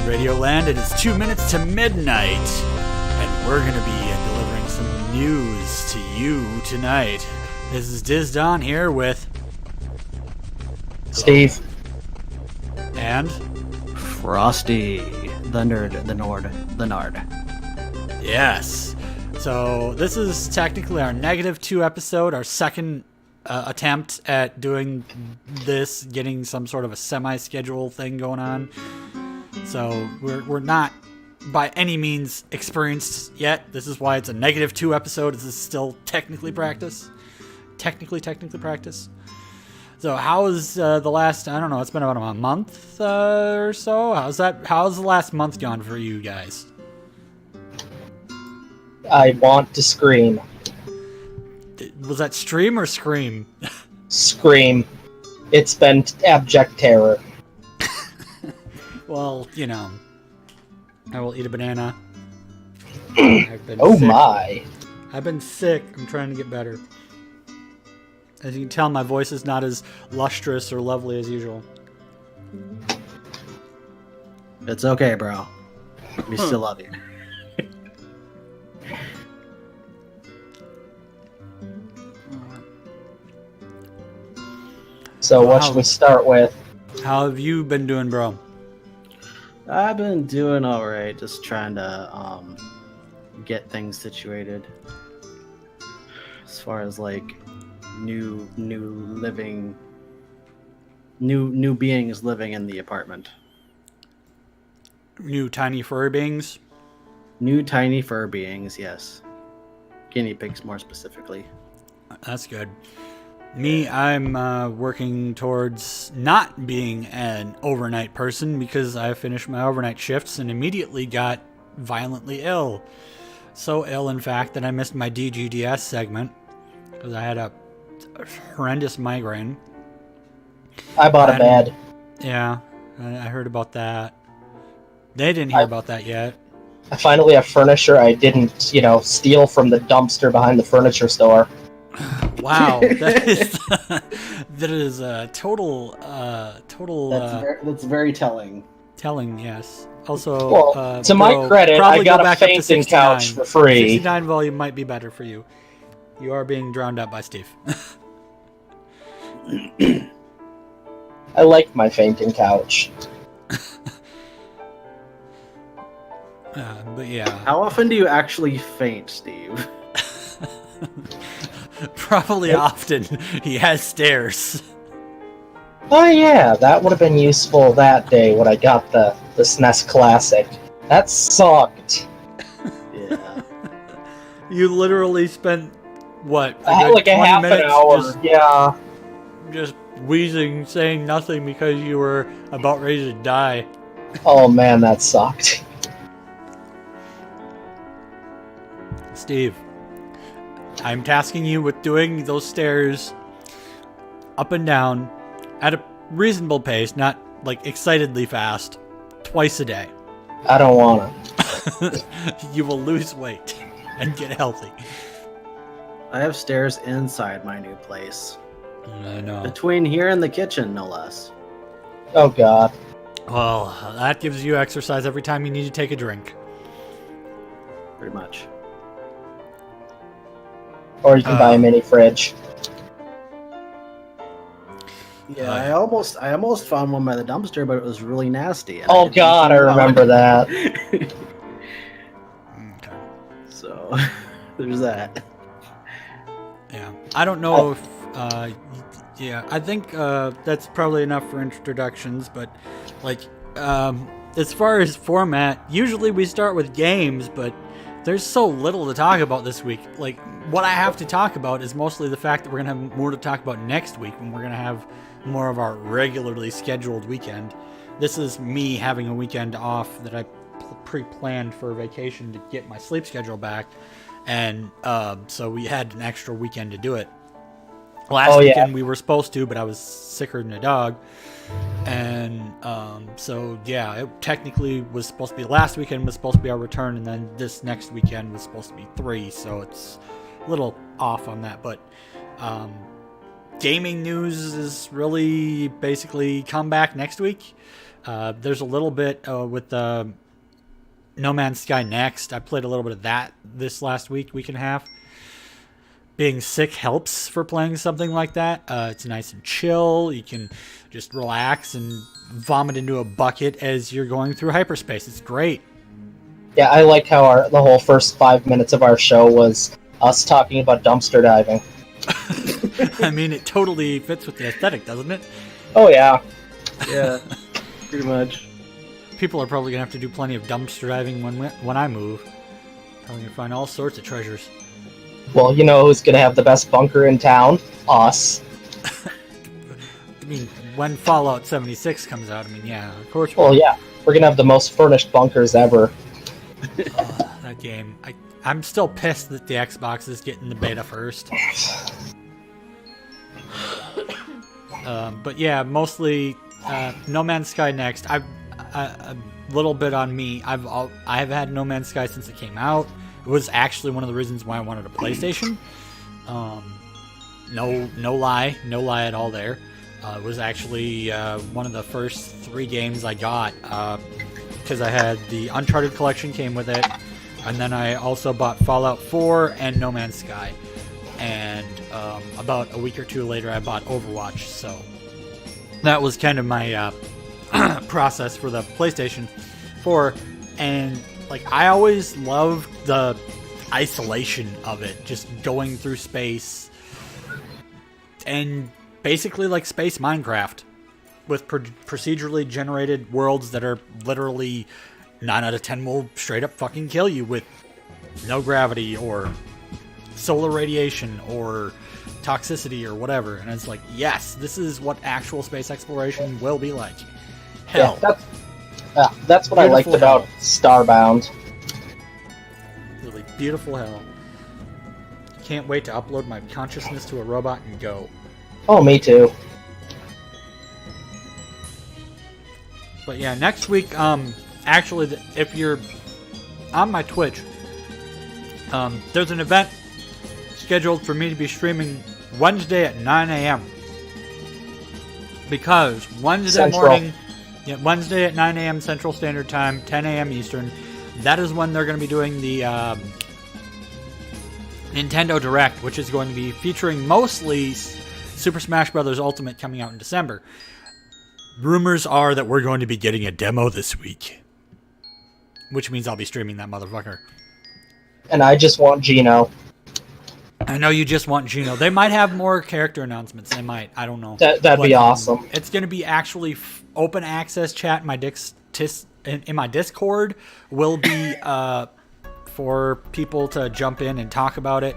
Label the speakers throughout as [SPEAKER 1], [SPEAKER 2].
[SPEAKER 1] Radioland. It is 2 minutes to midnight, and we're going to be delivering some news to you tonight. This is Disdonn here with...
[SPEAKER 2] Steve.
[SPEAKER 1] And?
[SPEAKER 3] Frosty. The nerd, the Nord, the Nard.
[SPEAKER 1] Yes. So this is technically our -2 episode, our second attempt at doing this, getting some sort of a semi-schedule thing going on. So we're not by any means experienced yet. This is why it's a -2 episode. This is still technically practice. Technically practice. So how's the last, I don't know, it's been about a month or so. How's the last month gone for you guys?
[SPEAKER 2] I want to scream.
[SPEAKER 1] Was that stream or scream?
[SPEAKER 2] Scream. It's been abject terror.
[SPEAKER 1] Well, you know, I will eat a banana.
[SPEAKER 2] Oh my.
[SPEAKER 1] I've been sick. I'm trying to get better. As you can tell, my voice is not as lustrous or lovely as usual.
[SPEAKER 3] It's okay, bro. We still love you.
[SPEAKER 2] So what should we start with?
[SPEAKER 1] How have you been doing, bro?
[SPEAKER 3] I've been doing alright, just trying to get things situated. As far as like new beings living in the apartment.
[SPEAKER 1] New tiny furry beings?
[SPEAKER 3] New tiny fur beings, yes. Guinea pigs more specifically.
[SPEAKER 1] That's good. Me, I'm working towards not being an overnight person because I finished my overnight shifts and immediately got violently ill. So ill, in fact, that I missed my DGDS segment because I had a horrendous migraine.
[SPEAKER 2] I bought a bed.
[SPEAKER 1] Yeah, I heard about that. They didn't hear about that yet.
[SPEAKER 2] I finally have furniture I didn't, steal from the dumpster behind the furniture store.
[SPEAKER 1] Wow, that is a total.
[SPEAKER 3] That's very telling.
[SPEAKER 1] Telling, yes. Also,
[SPEAKER 2] well, to my credit, I got a fainting couch for free.
[SPEAKER 1] 69 volume might be better for you. You are being drowned out by Steve.
[SPEAKER 2] I like my fainting couch.
[SPEAKER 1] But yeah.
[SPEAKER 3] How often do you actually faint, Steve?
[SPEAKER 1] Probably often. He has stairs.
[SPEAKER 2] Oh yeah, that would have been useful that day when I got the SNES Classic. That sucked.
[SPEAKER 3] Yeah.
[SPEAKER 1] You literally spent, what,
[SPEAKER 2] I had like a half an hour,
[SPEAKER 1] just wheezing, saying nothing because you were about ready to die.
[SPEAKER 2] Oh man, that sucked.
[SPEAKER 1] Steve, I'm tasking you with doing those stairs up and down at a reasonable pace, not like excitedly fast, twice a day.
[SPEAKER 2] I don't wanna.
[SPEAKER 1] You will lose weight and get healthy.
[SPEAKER 3] I have stairs inside my new place.
[SPEAKER 1] I know.
[SPEAKER 3] Between here and the kitchen, no less.
[SPEAKER 2] Oh god.
[SPEAKER 1] Well, that gives you exercise every time you need to take a drink.
[SPEAKER 3] Pretty much.
[SPEAKER 2] Or you can buy a mini fridge.
[SPEAKER 3] Yeah, I almost found one by the dumpster, but it was really nasty.
[SPEAKER 2] Oh god, I remember that.
[SPEAKER 1] Okay.
[SPEAKER 3] So, there's that.
[SPEAKER 1] Yeah. I don't know if... yeah, I think that's probably enough for introductions, but, like, as far as format, usually we start with games, but there's so little to talk about this week. Like, what I have to talk about is mostly the fact that we're going to have more to talk about next week when we're going to have more of our regularly scheduled weekend. This is me having a weekend off that I pre-planned for vacation to get my sleep schedule back, and so we had an extra weekend to do it. Last weekend we were supposed to, but I was sicker than a dog. And so yeah, it technically was supposed to be last weekend was supposed to be our return, and then this next weekend was supposed to be 3, so it's a little off on that. But gaming news is really basically come back next week. There's a little bit with No Man's Sky Next. I played a little bit of that this last week and a half. Being sick helps for playing something like that. It's nice and chill. You can just relax and vomit into a bucket as you're going through hyperspace. It's great.
[SPEAKER 2] Yeah, I like how the whole first 5 minutes of our show was us talking about dumpster diving.
[SPEAKER 1] I mean, it totally fits with the aesthetic, doesn't it?
[SPEAKER 2] Oh, yeah.
[SPEAKER 3] Yeah, pretty much.
[SPEAKER 1] People are probably going to have to do plenty of dumpster diving when I move. Probably going to find all sorts of treasures.
[SPEAKER 2] Well, you know who's going to have the best bunker in town? Us.
[SPEAKER 1] I mean, when Fallout 76 comes out, I mean, yeah, of course.
[SPEAKER 2] Well, yeah. We're going to have the most furnished bunkers ever.
[SPEAKER 1] That game. I'm still pissed that the Xbox is getting the beta first. But yeah, mostly No Man's Sky Next. A little bit on me. I've had No Man's Sky since it came out. It was actually one of the reasons why I wanted a PlayStation. No lie at all there. It was actually one of the first 3 games I got because I had the Uncharted collection came with it, and then I also bought Fallout 4 and No Man's Sky. And about a week or 2 later, I bought Overwatch. So that was kind of my process for the PlayStation 4, and like I always loved the isolation of it, just going through space and basically like space Minecraft with procedurally generated worlds that are literally 9 out of 10 will straight up fucking kill you with no gravity or solar radiation or toxicity or whatever. And it's like, yes, this is what actual space exploration will be like. Hell.
[SPEAKER 2] Yeah, that's what I liked about Starbound.
[SPEAKER 1] Really beautiful hell. Can't wait to upload my consciousness to a robot and go.
[SPEAKER 2] Oh, me too.
[SPEAKER 1] But yeah, next week, actually, if you're on my Twitch, there's an event scheduled for me to be streaming Wednesday at 9 a.m. Because Wednesday morning, Wednesday at 9 a.m. Central Standard Time, 10 a.m. Eastern, that is when they're going to be doing the Nintendo Direct, which is going to be featuring mostly Super Smash Bros. Ultimate coming out in December. Rumors are that we're going to be getting a demo this week, which means I'll be streaming that motherfucker.
[SPEAKER 2] And I just want Gino.
[SPEAKER 1] I know you just want Gino. They might have more character announcements. They might. I don't know.
[SPEAKER 2] That'd be awesome.
[SPEAKER 1] It's going to be actually open access chat. In my Discord will be for people to jump in and talk about it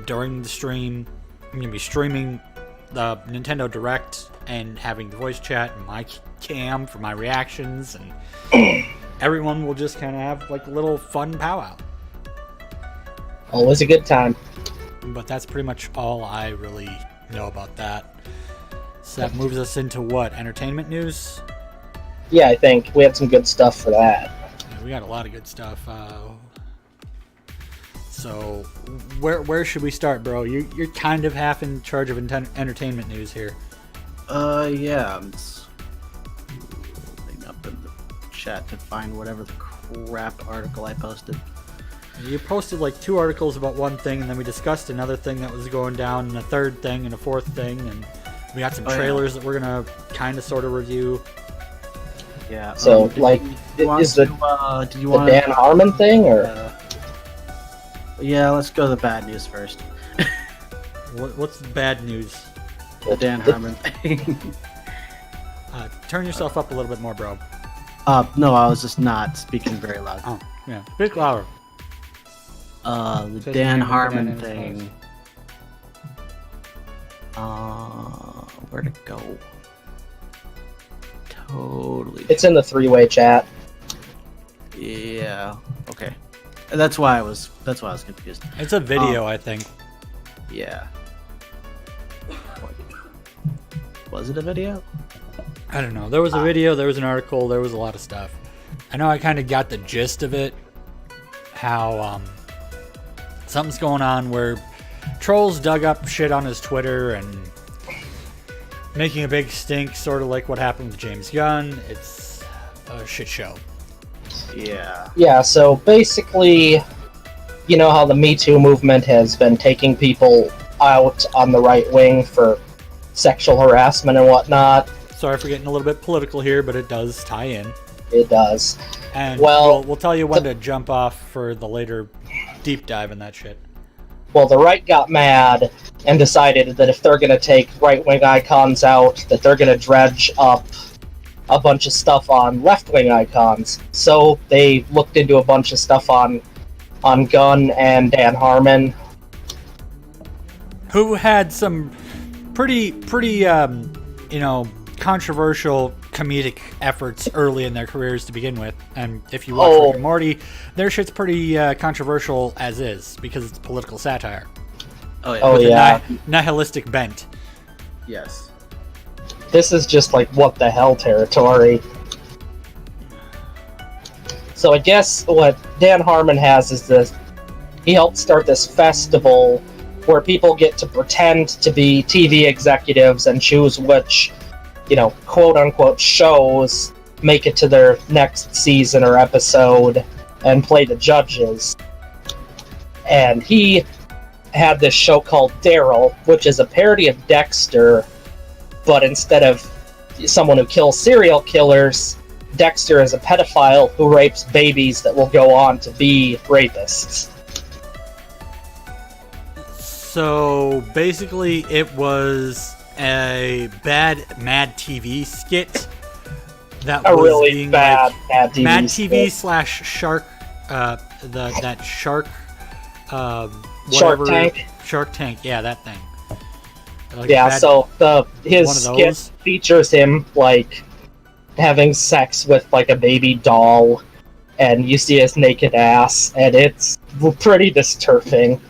[SPEAKER 1] during the stream. I'm going to be streaming the Nintendo Direct and having the voice chat and my cam for my reactions, and everyone will just kind of have like a little fun powwow.
[SPEAKER 2] Always a good time.
[SPEAKER 1] But that's pretty much all I really know about that. So that moves us into what? Entertainment news?
[SPEAKER 2] Yeah, I think we had some good stuff for that.
[SPEAKER 1] Yeah, we got a lot of good stuff. So where should we start, bro? You're kind of half in charge of entertainment news here.
[SPEAKER 3] Yeah, I'm just moving up in the chat to find whatever the crap article I posted.
[SPEAKER 1] You posted like 2 articles about one thing, and then we discussed another thing that was going down, and a third thing, and a fourth thing, and we got some trailers that we're gonna kind of sort of review.
[SPEAKER 3] Yeah.
[SPEAKER 2] So, is the Dan Harmon thing, or?
[SPEAKER 3] Yeah, let's go to the bad news first.
[SPEAKER 1] What's the bad news?
[SPEAKER 3] The Dan Harmon thing.
[SPEAKER 1] Turn yourself up a little bit more, bro.
[SPEAKER 3] No, I was just not speaking very loud.
[SPEAKER 1] Oh, yeah. Speak louder.
[SPEAKER 3] The Dan Harmon thing. Where'd it go? Totally.
[SPEAKER 2] It's in the 3-way chat.
[SPEAKER 3] Yeah. Okay. That's why I was confused.
[SPEAKER 1] It's a video, I think.
[SPEAKER 3] Yeah. Was it a video?
[SPEAKER 1] I don't know. There was a video, there was an article, there was a lot of stuff. I know I kind of got the gist of it. How something's going on where trolls dug up shit on his Twitter and making a big stink, sort of like what happened with James Gunn. It's a shit show.
[SPEAKER 3] Yeah.
[SPEAKER 2] Yeah, so basically, you know how the Me Too movement has been taking people out on the right wing for sexual harassment and whatnot?
[SPEAKER 1] Sorry for getting a little bit political here, but it does tie in.
[SPEAKER 2] It does.
[SPEAKER 1] And
[SPEAKER 2] Well,
[SPEAKER 1] we'll tell you when to jump off for the later deep dive in that shit.
[SPEAKER 2] Well, the right got mad and decided that if they're going to take right-wing icons out, that they're going to dredge up a bunch of stuff on left-wing icons. So they looked into a bunch of stuff on Gunn and Dan Harmon,
[SPEAKER 1] who had some pretty controversial comedic efforts early in their careers to begin with. And if you watch Rick and Morty, their shit's pretty controversial as is, because it's political satire.
[SPEAKER 3] Oh yeah.
[SPEAKER 2] Oh,
[SPEAKER 1] with
[SPEAKER 2] yeah.
[SPEAKER 1] a nihilistic bent.
[SPEAKER 3] Yes.
[SPEAKER 2] This is just like what the hell territory. So I guess what Dan Harmon has is this. He helped start this festival where people get to pretend to be TV executives and choose which, quote-unquote shows make it to their next season or episode and play the judges. And he had this show called Daryl, which is a parody of Dexter, but instead of someone who kills serial killers, Dexter is a pedophile who rapes babies that will go on to be rapists.
[SPEAKER 1] So basically, it was a bad Mad TV skit that
[SPEAKER 2] A
[SPEAKER 1] was
[SPEAKER 2] really
[SPEAKER 1] being
[SPEAKER 2] bad
[SPEAKER 1] like,
[SPEAKER 2] Mad TV
[SPEAKER 1] Mad
[SPEAKER 2] skit.
[SPEAKER 1] TV slash Shark, that Shark,
[SPEAKER 2] Shark
[SPEAKER 1] whatever-
[SPEAKER 2] Tank.
[SPEAKER 1] Shark Tank, yeah, that thing. Like
[SPEAKER 2] Yeah,
[SPEAKER 1] bad-
[SPEAKER 2] so his
[SPEAKER 1] one of
[SPEAKER 2] skit
[SPEAKER 1] those?
[SPEAKER 2] features him like having sex with like a baby doll, and you see his naked ass, and it's pretty disturbing.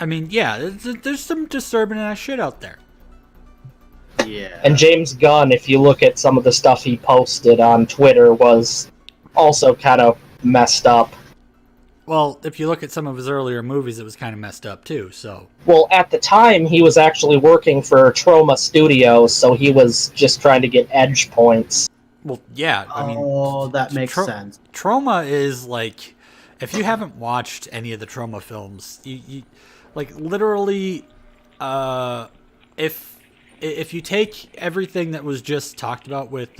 [SPEAKER 1] I mean, yeah, there's some disturbing ass shit out there.
[SPEAKER 3] Yeah.
[SPEAKER 2] And James Gunn, if you look at some of the stuff he posted on Twitter, was also kind of messed up.
[SPEAKER 1] Well, if you look at some of his earlier movies, it was kind of messed up too. So
[SPEAKER 2] Well, at the time, he was actually working for Troma Studios, so he was just trying to get edge points.
[SPEAKER 1] well, yeah, I mean,
[SPEAKER 3] that makes sense.
[SPEAKER 1] Trauma is like, if you haven't watched any of the Trauma films, you like literally, if you take everything that was just talked about with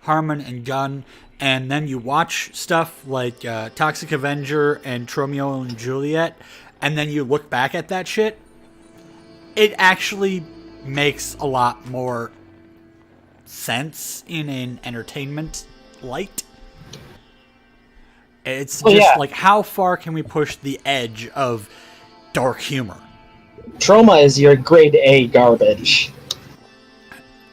[SPEAKER 1] Harmon and Gunn, and then you watch stuff like Toxic Avenger and Romeo and Juliet, and then you look back at that shit, it actually makes a lot more sense in an entertainment light. It's just like, how far can we push the edge of dark humor?
[SPEAKER 2] Troma is your grade A garbage.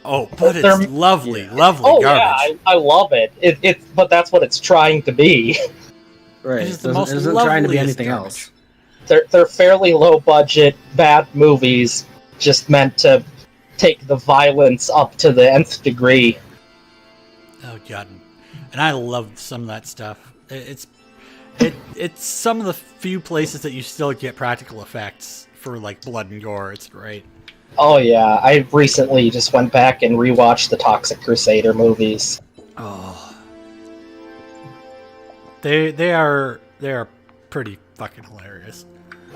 [SPEAKER 1] Oh, but it's
[SPEAKER 2] They're-
[SPEAKER 1] lovely,
[SPEAKER 3] Yeah.
[SPEAKER 1] lovely
[SPEAKER 2] Oh
[SPEAKER 1] garbage.
[SPEAKER 2] yeah, I love it. But that's what it's trying to be.
[SPEAKER 3] Right.
[SPEAKER 1] It is the
[SPEAKER 3] It
[SPEAKER 1] most
[SPEAKER 3] isn't trying to be
[SPEAKER 1] loveliest
[SPEAKER 3] anything
[SPEAKER 1] garbage.
[SPEAKER 3] else.
[SPEAKER 2] They're fairly low budget, bad movies, just meant to take the violence up to the nth degree.
[SPEAKER 1] Oh god, and I love some of that stuff. It's some of the few places that you still get practical effects for like blood and gore. It's great.
[SPEAKER 2] Oh yeah, I recently just went back and rewatched the Toxic Crusader movies.
[SPEAKER 1] Oh, they are pretty fucking hilarious.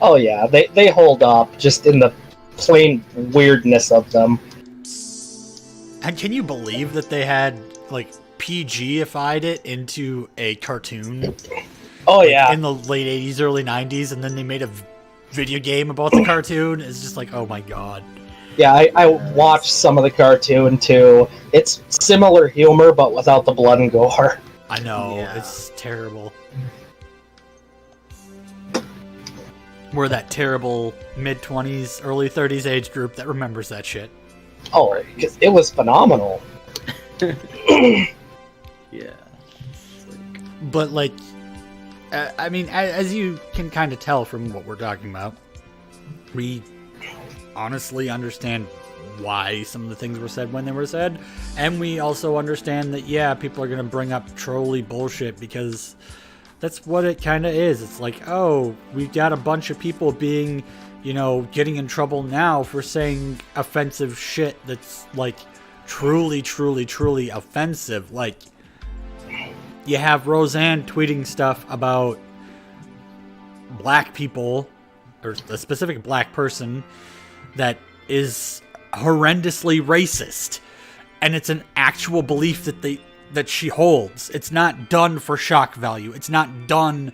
[SPEAKER 2] Oh yeah, they hold up just in the plain weirdness of them.
[SPEAKER 1] And can you believe that they had like PG-ified it into a cartoon?
[SPEAKER 2] Oh yeah,
[SPEAKER 1] In the late 80s, early 90s, and then they made a video game about the cartoon. It's just like, oh my god.
[SPEAKER 2] yeah. I watched some of the cartoon too. It's similar humor, but without the blood and gore.
[SPEAKER 1] I know,
[SPEAKER 3] Yeah.
[SPEAKER 1] it's terrible. We're that terrible mid-20s, early 30s age group that remembers that shit.
[SPEAKER 2] Oh, it was phenomenal.
[SPEAKER 3] Yeah. It's like-
[SPEAKER 1] But, like, I mean, as you can kind of tell from what we're talking about, we honestly understand why some of the things were said when they were said, and we also understand that, yeah, people are going to bring up trolly bullshit because that's what it kind of is. It's like, oh, we've got a bunch of people being, getting in trouble now for saying offensive shit that's, like, truly, truly, truly offensive. Like, you have Roseanne tweeting stuff about black people, or a specific black person that is horrendously racist, and it's an actual belief that she holds. It's not done for shock value. It's not done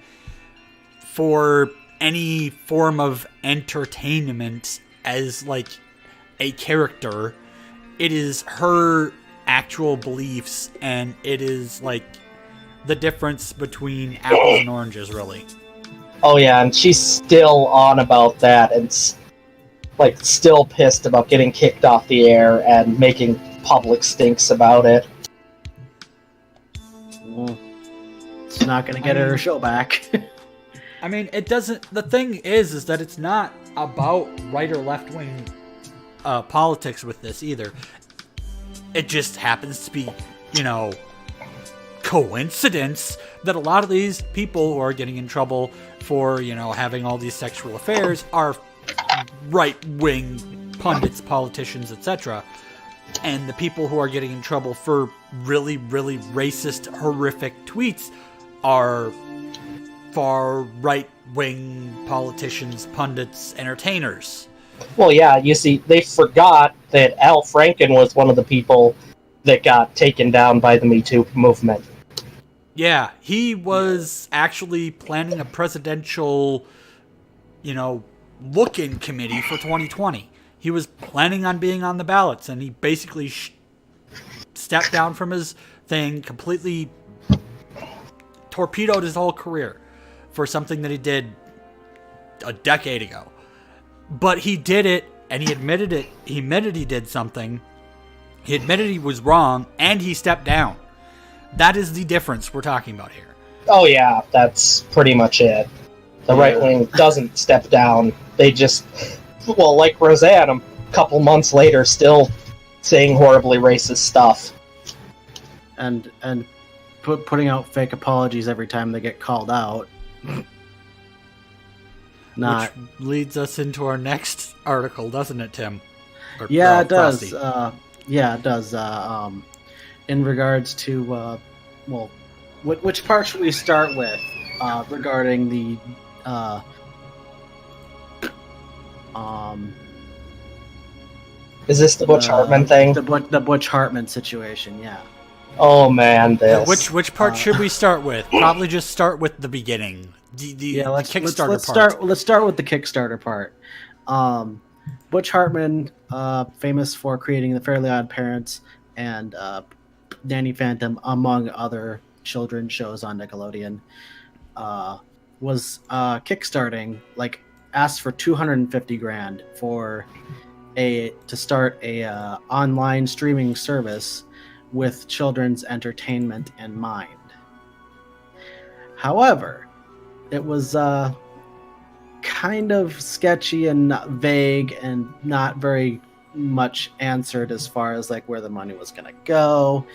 [SPEAKER 1] for any form of entertainment as like a character. It is her actual beliefs, and it is like the difference between apples and oranges, really.
[SPEAKER 2] Oh yeah, and she's still on about that, and like still pissed about getting kicked off the air and making public stinks about it.
[SPEAKER 3] Well, it's not going to get her show back.
[SPEAKER 1] I mean, it doesn't. The thing is that it's not about right or left wing politics with this either. It just happens to be, coincidence that a lot of these people who are getting in trouble for, having all these sexual affairs are right-wing pundits, politicians, etc. And the people who are getting in trouble for really, really racist, horrific tweets are far right-wing politicians, pundits, entertainers.
[SPEAKER 2] Well, yeah, you see, they forgot that Al Franken was one of the people that got taken down by the Me Too movement.
[SPEAKER 1] Yeah, he was actually planning a presidential, look-in committee for 2020. He was planning on being on the ballots, and he basically stepped down from his thing, completely torpedoed his whole career for something that he did a decade ago. But he did it, and he admitted it. He admitted he did something. He admitted he was wrong, and he stepped down. That is the difference we're talking about here.
[SPEAKER 2] Oh yeah, that's pretty much it. The right wing doesn't step down. They just, like Roseanne, a couple months later, still saying horribly racist stuff.
[SPEAKER 3] And putting out fake apologies every time they get called out.
[SPEAKER 1] Which leads us into our next article, doesn't it, Tim?
[SPEAKER 3] Yeah, it does. It does. In regards to, which part should we start with regarding the
[SPEAKER 2] Is this the Butch Hartman thing?
[SPEAKER 3] The Butch Hartman situation, yeah.
[SPEAKER 2] Oh man, this.
[SPEAKER 1] Which part should we start with? Probably just start with the beginning. The Kickstarter part.
[SPEAKER 3] Let's start with the Kickstarter part. Butch Hartman, famous for creating the Fairly Oddparents and Danny Phantom, among other children's shows on Nickelodeon, was kickstarting, asked for $250,000 for to start a online streaming service with children's entertainment in mind. However, it was kind of sketchy and vague and not very much answered as far as where the money was going to go.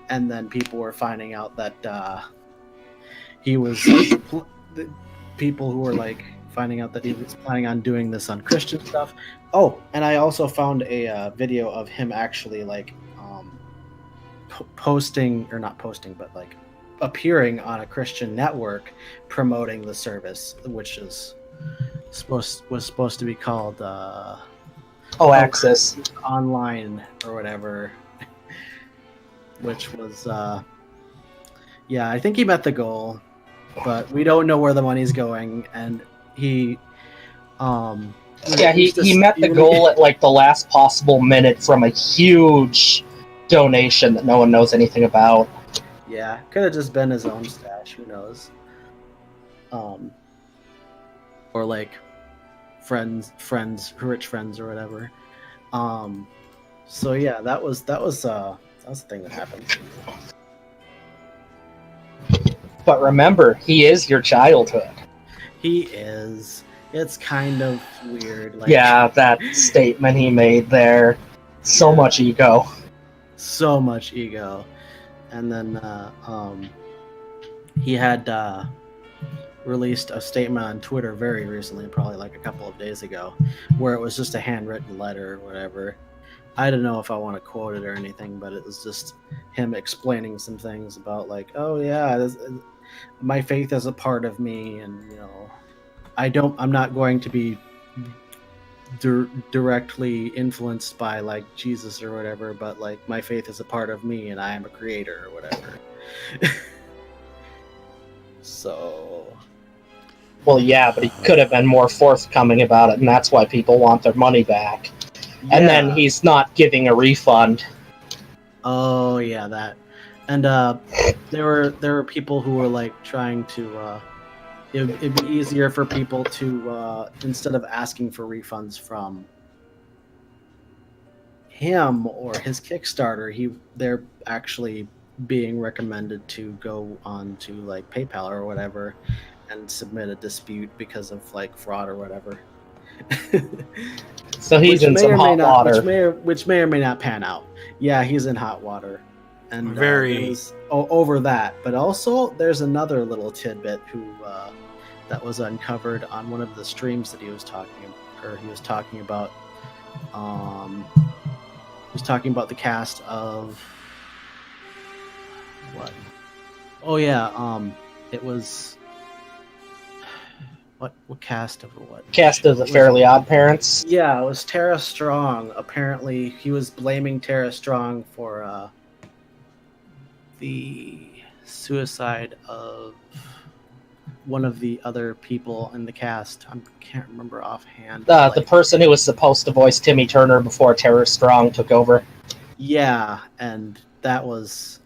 [SPEAKER 3] And then people were finding out that he was people who were finding out that he was planning on doing this on Christian stuff. Oh, and I also found a video of him actually posting, or not posting, but appearing on a Christian network promoting the service, which is was supposed to be called
[SPEAKER 2] Access
[SPEAKER 3] Online or whatever, which was I think he met the goal, but we don't know where the money's going. And he
[SPEAKER 2] he met the goal at the last possible minute from a huge donation that no one knows anything about.
[SPEAKER 3] Yeah, could have just been his own stash, who knows. Or friends, rich friends or whatever. So yeah, that was the thing that happened.
[SPEAKER 2] But remember, he is your childhood.
[SPEAKER 3] He is. It's kind of weird.
[SPEAKER 2] Yeah, that statement he made there. So much ego.
[SPEAKER 3] So much ego. And then he had released a statement on Twitter very recently, probably a couple of days ago, where it was just a handwritten letter or whatever, I don't know if I want to quote it or anything, but it was just him explaining some things about like, oh yeah, my faith is a part of me, and I'm not going to be directly influenced by like Jesus or whatever, but like my faith is a part of me, and I am a creator or whatever. So,
[SPEAKER 2] Well, yeah, but he could have been more forthcoming about it, and that's why people want their money back. And then he's not giving a refund.
[SPEAKER 3] Oh yeah, that. And there were people who were like trying to. It'd be easier for people to instead of asking for refunds from him or his Kickstarter, they're actually being recommended to go on to like PayPal or whatever and submit a dispute because of like fraud or whatever.
[SPEAKER 2] So he's in some hot water.
[SPEAKER 3] Which may or may not pan out. Yeah, he's in hot water. And
[SPEAKER 1] Very
[SPEAKER 3] over that. But also there's another little tidbit that was uncovered on one of the streams that he was talking about. He was talking about the cast of what? Oh yeah, it was what cast of what?
[SPEAKER 2] Cast of the Fairly Oddparents.
[SPEAKER 3] Yeah, it was Tara Strong. Apparently, he was blaming Tara Strong for the suicide of one of the other people in the cast. I can't remember offhand.
[SPEAKER 2] The person who was supposed to voice Timmy Turner before Tara Strong took over.
[SPEAKER 3] Yeah, and that was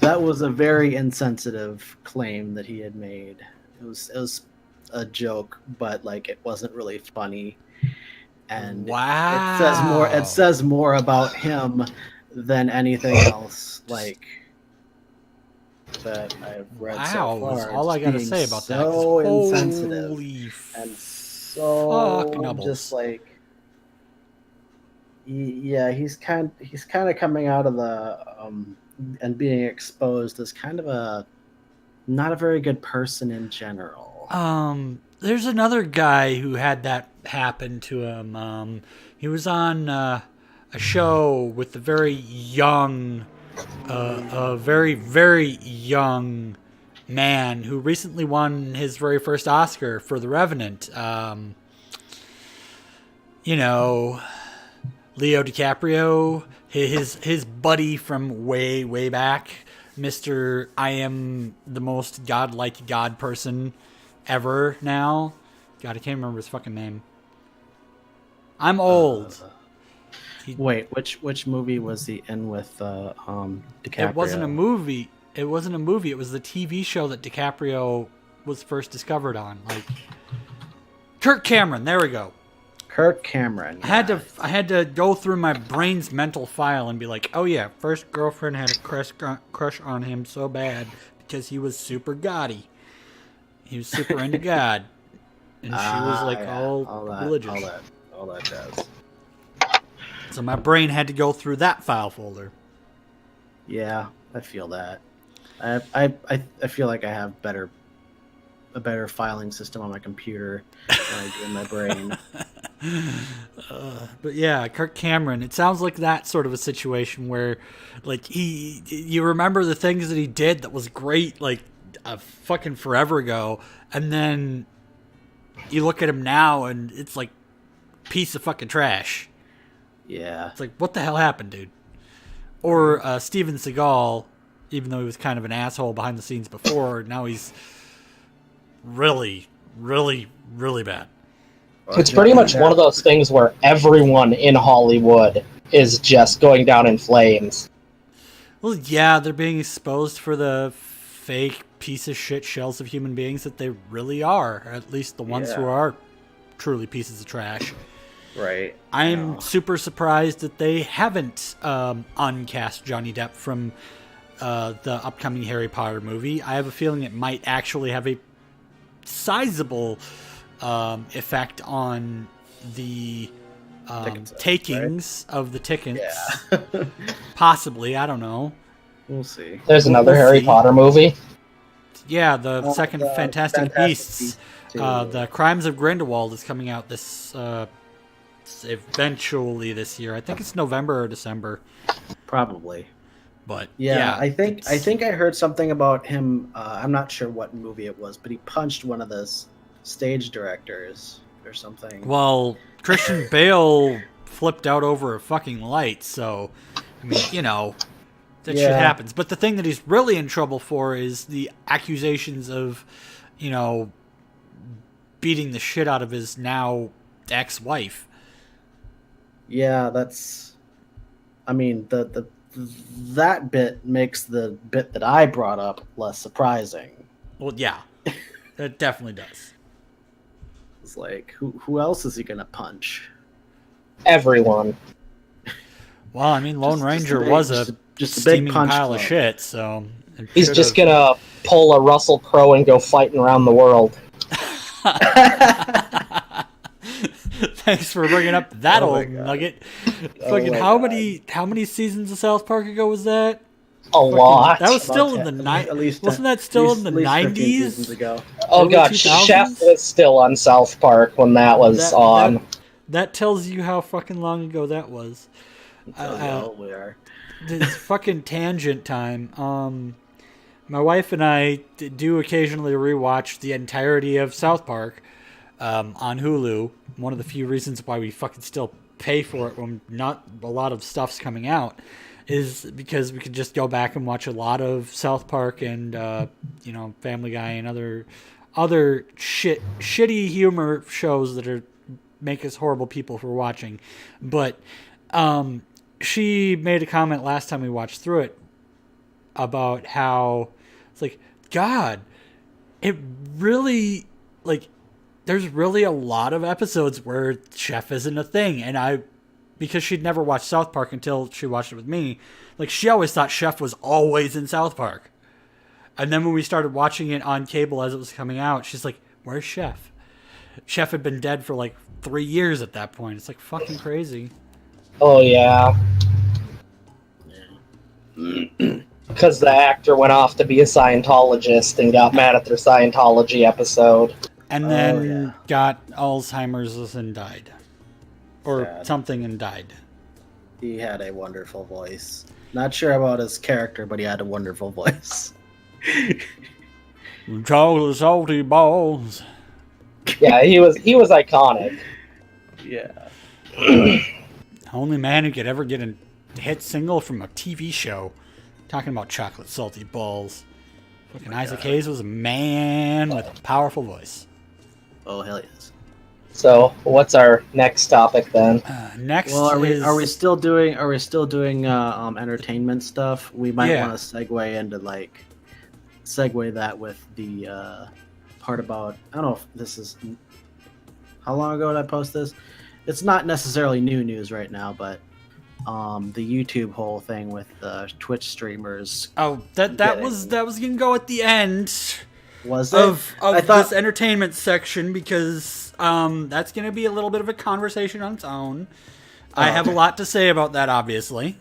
[SPEAKER 3] that was a very insensitive claim that he had made. It was a joke, but like it wasn't really funny. And
[SPEAKER 1] wow,
[SPEAKER 3] it says more about him than anything else. Like that I've read so far.
[SPEAKER 1] All I gotta say about that.
[SPEAKER 3] So insensitive and so just like, yeah, he's kind of coming out of the and being exposed as kind of not a very good person in general.
[SPEAKER 1] There's another guy who had that happen to him. He was on a show with a very young. A very, very young man who recently won his very first Oscar for The Revenant. Leo DiCaprio, his buddy from way, way back, Mr. I am the most godlike god person ever now. God, I can't remember his fucking name. I'm old.
[SPEAKER 3] Wait, which movie was he in with DiCaprio?
[SPEAKER 1] It wasn't a movie. It wasn't a movie. It was the TV show that DiCaprio was first discovered on. Like Kirk Cameron. There we go.
[SPEAKER 3] Kirk Cameron.
[SPEAKER 1] Yeah. I had to go through my brain's mental file and be like, oh yeah, first girlfriend had a crush on him so bad because he was super gaudy. He was super into God, and she was like all religious.
[SPEAKER 3] All that jazz.
[SPEAKER 1] So my brain had to go through that file folder.
[SPEAKER 3] Yeah, I feel that. I feel like I have a better filing system on my computer than I do in my brain.
[SPEAKER 1] But yeah, Kirk Cameron. It sounds like that sort of a situation where, like, you remember the things that he did that was great, like fucking forever ago, and then you look at him now and it's like piece of fucking trash.
[SPEAKER 3] Yeah.
[SPEAKER 1] It's like, what the hell happened, dude? Or Steven Seagal, even though he was kind of an asshole behind the scenes before, now he's really, really, really bad.
[SPEAKER 2] It's pretty much one of those things where everyone in Hollywood is just going down in flames.
[SPEAKER 1] Well, yeah, they're being exposed for the fake piece of shit shells of human beings that they really are. Or at least the ones who are truly pieces of trash.
[SPEAKER 3] Right.
[SPEAKER 1] I'm super surprised that they haven't uncast Johnny Depp from the upcoming Harry Potter movie. I have a feeling it might actually have a sizable effect on the takings of the tickets. Yeah. Possibly, I don't know.
[SPEAKER 3] We'll see.
[SPEAKER 2] There's another Harry Potter movie.
[SPEAKER 1] Yeah, the second Fantastic Beasts. The Crimes of Grindelwald is coming out this eventually this year. I think it's November or December.
[SPEAKER 3] Probably.
[SPEAKER 1] But
[SPEAKER 3] yeah, I think I heard something about him. I'm not sure what movie it was, but he punched one of the stage directors or something.
[SPEAKER 1] Well, Christian Bale flipped out over a fucking light, so I mean, that shit happens. But the thing that he's really in trouble for is the accusations of, beating the shit out of his now ex-wife.
[SPEAKER 3] Yeah, that's. I mean, that bit makes the bit that I brought up less surprising.
[SPEAKER 1] Well, yeah, it definitely does.
[SPEAKER 3] It's like, who else is he gonna punch?
[SPEAKER 2] Everyone.
[SPEAKER 1] Well, I mean, Lone Ranger was a big punch pile of shit, so
[SPEAKER 2] he's just gonna pull a Russell Crowe and go fighting around the world.
[SPEAKER 1] Thanks for bringing up that old nugget. Fucking how many seasons of South Park ago was that?
[SPEAKER 2] A lot.
[SPEAKER 1] That was still in the 90s. Wasn't that still in the 90s?
[SPEAKER 2] Oh god, Chef was still on South Park when that was on.
[SPEAKER 1] That tells you how fucking long ago that was.
[SPEAKER 3] We are.
[SPEAKER 1] It's fucking tangent time. My wife and I do occasionally rewatch the entirety of South Park on Hulu. One of the few reasons why we fucking still pay for it when not a lot of stuff's coming out is because we could just go back and watch a lot of South Park and Family Guy and other shitty humor shows that make us horrible people for watching. But she made a comment last time we watched through it about how it's like, God, it really, like, there's really a lot of episodes where Chef isn't a thing. And because she'd never watched South Park until she watched it with me, like, she always thought Chef was always in South Park. And then when we started watching it on cable as it was coming out, she's like, where's Chef? Chef had been dead for like 3 years at that point. It's like fucking crazy.
[SPEAKER 2] Oh, yeah. Because the actor went off to be a Scientologist and got mad at their Scientology episode.
[SPEAKER 1] And then got Alzheimer's and died. Or something and died.
[SPEAKER 3] He had a wonderful voice. Not sure about his character, but he had a wonderful voice.
[SPEAKER 1] Chocolate salty balls.
[SPEAKER 2] Yeah, he was iconic.
[SPEAKER 3] Yeah.
[SPEAKER 1] Only man who could ever get a hit single from a TV show. Talking about chocolate salty balls. Fucking Isaac Hayes was a man with a powerful voice.
[SPEAKER 3] Oh, hell yes.
[SPEAKER 2] So, what's our next topic then?
[SPEAKER 1] Next,
[SPEAKER 3] well, are we still doing entertainment stuff? We might want to segue that with the part about, I don't know if this is, how long ago did I post this? It's not necessarily new news right now, but the YouTube whole thing with the Twitch streamers.
[SPEAKER 1] Oh, that was gonna go at the end.
[SPEAKER 3] Was it?
[SPEAKER 1] Of this entertainment section, because that's gonna be a little bit of a conversation on its own. I have a lot to say about that, obviously.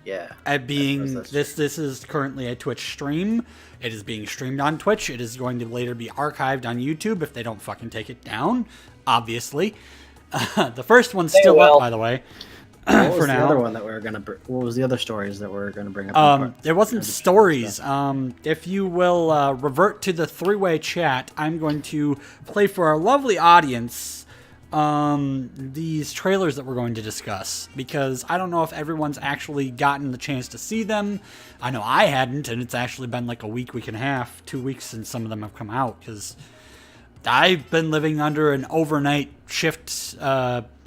[SPEAKER 3] Yeah.
[SPEAKER 1] This is currently a Twitch stream. It is being streamed on Twitch. It is going to later be archived on YouTube if they don't fucking take it down, obviously. The first one's still up, by the way.
[SPEAKER 3] What was the other one that we were gonna? What was the other stories that we were gonna bring up?
[SPEAKER 1] There wasn't stories. If you will revert to the three-way chat, I'm going to play for our lovely audience these trailers that we're going to discuss, because I don't know if everyone's actually gotten the chance to see them. I know I hadn't, and it's actually been like a week and a half, 2 weeks since some of them have come out, because I've been living under an overnight shift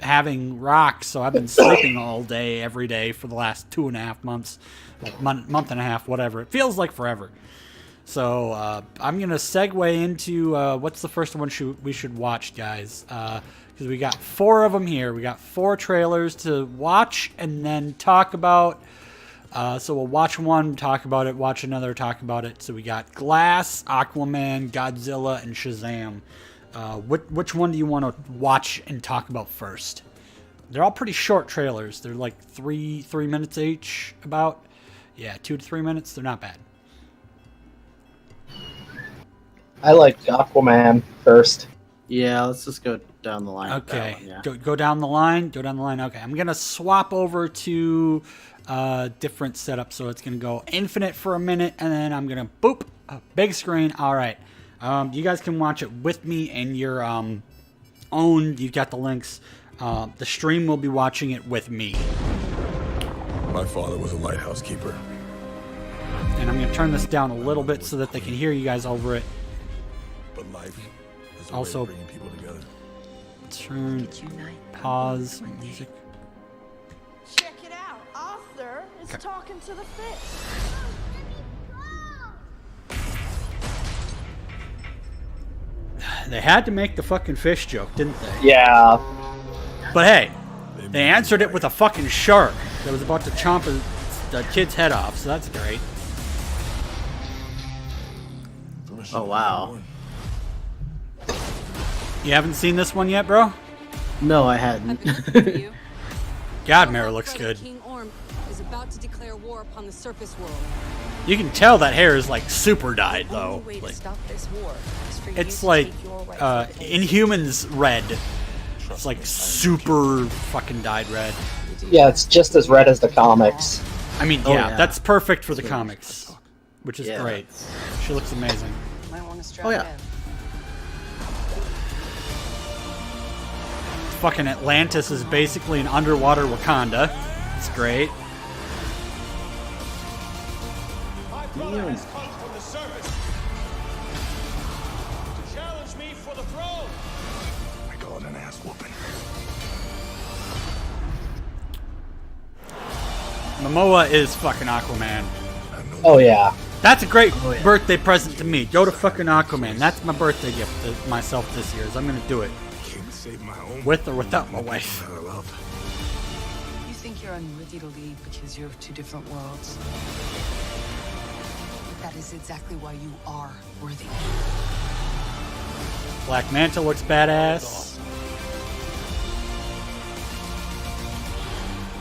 [SPEAKER 1] having rock, so I've been sleeping all day, every day for the last 2.5 months, like month and a half, whatever. It feels like forever. So I'm going to segue into what's the first one we should watch, guys, because we got 4 of them here. We got 4 trailers to watch and then talk about. So we'll watch one, talk about it, watch another, talk about it. So we got Glass, Aquaman, Godzilla, and Shazam. Which one do you want to watch and talk about first? They're all pretty short trailers. They're like 3 minutes each, about. Yeah, 2 to 3 minutes. They're not bad.
[SPEAKER 2] I like Aquaman first.
[SPEAKER 3] Yeah, let's just go down the line.
[SPEAKER 1] Okay,
[SPEAKER 3] That one, yeah.
[SPEAKER 1] go down the line. Go down the line. Okay, I'm gonna swap over to different setup. So it's gonna go infinite for a minute, and then I'm gonna boop big screen. All right, you guys can watch it with me and your own. You've got the links. The stream will be watching it with me.
[SPEAKER 4] My father was a lighthouse keeper.
[SPEAKER 1] And I'm gonna turn this down a little bit so that they can hear you guys over it.
[SPEAKER 4] But life is a
[SPEAKER 1] Also-
[SPEAKER 4] way of bringing people together.
[SPEAKER 1] Turn, pause, music.
[SPEAKER 5] Check it out. Arthur is talking to the fish.
[SPEAKER 1] They had to make the fucking fish joke, didn't they?
[SPEAKER 2] Yeah.
[SPEAKER 1] But hey, they answered it with a fucking shark that was about to chomp the kid's head off, so that's great.
[SPEAKER 3] Oh, wow.
[SPEAKER 1] You haven't seen this one yet, bro?
[SPEAKER 3] No, I hadn't.
[SPEAKER 1] God, Mara looks good.
[SPEAKER 6] King Orm is about to declare war upon the surface world.
[SPEAKER 1] You can tell that hair is like super dyed
[SPEAKER 6] The
[SPEAKER 1] though.
[SPEAKER 6] only way
[SPEAKER 1] Like,
[SPEAKER 6] to stop this war is for you
[SPEAKER 1] it's
[SPEAKER 6] to
[SPEAKER 1] like
[SPEAKER 6] take your rightful place.
[SPEAKER 1] Inhumans red. It's like super fucking dyed red.
[SPEAKER 2] Yeah, it's just as red as the comics.
[SPEAKER 1] I mean,
[SPEAKER 3] Oh,
[SPEAKER 1] yeah,
[SPEAKER 3] yeah.
[SPEAKER 1] that's perfect for the comics, which is
[SPEAKER 3] Yeah.
[SPEAKER 1] great. She looks amazing.
[SPEAKER 6] Might want to strap
[SPEAKER 3] Oh, yeah.
[SPEAKER 6] in.
[SPEAKER 1] Fucking Atlantis is basically an underwater Wakanda. It's great.
[SPEAKER 7] My brother has come from the surface to challenge me for the throne.
[SPEAKER 4] I call it an ass whooping.
[SPEAKER 1] Momoa is fucking Aquaman.
[SPEAKER 2] Oh yeah.
[SPEAKER 1] That's a great
[SPEAKER 3] Oh, yeah.
[SPEAKER 1] birthday present to me. Go to fucking Aquaman. That's my birthday gift to myself this year. Is I'm gonna do it
[SPEAKER 4] Can't save my own.
[SPEAKER 1] with or without my wife.
[SPEAKER 4] I love.
[SPEAKER 6] You think you're unworthy to lead because you're of two different worlds. But that is exactly why you are worthy.
[SPEAKER 1] Black Manta looks badass.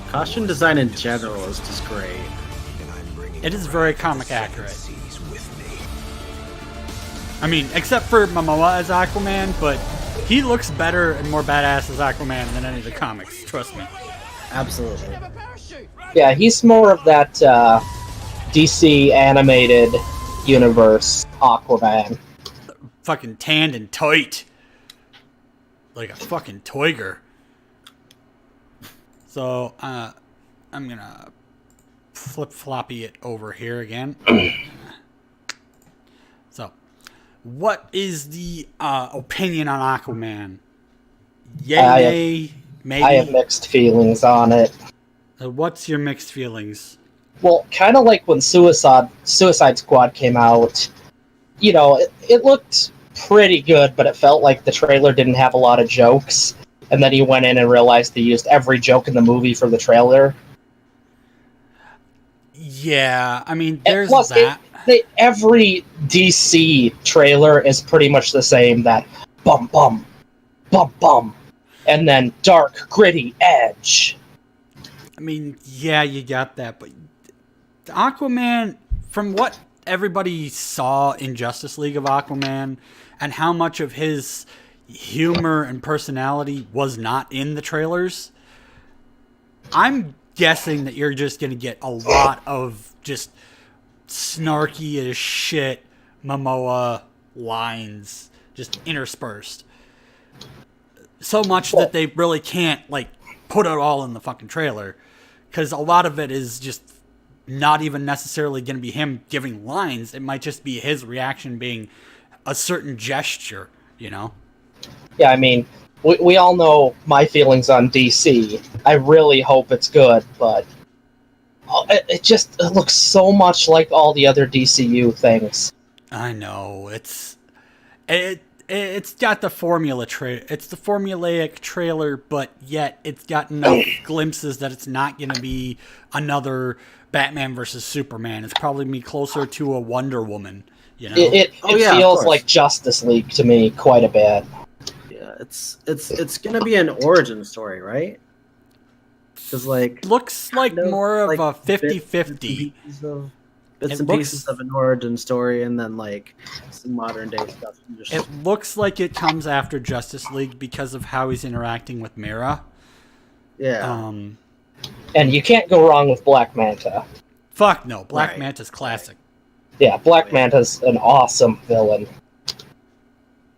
[SPEAKER 3] Costume design in general is just great.
[SPEAKER 4] And I'm bringing
[SPEAKER 1] It is very comic accurate.
[SPEAKER 4] seas with me.
[SPEAKER 1] I mean, except for Momoa as Aquaman, but he looks better and more badass as Aquaman than any of the comics. Trust me.
[SPEAKER 3] Absolutely.
[SPEAKER 2] Yeah, he's more of that DC animated universe Aquaman.
[SPEAKER 1] Fucking tanned and tight. Like a fucking toiger. So, I'm gonna flip-floppy it over here again. So, what is the opinion on Aquaman? Yay, maybe?
[SPEAKER 2] I have mixed feelings on it.
[SPEAKER 1] What's your mixed feelings?
[SPEAKER 2] Well, kind of like when Suicide Squad came out, you know, it looked pretty good, but it felt like the trailer didn't have a lot of jokes. And then he went in and realized they used every joke in the movie for the trailer.
[SPEAKER 1] Yeah, I mean,
[SPEAKER 2] And
[SPEAKER 1] there's
[SPEAKER 2] plus,
[SPEAKER 1] that.
[SPEAKER 2] every DC trailer is pretty much the same. That bum bum, bum bum, and then dark, gritty edge.
[SPEAKER 1] I mean, yeah, you got that, but Aquaman, from what everybody saw in Justice League of Aquaman, and how much of his humor and personality was not in the trailers, I'm guessing that you're just going to get a lot of just snarky as shit Momoa lines just interspersed. So much that they really can't, like, put it all in the fucking trailer. Because a lot of it is just not even necessarily going to be him giving lines. It might just be his reaction being a certain gesture, you know?
[SPEAKER 2] Yeah, I mean, we all know my feelings on DC. I really hope it's good, but it looks so much like all the other DCU things.
[SPEAKER 1] I know. It's got the formula it's the formulaic trailer, but yet it's got enough glimpses that it's not going to be another Batman versus Superman. It's probably going to be closer to a Wonder Woman, you know?
[SPEAKER 2] It
[SPEAKER 3] Oh, yeah, of
[SPEAKER 2] feels
[SPEAKER 3] course.
[SPEAKER 2] like Justice League to me quite a bit.
[SPEAKER 3] Yeah, it's gonna be an origin story, right? Because like
[SPEAKER 1] Looks like
[SPEAKER 3] no,
[SPEAKER 1] more of
[SPEAKER 3] like,
[SPEAKER 1] a
[SPEAKER 3] bits and
[SPEAKER 1] 50-50.
[SPEAKER 3] pieces of bits
[SPEAKER 1] It
[SPEAKER 3] and
[SPEAKER 1] looks-
[SPEAKER 3] pieces of an origin story, and then like some modern day stuff. And just,
[SPEAKER 1] It looks like it comes after Justice League because of how he's interacting with Mira.
[SPEAKER 3] yeah.
[SPEAKER 2] And you can't go wrong with Black Manta.
[SPEAKER 1] Fuck no, Black
[SPEAKER 3] Right.
[SPEAKER 1] Manta's classic.
[SPEAKER 2] Yeah, Black Manta's an awesome villain.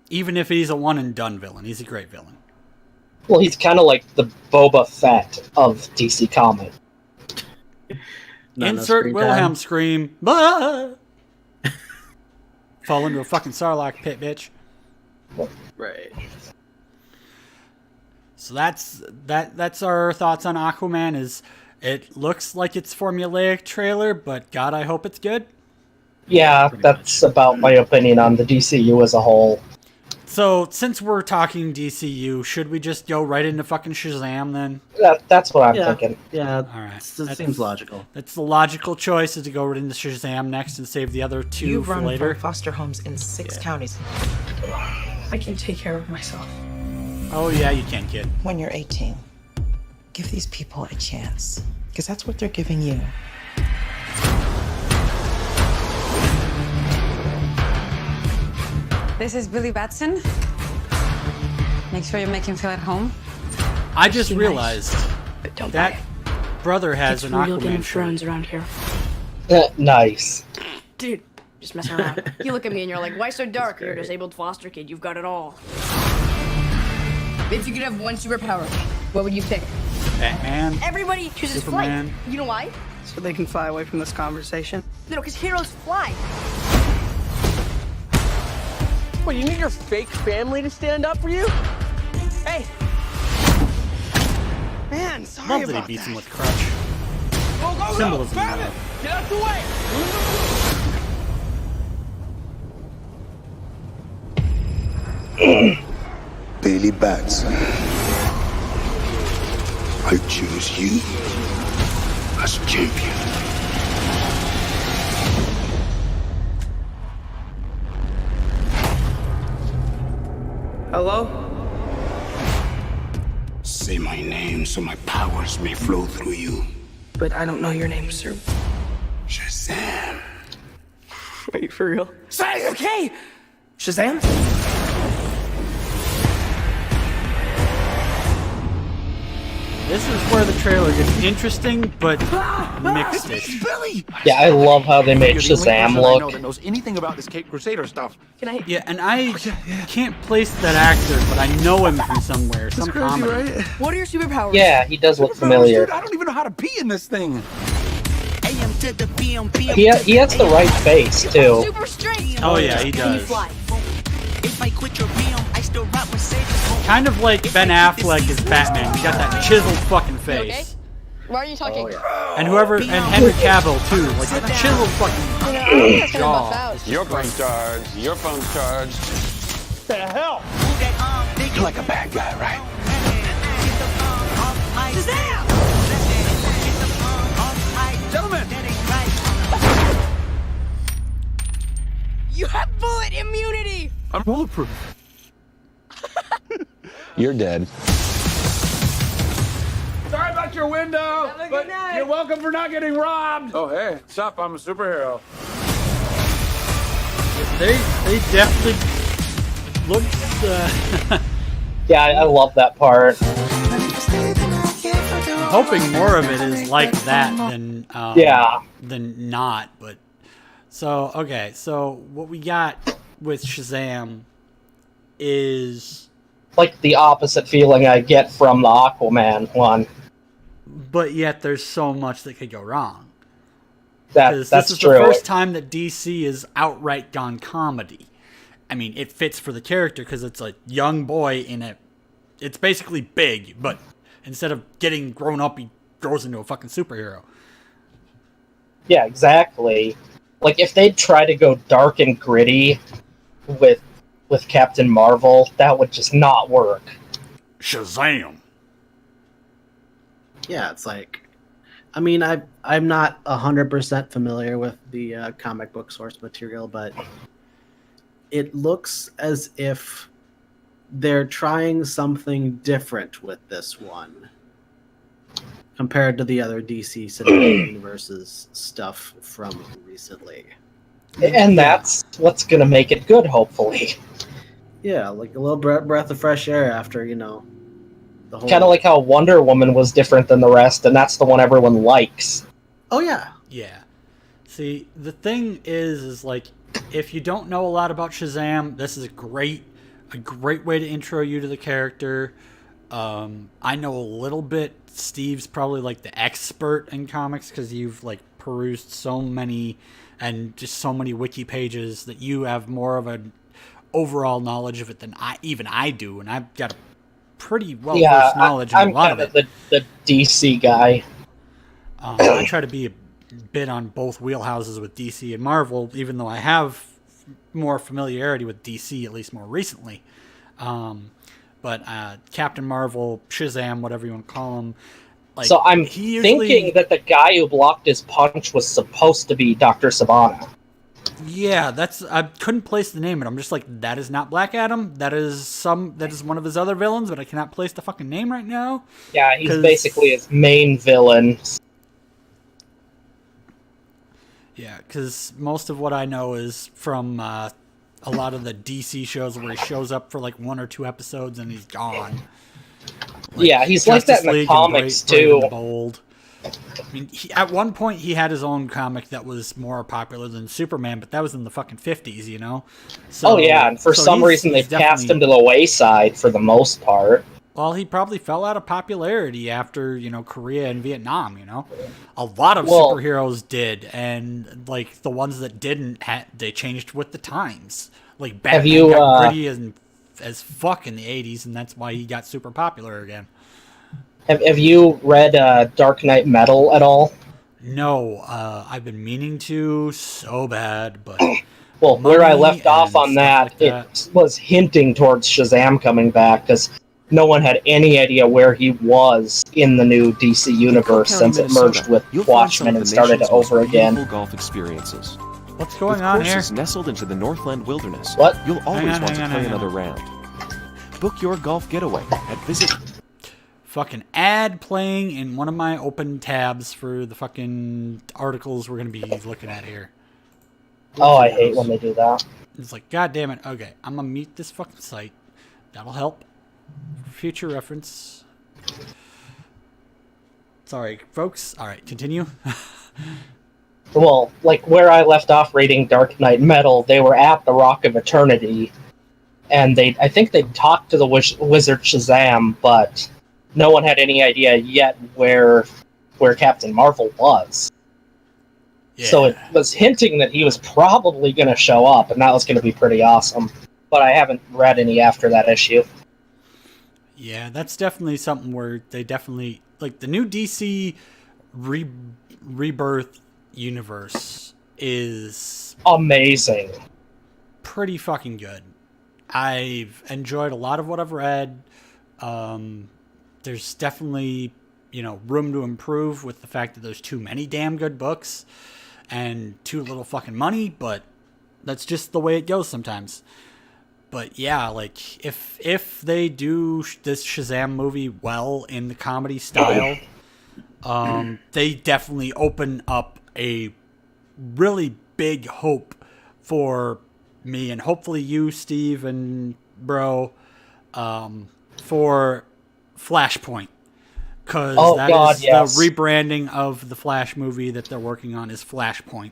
[SPEAKER 1] Even if he's a one and done villain, he's a great villain.
[SPEAKER 2] Well, he's kind of like the Boba Fett of DC Comics.
[SPEAKER 3] Not enough
[SPEAKER 1] Insert
[SPEAKER 3] screen
[SPEAKER 1] Wilhelm
[SPEAKER 3] time.
[SPEAKER 1] scream. Bah! Fall into a fucking Sarlacc pit, bitch.
[SPEAKER 3] Right.
[SPEAKER 1] So that's our thoughts on Aquaman. Is it looks like it's formulaic trailer, but God, I hope it's good.
[SPEAKER 2] Yeah, that's about my opinion on the DCU as a whole.
[SPEAKER 1] So since we're talking DCU, should we just go right into fucking Shazam then?
[SPEAKER 2] That's what I'm
[SPEAKER 3] Yeah.
[SPEAKER 2] thinking.
[SPEAKER 3] Yeah.
[SPEAKER 1] All right.
[SPEAKER 3] It
[SPEAKER 1] That's-
[SPEAKER 3] seems logical.
[SPEAKER 1] That's the logical choice, is to go right into Shazam next and save the other two
[SPEAKER 8] You
[SPEAKER 1] for
[SPEAKER 8] run
[SPEAKER 1] later.
[SPEAKER 8] from foster homes in 6 counties. I can take care of myself.
[SPEAKER 1] Oh yeah, you can, kid.
[SPEAKER 8] When you're 18, give these people a chance, because that's what they're giving you.
[SPEAKER 9] This is Billy Batson. Make sure you make him feel at home.
[SPEAKER 1] I just realized
[SPEAKER 9] But don't
[SPEAKER 1] that brother has an Aquaman shirt.
[SPEAKER 9] around here.
[SPEAKER 2] Nice.
[SPEAKER 9] Dude, just messing around. You look at me and you're like, why so dark? You're a disabled foster kid. You've got it all. If you could have one superpower, what would you pick?
[SPEAKER 1] Batman.
[SPEAKER 9] Everybody chooses
[SPEAKER 1] Superman.
[SPEAKER 9] flight. You know why?
[SPEAKER 10] So they can fly away from this conversation?
[SPEAKER 9] No, because heroes fly.
[SPEAKER 10] What, you need your fake family to stand up for you? Hey! Man, sorry
[SPEAKER 1] Love that
[SPEAKER 10] about
[SPEAKER 1] he beats him
[SPEAKER 10] that.
[SPEAKER 1] with crutch.
[SPEAKER 7] Go, go,
[SPEAKER 1] Symbolism.
[SPEAKER 7] go! Batman! Get out the way!
[SPEAKER 11] Billy Batson. I choose you as champion.
[SPEAKER 10] Hello?
[SPEAKER 11] Say my name so my powers may flow through you.
[SPEAKER 10] But I don't know your name, sir.
[SPEAKER 11] Shazam.
[SPEAKER 10] Wait, for real? Say, okay! Shazam?
[SPEAKER 1] This is where the trailer gets interesting, but mixed-ish.
[SPEAKER 11] Billy!
[SPEAKER 2] Yeah, I love how they made Shazam
[SPEAKER 12] I know
[SPEAKER 2] look.
[SPEAKER 12] that knows anything about this Crusader stuff.
[SPEAKER 9] Can I?
[SPEAKER 1] Yeah, and I can't place that actor, but I know him from somewhere, some comedy.
[SPEAKER 12] right?
[SPEAKER 9] What are your superpowers?
[SPEAKER 2] Yeah, he does look familiar.
[SPEAKER 12] Dude, I don't even know how to pee in this thing.
[SPEAKER 2] He has the right face, too.
[SPEAKER 9] Super strength.
[SPEAKER 1] Oh yeah, he
[SPEAKER 9] Can you
[SPEAKER 1] does.
[SPEAKER 9] fly?
[SPEAKER 1] Kind of like Ben Affleck as Batman. He's got that chiseled fucking
[SPEAKER 9] You okay?
[SPEAKER 1] face.
[SPEAKER 9] Why are you talking?
[SPEAKER 1] And and Henry Cavill too, like that chiseled fucking jaw.
[SPEAKER 7] Your phone's charged. Your phone's charged. The hell?
[SPEAKER 11] You're like a bad guy, right?
[SPEAKER 12] Gentlemen!
[SPEAKER 9] You have bullet immunity.
[SPEAKER 12] I'm bulletproof.
[SPEAKER 7] You're dead.
[SPEAKER 12] Sorry about your window, but you're welcome for not getting robbed. Oh, hey, what's up? I'm a superhero.
[SPEAKER 1] They definitely look.
[SPEAKER 2] Yeah, I love that part.
[SPEAKER 1] I'm hoping more of it is like that than
[SPEAKER 2] Yeah.
[SPEAKER 1] than not. But so okay, so what we got with Shazam is,
[SPEAKER 2] Like the opposite feeling I get from the Aquaman one.
[SPEAKER 1] but yet there's so much that could go wrong.
[SPEAKER 2] That's
[SPEAKER 1] This is
[SPEAKER 2] true.
[SPEAKER 1] the first time that DC is outright gone comedy. I mean, it fits for the character because it's a young boy in a. It's basically Big, but instead of getting grown up, he grows into a fucking superhero.
[SPEAKER 2] Yeah, exactly. Like if they'd try to go dark and gritty with Captain Marvel, that would just not work.
[SPEAKER 1] Shazam!
[SPEAKER 3] Yeah, it's like, I mean, I'm not 100% familiar with the comic book source material, but it looks as if they're trying something different with this one. compared to the other DC Cinematic Universe's stuff from recently.
[SPEAKER 2] And that's what's going to make it good, hopefully.
[SPEAKER 3] Yeah, like a little breath of fresh air after, the whole...
[SPEAKER 2] Kind of like how Wonder Woman was different than the rest, and that's the one everyone likes.
[SPEAKER 3] Oh, yeah.
[SPEAKER 1] Yeah. See, the thing is like, if you don't know a lot about Shazam, this is a great way to intro you to the character. I know a little bit. Steve's probably like the expert in comics because you've like perused so many and just so many wiki pages that you have more of an overall knowledge of it than I do, and I've got a pretty well-versed knowledge of a lot of it.
[SPEAKER 2] I'm kind of the DC guy.
[SPEAKER 1] I try to be a bit on both wheelhouses with DC and Marvel, even though I have more familiarity with DC, at least more recently. But Captain Marvel, Shazam, whatever you want to call him. Like,
[SPEAKER 2] so I'm thinking that the guy who blocked his punch was supposed to be Dr. Sivana.
[SPEAKER 1] Yeah, I couldn't place the name, but I'm just like, that is not Black Adam. That is one of his other villains, but I cannot place the fucking name right now.
[SPEAKER 2] Yeah, he's basically his main villain.
[SPEAKER 1] Yeah, because most of what I know is from a lot of the DC shows where he shows up for like 1 or 2 episodes and he's gone. Like,
[SPEAKER 2] yeah, he's like that in the comics too.
[SPEAKER 1] Bold. I mean, at one point he had his own comic that was more popular than Superman, but that was in the fucking 50s, you know? So,
[SPEAKER 2] and for some reason they cast him to the wayside for the most part.
[SPEAKER 1] Well, he probably fell out of popularity after, Korea and Vietnam, A lot of superheroes did, and, like, the ones that didn't, they changed with the times. Like, Batman got gritty as fuck in the 80s, and that's why he got super popular again.
[SPEAKER 2] Have you read Dark Knight Metal at all?
[SPEAKER 1] No, I've been meaning to so bad, but...
[SPEAKER 2] Well, where I left off on that, it was hinting towards Shazam coming back, because no one had any idea where he was in the new DC universe since it merged with Watchmen and started over again.
[SPEAKER 13] Golf experiences.
[SPEAKER 1] What's going on here?
[SPEAKER 13] Nestled into the Northland wilderness.
[SPEAKER 2] What?
[SPEAKER 13] You'll always want to play another round. Book your golf getaway at visit...
[SPEAKER 1] Fucking ad playing in one of my open tabs for the fucking articles we're going to be looking at here.
[SPEAKER 2] Oh, I hate when they do that.
[SPEAKER 1] It's like, God damn it. Okay, I'm going to mute this fucking site. That'll help. Future reference. Sorry, folks. All right, continue.
[SPEAKER 2] Well, like where I left off reading Dark Knight Metal, they were at the Rock of Eternity, and I think they talked to the Wizard Shazam, but no one had any idea yet where Captain Marvel was. Yeah. So it was hinting that he was probably going to show up, and that was going to be pretty awesome. But I haven't read any after that issue.
[SPEAKER 1] Yeah, that's definitely something where they definitely... Like, the new DC Rebirth universe is...
[SPEAKER 2] amazing.
[SPEAKER 1] Pretty fucking good. I've enjoyed a lot of what I've read. There's definitely, room to improve with the fact that there's too many damn good books and too little fucking money, but that's just the way it goes sometimes. But yeah, like, if they do this Shazam movie well in the comedy style, they definitely open up a really big hope for me and hopefully you, Steve and Bro, for Flashpoint. Because the rebranding of the Flash movie that they're working on is Flashpoint.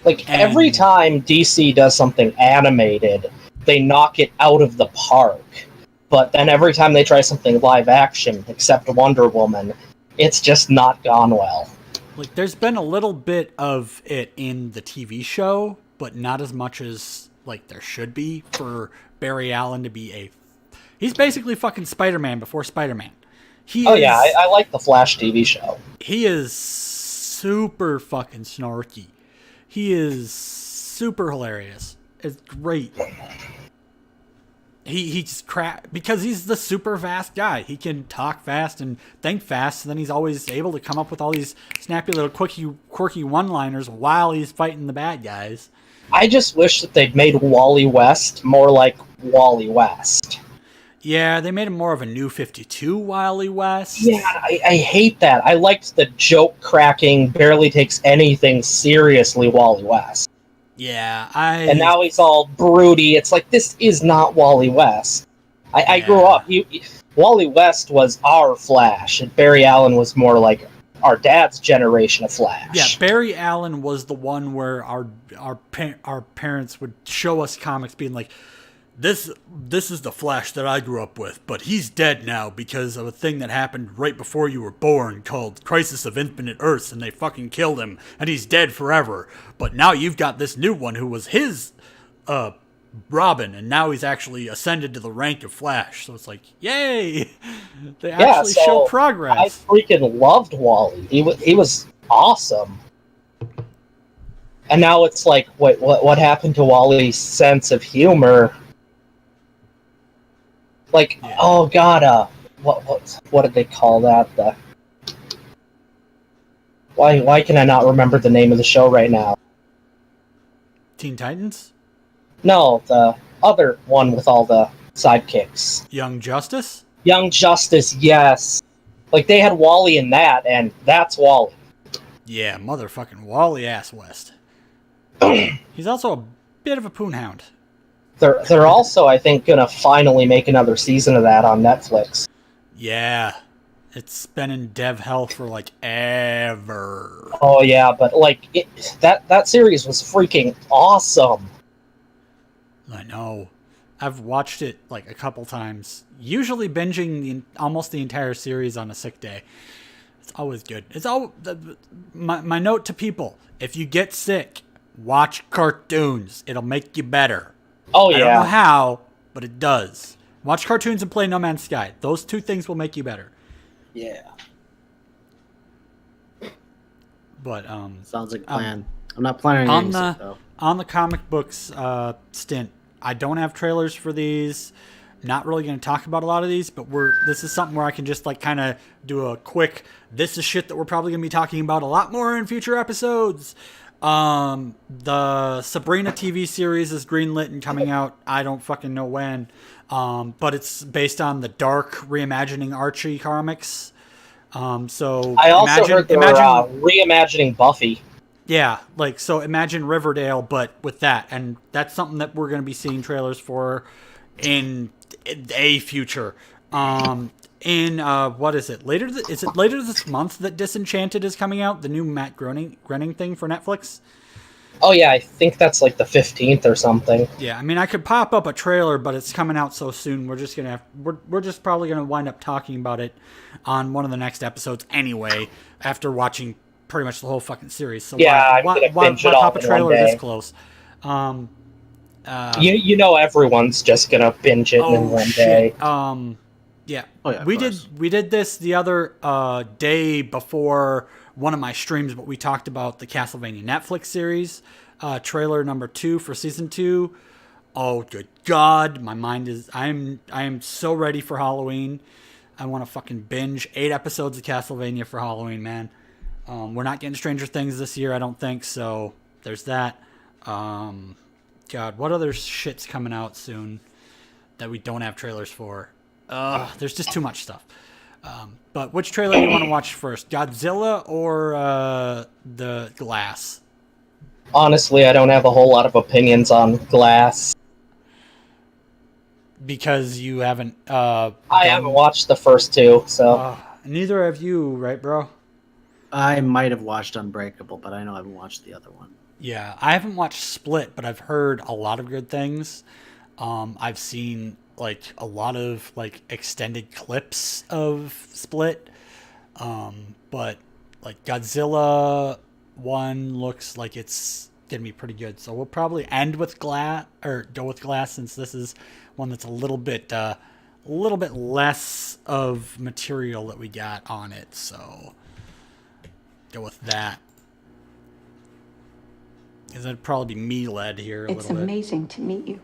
[SPEAKER 2] Like, every time DC does something animated, they knock it out of the park. But then every time they try something live action, except Wonder Woman, it's just not gone well.
[SPEAKER 1] Like, there's been a little bit of it in the TV show, but not as much as, like, there should be for Barry Allen to be he's basically fucking Spider-Man before Spider-Man.
[SPEAKER 2] I like the Flash TV show.
[SPEAKER 1] He is super fucking snarky. He is super hilarious. It's great. He just because he's the super fast guy. He can talk fast and think fast, and then he's always able to come up with all these snappy little quirky one-liners while he's fighting the bad guys.
[SPEAKER 2] I just wish that they'd made Wally West more like Wally West.
[SPEAKER 1] Yeah, they made him more of a New 52 Wily West.
[SPEAKER 2] Yeah, I hate that. I liked the joke cracking, barely takes anything seriously Wally West.
[SPEAKER 1] Yeah,
[SPEAKER 2] And now he's all broody. It's like, this is not Wally West. I grew up. Wally West was our Flash, and Barry Allen was more like our dad's generation of Flash.
[SPEAKER 1] Yeah, Barry Allen was the one where our parents would show us comics being like, this is the Flash that I grew up with, but he's dead now because of a thing that happened right before you were born called Crisis of Infinite Earths, and they fucking killed him, and he's dead forever. But now you've got this new one who was his Robin, and now he's actually ascended to the rank of Flash. So it's like, yay! They actually show progress.
[SPEAKER 2] I freaking loved Wally. He was awesome. And now it's like, what happened to Wally's sense of humor? Like, oh god, what did they call that? Why can I not remember the name of the show right now?
[SPEAKER 1] Teen Titans?
[SPEAKER 2] No, the other one with all the sidekicks.
[SPEAKER 1] Young Justice?
[SPEAKER 2] Young Justice, yes. Like, they had Wally in that, and that's Wally.
[SPEAKER 1] Yeah, motherfucking Wally ass West. He's also a bit of a poonhound.
[SPEAKER 2] They're also, I think, gonna finally make another season of that on Netflix.
[SPEAKER 1] Yeah. It's been in dev hell for, like, ever.
[SPEAKER 2] Oh, yeah, but, like, that series was freaking awesome.
[SPEAKER 1] I know. I've watched it, like, a couple times. Usually binging almost the entire series on a sick day. It's always good. It's all my note to people. If you get sick, watch cartoons. It'll make you better.
[SPEAKER 2] Oh, yeah.
[SPEAKER 1] I don't know how, but it does. Watch cartoons and play No Man's Sky. Those two things will make you better.
[SPEAKER 3] Yeah.
[SPEAKER 1] But
[SPEAKER 3] sounds like a plan. I'm not planning on
[SPEAKER 1] it, though. On the comic books stint, I don't have trailers for these. Not really going to talk about a lot of these, but this is something where I can just like kind of do a quick. This is shit that we're probably going to be talking about a lot more in future episodes. The Sabrina TV series is greenlit and coming out. I don't fucking know when. But it's based on the Dark reimagining Archie comics. So
[SPEAKER 2] I also heard they're reimagining Buffy.
[SPEAKER 1] Yeah, like, so imagine Riverdale, but with that. And that's something that we're going to be seeing trailers for in a future. What is it? Is it later this month that Disenchanted is coming out? The new Matt Groening thing for Netflix?
[SPEAKER 2] Oh, yeah, I think that's like the 15th or something.
[SPEAKER 1] Yeah, I mean, I could pop up a trailer, but it's coming out so soon. We're just probably going to wind up talking about it on one of the next episodes anyway, after watching pretty much the whole fucking series. So
[SPEAKER 2] yeah,
[SPEAKER 1] why pop a trailer this close?
[SPEAKER 2] You know everyone's just gonna binge it in one day.
[SPEAKER 1] Yeah. We did this the other day before one of my streams, but we talked about the Castlevania Netflix series, trailer number 2 for season 2. Oh, good God, my mind is I am so ready for Halloween. I want to fucking binge 8 episodes of Castlevania for Halloween, man. We're not getting Stranger Things this year, I don't think, so there's that. God, what other shit's coming out soon that we don't have trailers for? There's just too much stuff. But which trailer do you want to watch first? Godzilla or the Glass?
[SPEAKER 2] Honestly, I don't have a whole lot of opinions on Glass.
[SPEAKER 1] Because you haven't...
[SPEAKER 2] I haven't watched the first 2, so...
[SPEAKER 1] neither have you, right, bro?
[SPEAKER 3] I might have watched Unbreakable, but I know I haven't watched the other one.
[SPEAKER 1] Yeah, I haven't watched Split, but I've heard a lot of good things. I've seen like a lot of like extended clips of Split. But like Godzilla 1 looks like it's gonna be pretty good. So we'll probably end with Glass or go with Glass since this is one that's a little bit less of material that we got on it. So go with that. Because that'd probably be me led here a little bit.
[SPEAKER 14] It's amazing to meet you.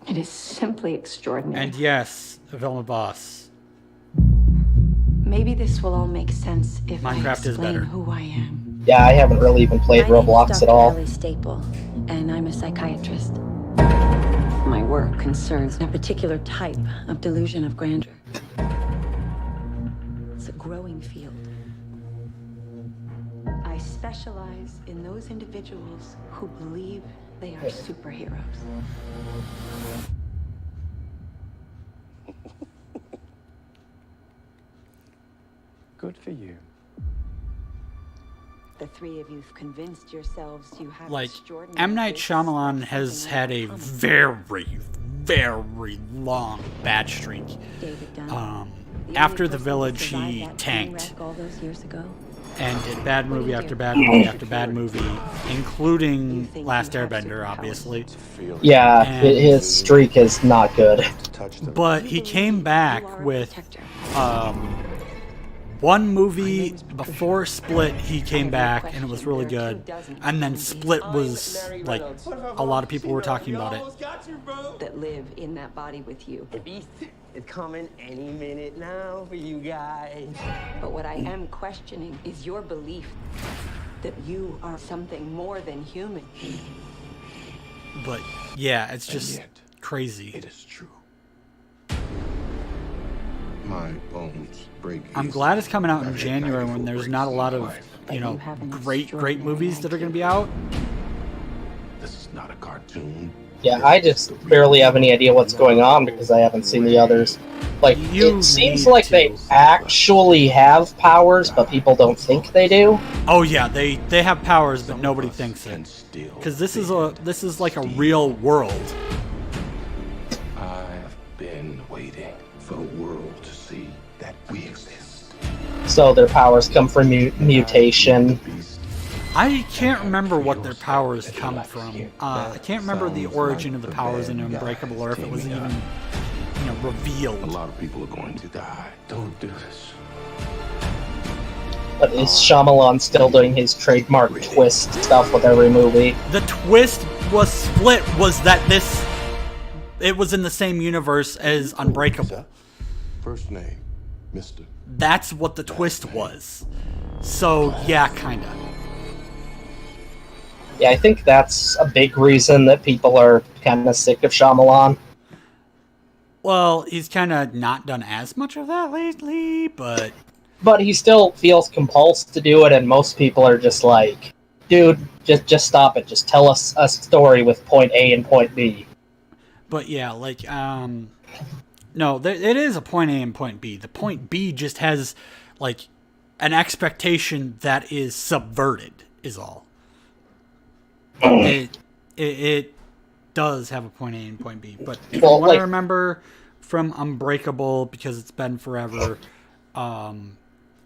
[SPEAKER 14] It is simply extraordinary.
[SPEAKER 1] And yes, Velma Boss.
[SPEAKER 14] Maybe this will all make sense if
[SPEAKER 1] Minecraft
[SPEAKER 14] I
[SPEAKER 1] is
[SPEAKER 14] explain
[SPEAKER 1] better.
[SPEAKER 14] who I am.
[SPEAKER 2] Yeah, I haven't really even played Roblox at all.
[SPEAKER 14] I'm Farily Staple, and I'm a psychiatrist. my work concerns a particular type of delusion of grandeur. It's a growing field. I specialize in those individuals who believe they are superheroes.
[SPEAKER 15] Good for you.
[SPEAKER 14] The three of you've convinced yourselves you have
[SPEAKER 1] Like,
[SPEAKER 14] extraordinary
[SPEAKER 1] M. Night
[SPEAKER 14] gifts
[SPEAKER 1] Shyamalan
[SPEAKER 14] or
[SPEAKER 1] has
[SPEAKER 14] something
[SPEAKER 1] had
[SPEAKER 14] in
[SPEAKER 1] a
[SPEAKER 14] common.
[SPEAKER 1] very long bad streak.
[SPEAKER 14] David Dunn.
[SPEAKER 1] After The Village, he tanked
[SPEAKER 14] All those years ago.
[SPEAKER 1] and did bad movie after bad movie after bad movie, including Last Airbender, obviously.
[SPEAKER 2] Yeah,
[SPEAKER 1] And-
[SPEAKER 2] his streak is not good.
[SPEAKER 1] But he came back with one movie before Split. He came back and it was really good, and then Split was like a lot of people were talking about it.
[SPEAKER 14] That live in that body with you.
[SPEAKER 10] The beast is coming any minute now for you guys.
[SPEAKER 14] But what I am questioning is your belief that you are something more than human.
[SPEAKER 1] But yeah, it's just crazy.
[SPEAKER 11] It is true. My bones break.
[SPEAKER 1] I'm glad it's coming out in January when there's not a lot of, you know, great movies that are going to be out.
[SPEAKER 11] This is not a cartoon.
[SPEAKER 2] Yeah, I just barely have any idea what's going on because I haven't seen the others. Like, it seems like they actually have powers, but people don't think they do.
[SPEAKER 1] Oh yeah, they have powers, but nobody thinks it. Because this is like a real world.
[SPEAKER 11] I've been waiting for the world to see that we exist.
[SPEAKER 2] So their powers come from mutation.
[SPEAKER 1] I can't remember what their powers come from. I can't remember the origin of the powers in Unbreakable, or if it was even, you know, revealed.
[SPEAKER 11] A lot of people are going to die. Don't do this.
[SPEAKER 2] But is Shyamalan still doing his trademark twist stuff with every movie?
[SPEAKER 1] The twist was Split was that it was in the same universe as Unbreakable.
[SPEAKER 11] First name, Mr.
[SPEAKER 1] That's what the twist was. So yeah, kinda.
[SPEAKER 2] Yeah, I think that's a big reason that people are kind of sick of Shyamalan.
[SPEAKER 1] Well, he's kind of not done as much of that lately, but
[SPEAKER 2] he still feels compulsed to do it, and most people are just like, dude, just stop it. Just tell us a story with point A and point B.
[SPEAKER 1] But yeah, like, no, it is a point A and point B. The point B just has, like, an expectation that is subverted, is all. It does have a point A and point B. But from what I remember from Unbreakable, because it's been forever,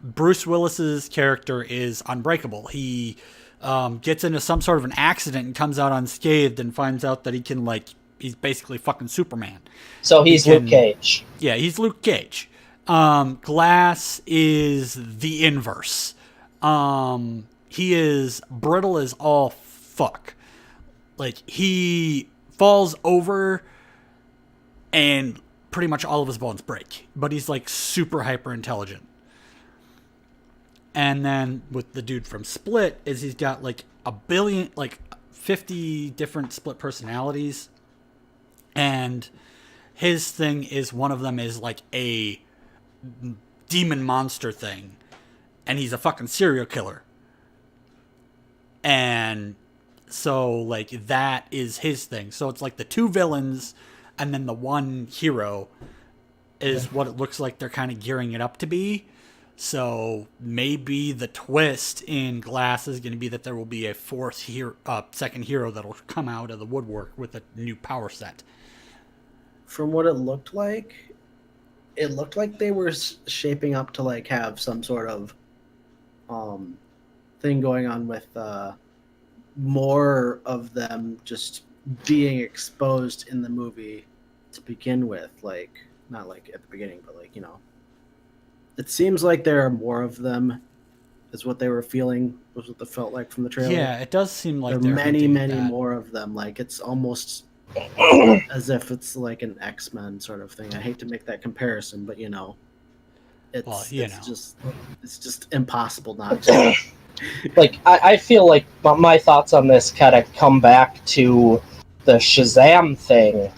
[SPEAKER 1] Bruce Willis's character is unbreakable. He gets into some sort of an accident and comes out unscathed and finds out that he can, like, he's basically fucking Superman.
[SPEAKER 2] So he's Luke Cage.
[SPEAKER 1] Yeah, he's Luke Cage. Glass is the inverse. He is brittle as all fuck. Like, he falls over and pretty much all of his bones break. But he's, like, super hyper intelligent. And then with the dude from Split is he's got, like, 50 different split personalities. And his thing is, one of them is like a demon monster thing. And he's a fucking serial killer. And so, like, that is his thing. So it's like the two villains and then the one hero is what it looks like they're kind of gearing it up to be. So maybe the twist in Glass is going to be that there will be a second hero that will come out of the woodwork with a new power set.
[SPEAKER 3] From what it looked like they were shaping up to, like, have some sort of thing going on with more of them just being exposed in the movie to begin with. Like, not like at the beginning, but, like, you know, it seems like there are more of them, is what they were feeling, was what it felt like from the trailer.
[SPEAKER 1] Yeah, it does seem like
[SPEAKER 3] there are many more of them. Like, it's almost as if it's like an X-Men sort of thing. I hate to make that comparison, but, you know, it's just impossible not to.
[SPEAKER 2] Like, I feel like my thoughts on this kind of come back to the Shazam thing,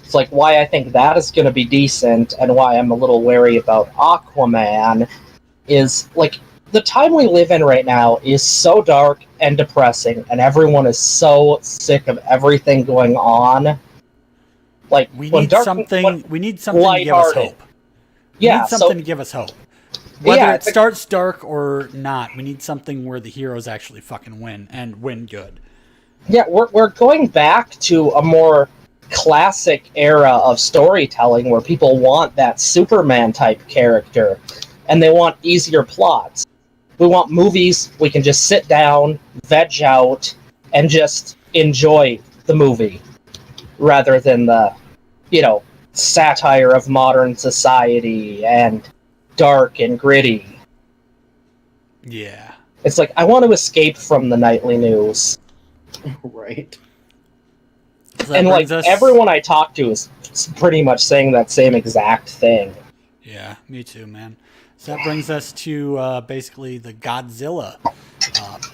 [SPEAKER 2] It's like why I think that is going to be decent and why I'm a little wary about Aquaman is like the time we live in right now is so dark and depressing, and everyone is so sick of everything going on. Like
[SPEAKER 1] we need something. We need something to give us hope. We need something to give us hope. Whether it starts dark or not, we need something where the heroes actually fucking win and win good.
[SPEAKER 2] Yeah, we're going back to a more classic era of storytelling where people want that Superman type character and they want easier plots. We want movies we can just sit down, veg out, and just enjoy the movie rather than the, satire of modern society and dark and gritty.
[SPEAKER 1] Yeah.
[SPEAKER 2] It's like, I want to escape from the nightly news.
[SPEAKER 3] Right.
[SPEAKER 2] And everyone I talk to is pretty much saying that same exact thing.
[SPEAKER 1] Yeah, me too, man. So that brings us to basically the Godzilla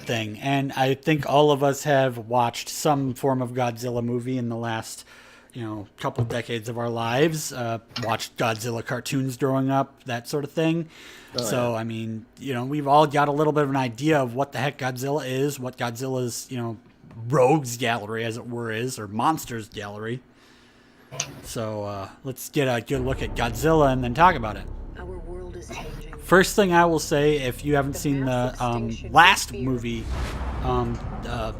[SPEAKER 1] thing. And I think all of us have watched some form of Godzilla movie in the last, couple decades of our lives. Watched Godzilla cartoons growing up, that sort of thing. So, I mean, we've all got a little bit of an idea of what the heck Godzilla is, what Godzilla's, rogues gallery, as it were, is, or monsters gallery. So let's get a good look at Godzilla and then talk about it.
[SPEAKER 14] Our world is changing.
[SPEAKER 1] First thing I will say, if you haven't seen the last movie, the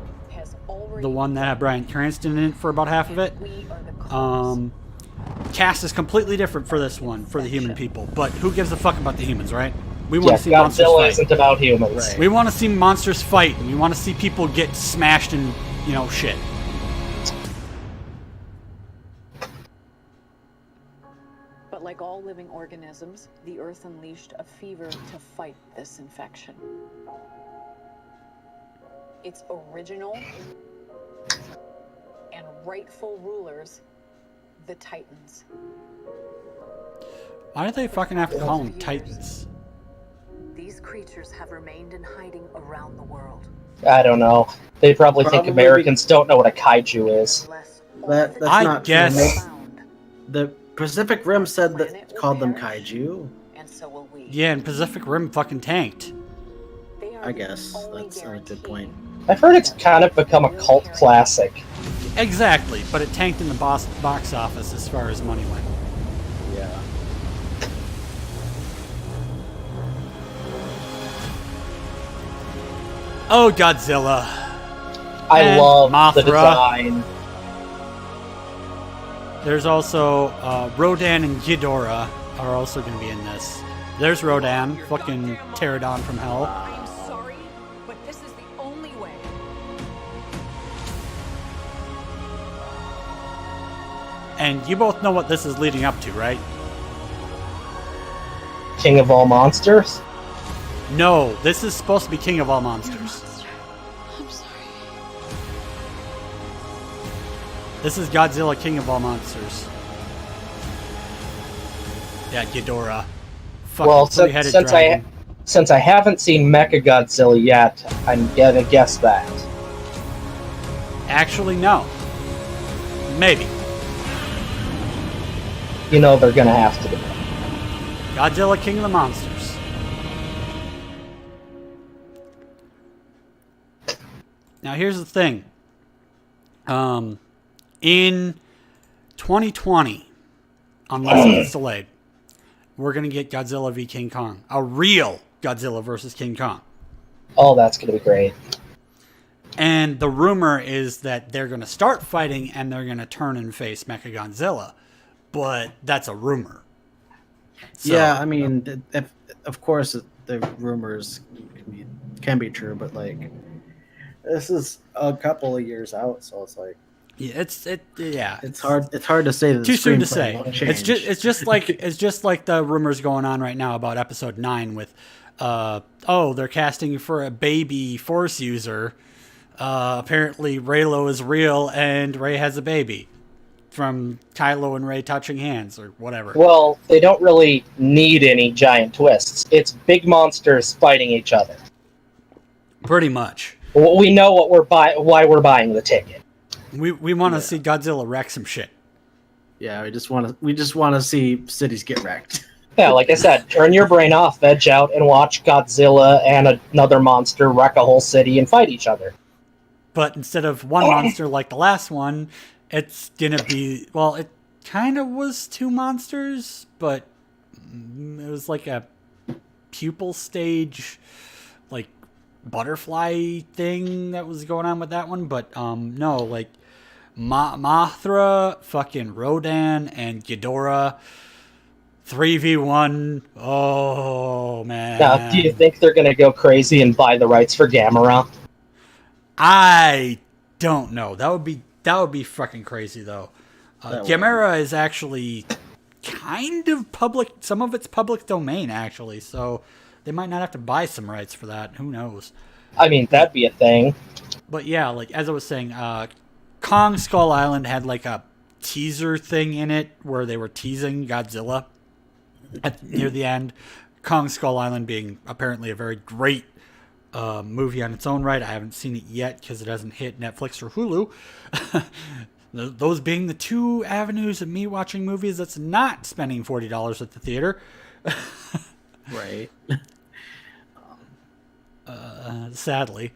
[SPEAKER 1] one that had Bryan Cranston in it for about half of it, cast is completely different for this one, for the human people. But who gives a fuck about the humans, right? We want to see monsters
[SPEAKER 2] Godzilla
[SPEAKER 1] fight.
[SPEAKER 2] isn't about humans.
[SPEAKER 1] Right. We want to see monsters fight, and we want to see people get smashed and, shit.
[SPEAKER 16] But like all living organisms, the Earth unleashed a fever to fight this infection. Its original and rightful rulers, the Titans.
[SPEAKER 1] Why do they fucking have to call them Titans?
[SPEAKER 16] These creatures have remained in hiding around the world.
[SPEAKER 2] I don't know. They probably think Americans don't know what a kaiju is.
[SPEAKER 3] That's
[SPEAKER 1] I
[SPEAKER 3] not
[SPEAKER 1] guess.
[SPEAKER 3] true. The Pacific Rim said that called them kaiju.
[SPEAKER 16] And so will we.
[SPEAKER 1] Yeah, and Pacific Rim fucking tanked.
[SPEAKER 3] I guess that's a good point.
[SPEAKER 2] I've heard it's kind of become a cult classic.
[SPEAKER 1] Exactly, but it tanked in the box office as far as money went.
[SPEAKER 3] Yeah.
[SPEAKER 1] Oh, Godzilla.
[SPEAKER 2] I love
[SPEAKER 1] Mothra.
[SPEAKER 2] the design.
[SPEAKER 1] There's also Rodan and Ghidorah are also going to be in this. There's Rodan, fucking pterodon from hell.
[SPEAKER 9] I'm sorry, but this is the only way.
[SPEAKER 1] And you both know what this is leading up to, right?
[SPEAKER 2] King of all monsters?
[SPEAKER 1] No, this is supposed to be King of all monsters.
[SPEAKER 9] I'm sorry.
[SPEAKER 1] This is Godzilla, King of all monsters. Yeah, Ghidorah. Fucking
[SPEAKER 2] Well,
[SPEAKER 1] three-headed dragon.
[SPEAKER 2] since I haven't seen Mechagodzilla yet, I'm gonna guess that.
[SPEAKER 1] Actually, no. Maybe.
[SPEAKER 2] They're gonna have to do it.
[SPEAKER 1] Godzilla, King of the Monsters. Now, here's the thing. In 2020, unless it's delayed, we're going to get Godzilla v. King Kong. A real Godzilla versus King Kong.
[SPEAKER 2] Oh, that's gonna be great.
[SPEAKER 1] And the rumor is that they're going to start fighting and they're going to turn and face Mechagodzilla. But that's a rumor. So,
[SPEAKER 3] yeah, I mean, of course, the rumors can be true, but like, this is a couple of years out, so it's like,
[SPEAKER 1] yeah,
[SPEAKER 3] it's hard to say. That
[SPEAKER 1] too soon to say.
[SPEAKER 3] It's
[SPEAKER 1] just like the rumors going on right now about Episode 9 with, they're casting for a baby Force user. Apparently, Reylo is real and Rey has a baby. From Kylo and Rey touching hands or whatever.
[SPEAKER 2] Well, they don't really need any giant twists. It's big monsters fighting each other.
[SPEAKER 1] Pretty much.
[SPEAKER 2] We know what why we're buying the ticket.
[SPEAKER 1] We want to see Godzilla wreck some shit.
[SPEAKER 3] Yeah, we just want to see cities get wrecked.
[SPEAKER 2] Yeah, like I said, turn your brain off, veg out, and watch Godzilla and another monster wreck a whole city and fight each other.
[SPEAKER 1] But instead of one monster like the last one, it's gonna be, well, it kind of was two monsters, but it was like a pupil stage, like butterfly thing that was going on with that one. But no, like Mothra, fucking Rodan, and Ghidorah 3v1. Oh man.
[SPEAKER 2] Now, do you think they're gonna go crazy and buy the rights for Gamera?
[SPEAKER 1] I don't know. That would be fucking crazy though. Gamera is actually kind of public. Some of it's public domain actually, so they might not have to buy some rights for that. Who knows?
[SPEAKER 2] I mean, that'd be a thing.
[SPEAKER 1] But yeah, like as I was saying, Kong Skull Island had like a teaser thing in it where they were teasing Godzilla near the end. Kong Skull Island being apparently a very great movie on its own right. I haven't seen it yet because it hasn't hit Netflix or Hulu. Those being the two avenues of me watching movies that's not spending $40 at the theater.
[SPEAKER 3] Right.
[SPEAKER 1] Sadly.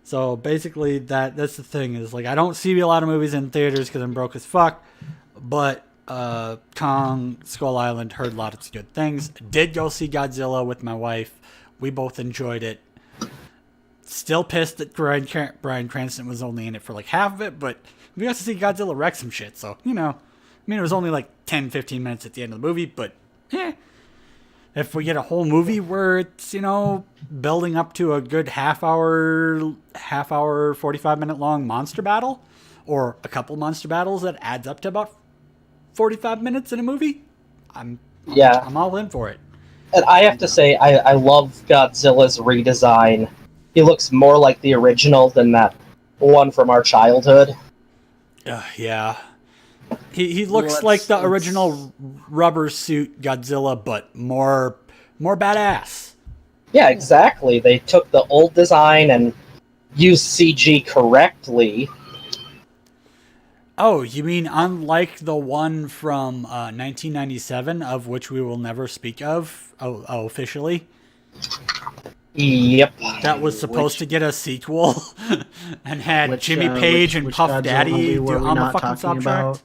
[SPEAKER 1] So basically that's the thing is like I don't see a lot of movies in theaters because I'm broke as fuck. But Kong Skull Island, heard lots of good things. Did go see Godzilla with my wife. We both enjoyed it. Still pissed that Bryan Cranston was only in it for like half of it, but we got to see Godzilla wreck some shit, so, you know. I mean, it was only like 10-15 minutes at the end of the movie, but, if we get a whole movie where it's, you know, building up to a good half hour, 45-minute long monster battle, or a couple monster battles that adds up to about 45 minutes in a movie, I'm all in for it.
[SPEAKER 2] And I have to say, I love Godzilla's redesign. He looks more like the original than that one from our childhood.
[SPEAKER 1] Yeah. He looks like the original rubber suit Godzilla, but more badass.
[SPEAKER 2] Yeah, exactly. They took the old design and used CG correctly.
[SPEAKER 1] Oh, you mean unlike the one from 1997, of which we will never speak of officially?
[SPEAKER 2] Yep.
[SPEAKER 1] That was supposed to get a sequel and had Jimmy Page and Puff Daddy do on the fucking soundtrack.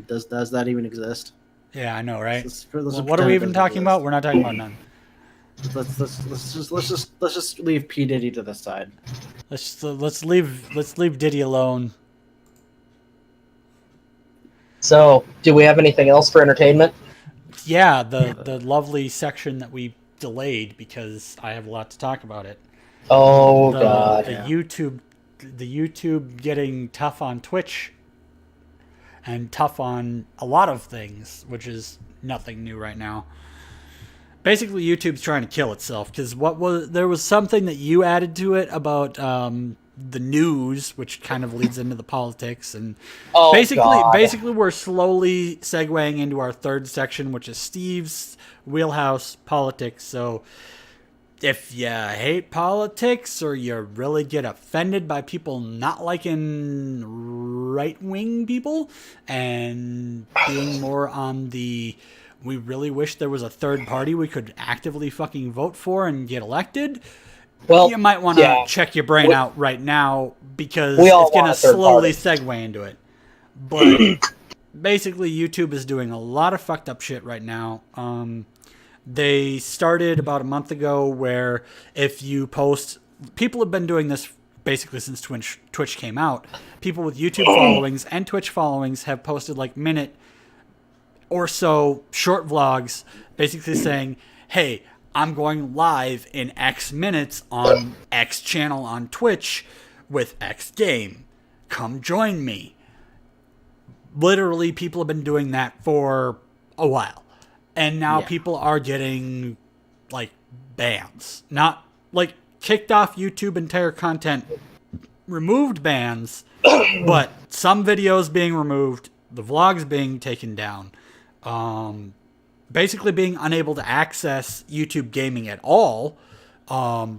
[SPEAKER 3] Does that even exist?
[SPEAKER 1] Yeah, I know, right?
[SPEAKER 3] Well,
[SPEAKER 1] what are we even talking about? We're not talking about none.
[SPEAKER 3] Let's just leave P Diddy to the side.
[SPEAKER 1] Let's leave Diddy alone.
[SPEAKER 2] So, do we have anything else for entertainment?
[SPEAKER 1] Yeah, the lovely section that we delayed because I have a lot to talk about it.
[SPEAKER 2] Oh god.
[SPEAKER 1] The YouTube getting tough on Twitch and tough on a lot of things, which is nothing new right now. Basically, YouTube's trying to kill itself because there was something that you added to it about the news, which kind of leads into the politics, and basically we're slowly segueing into our third section, which is Steve's wheelhouse, politics. So if you hate politics or you really get offended by people not liking right-wing people and being more on the we really wish there was a third party we could actively fucking vote for and get elected, well, you might want to check your brain out right now because it's going to slowly segue into it. But basically, YouTube is doing a lot of fucked up shit right now. They started about a month ago where if you post... People have been doing this basically since Twitch came out. People with YouTube followings and Twitch followings have posted like minute or so short vlogs basically saying, hey, I'm going live in X minutes on X channel on Twitch with X game. Come join me. Literally, people have been doing that for a while. And now people are getting, like, bans. Not, like, kicked off YouTube entire content, removed bans, but some videos being removed, the vlogs being taken down. Basically being unable to access YouTube gaming at all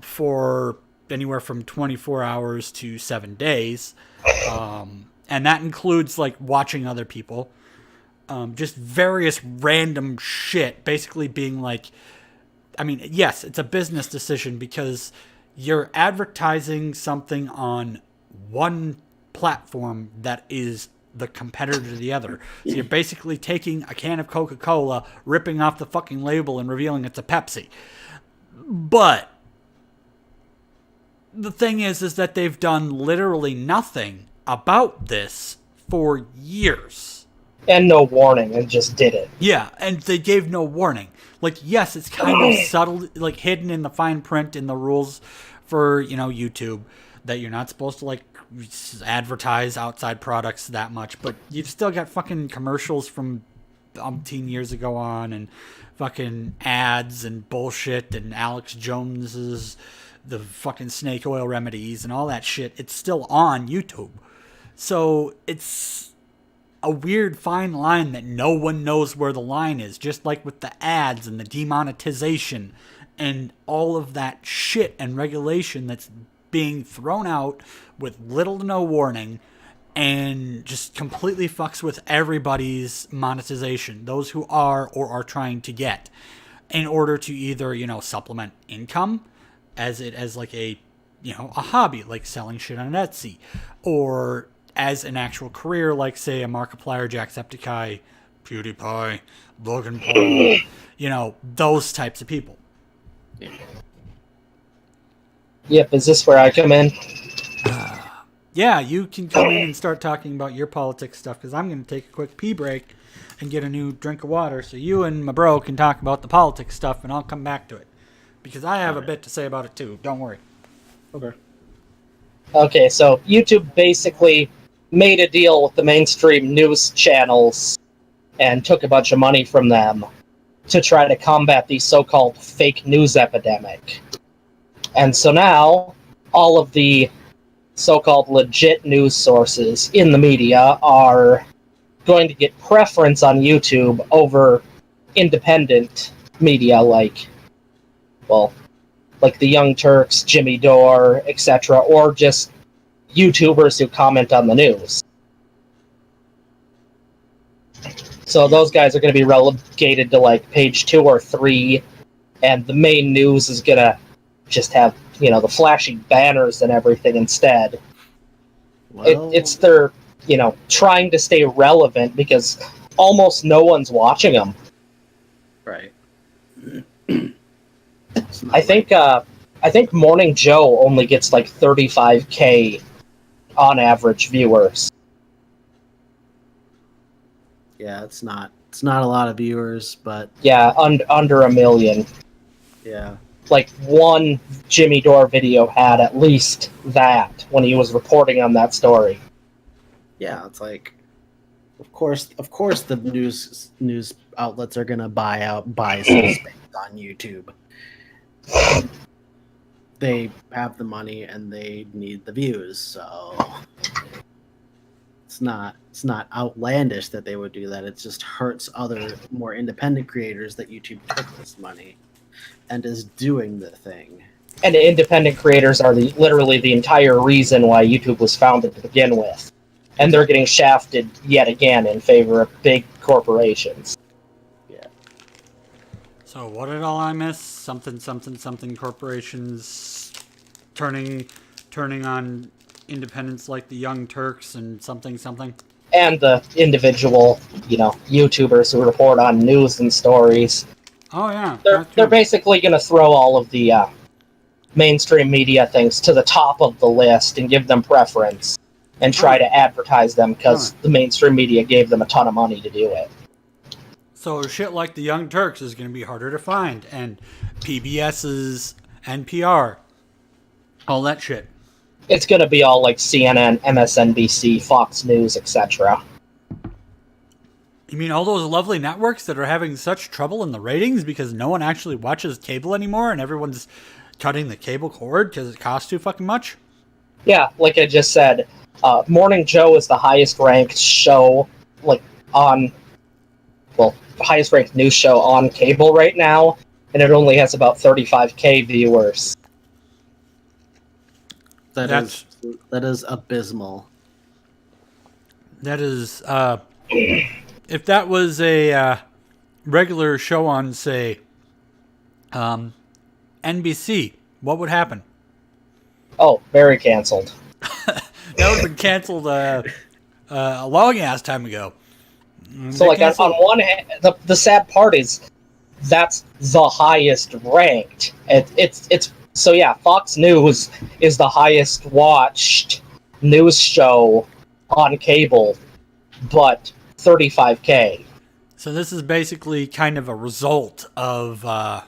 [SPEAKER 1] for anywhere from 24 hours to 7 days. And that includes, like, watching other people. just various random shit, basically being like, I mean, yes, it's a business decision because you're advertising something on one platform that is the competitor to the other. So you're basically taking a can of Coca-Cola, ripping off the fucking label and revealing it's a Pepsi. But the thing is that they've done literally nothing about this for years.
[SPEAKER 2] And no warning, and just did it.
[SPEAKER 1] Yeah, and they gave no warning. Like, yes, it's kind of subtle, like hidden in the fine print in the rules for, YouTube, that you're not supposed to, like, advertise outside products that much, but you've still got fucking commercials from umpteen years ago on, and fucking ads and bullshit, and Alex Jones's the fucking snake oil remedies and all that shit. It's still on YouTube. So it's a weird fine line that no one knows where the line is, just like with the ads and the demonetization and all of that shit and regulation that's being thrown out with little to no warning and just completely fucks with everybody's monetization, those who are or are trying to get, in order to either, supplement income as like a hobby, like selling shit on Etsy, or as an actual career, like, say, a Markiplier, Jacksepticeye, PewDiePie, Logan Paul, those types of people.
[SPEAKER 2] Yep, is this where I come in?
[SPEAKER 1] Yeah, you can come in and start talking about your politics stuff, because I'm going to take a quick pee break and get a new drink of water, so you and my bro can talk about the politics stuff, and I'll come back to it. Because I have a bit to say about it, too. Don't worry.
[SPEAKER 3] Okay.
[SPEAKER 2] Okay, so YouTube basically made a deal with the mainstream news channels and took a bunch of money from them to try to combat the so-called fake news epidemic. And so now, all of the so-called legit news sources in the media are going to get preference on YouTube over independent media like the Young Turks, Jimmy Dore, etc., or just YouTubers who comment on the news. So those guys are going to be relegated to like page 2 or 3, and the main news is going to just have, the flashy banners and everything instead.
[SPEAKER 3] Well,
[SPEAKER 2] it's their, trying to stay relevant because almost no one's watching them.
[SPEAKER 3] Right.
[SPEAKER 2] I think Morning Joe only gets like 35K on average viewers.
[SPEAKER 3] Yeah, it's not a lot of viewers, but
[SPEAKER 2] yeah, under 1 million.
[SPEAKER 3] Yeah.
[SPEAKER 2] Like one Jimmy Dore video had at least that when he was reporting on that story.
[SPEAKER 3] Yeah, it's like, of course, the news outlets are gonna buy some space on YouTube. They have the money and they need the views, so it's not outlandish that they would do that. It just hurts other more independent creators that YouTube took this money and is doing the thing.
[SPEAKER 2] And independent creators are literally the entire reason why YouTube was founded to begin with. And they're getting shafted yet again in favor of big corporations.
[SPEAKER 3] Yeah.
[SPEAKER 1] So what did all I miss? Something corporations turning on independents like the Young Turks and something.
[SPEAKER 2] And the individual, YouTubers who report on news and stories.
[SPEAKER 1] Oh yeah.
[SPEAKER 2] They're basically going to throw all of the mainstream media things to the top of the list and give them preference and try to advertise them because the mainstream media gave them a ton of money to do it.
[SPEAKER 1] So shit like the Young Turks is going to be harder to find, and PBS's NPR, all that shit.
[SPEAKER 2] It's going to be all like CNN, MSNBC, Fox News, etc.
[SPEAKER 1] You mean all those lovely networks that are having such trouble in the ratings because no one actually watches cable anymore and everyone's cutting the cable cord because it costs too fucking much?
[SPEAKER 2] Yeah, like I just said, Morning Joe is the highest ranked show, highest ranked news show on cable right now, and it only has about 35K viewers.
[SPEAKER 3] That is abysmal.
[SPEAKER 1] That is, if that was a regular show on, say, NBC, what would happen?
[SPEAKER 2] Oh, very canceled.
[SPEAKER 1] That would have been canceled a long ass time ago.
[SPEAKER 2] So, like, on one hand, the sad part is that's the highest ranked. It's so yeah. Fox News is the highest watched news show on cable, but 35K.
[SPEAKER 1] So this is basically kind of a result of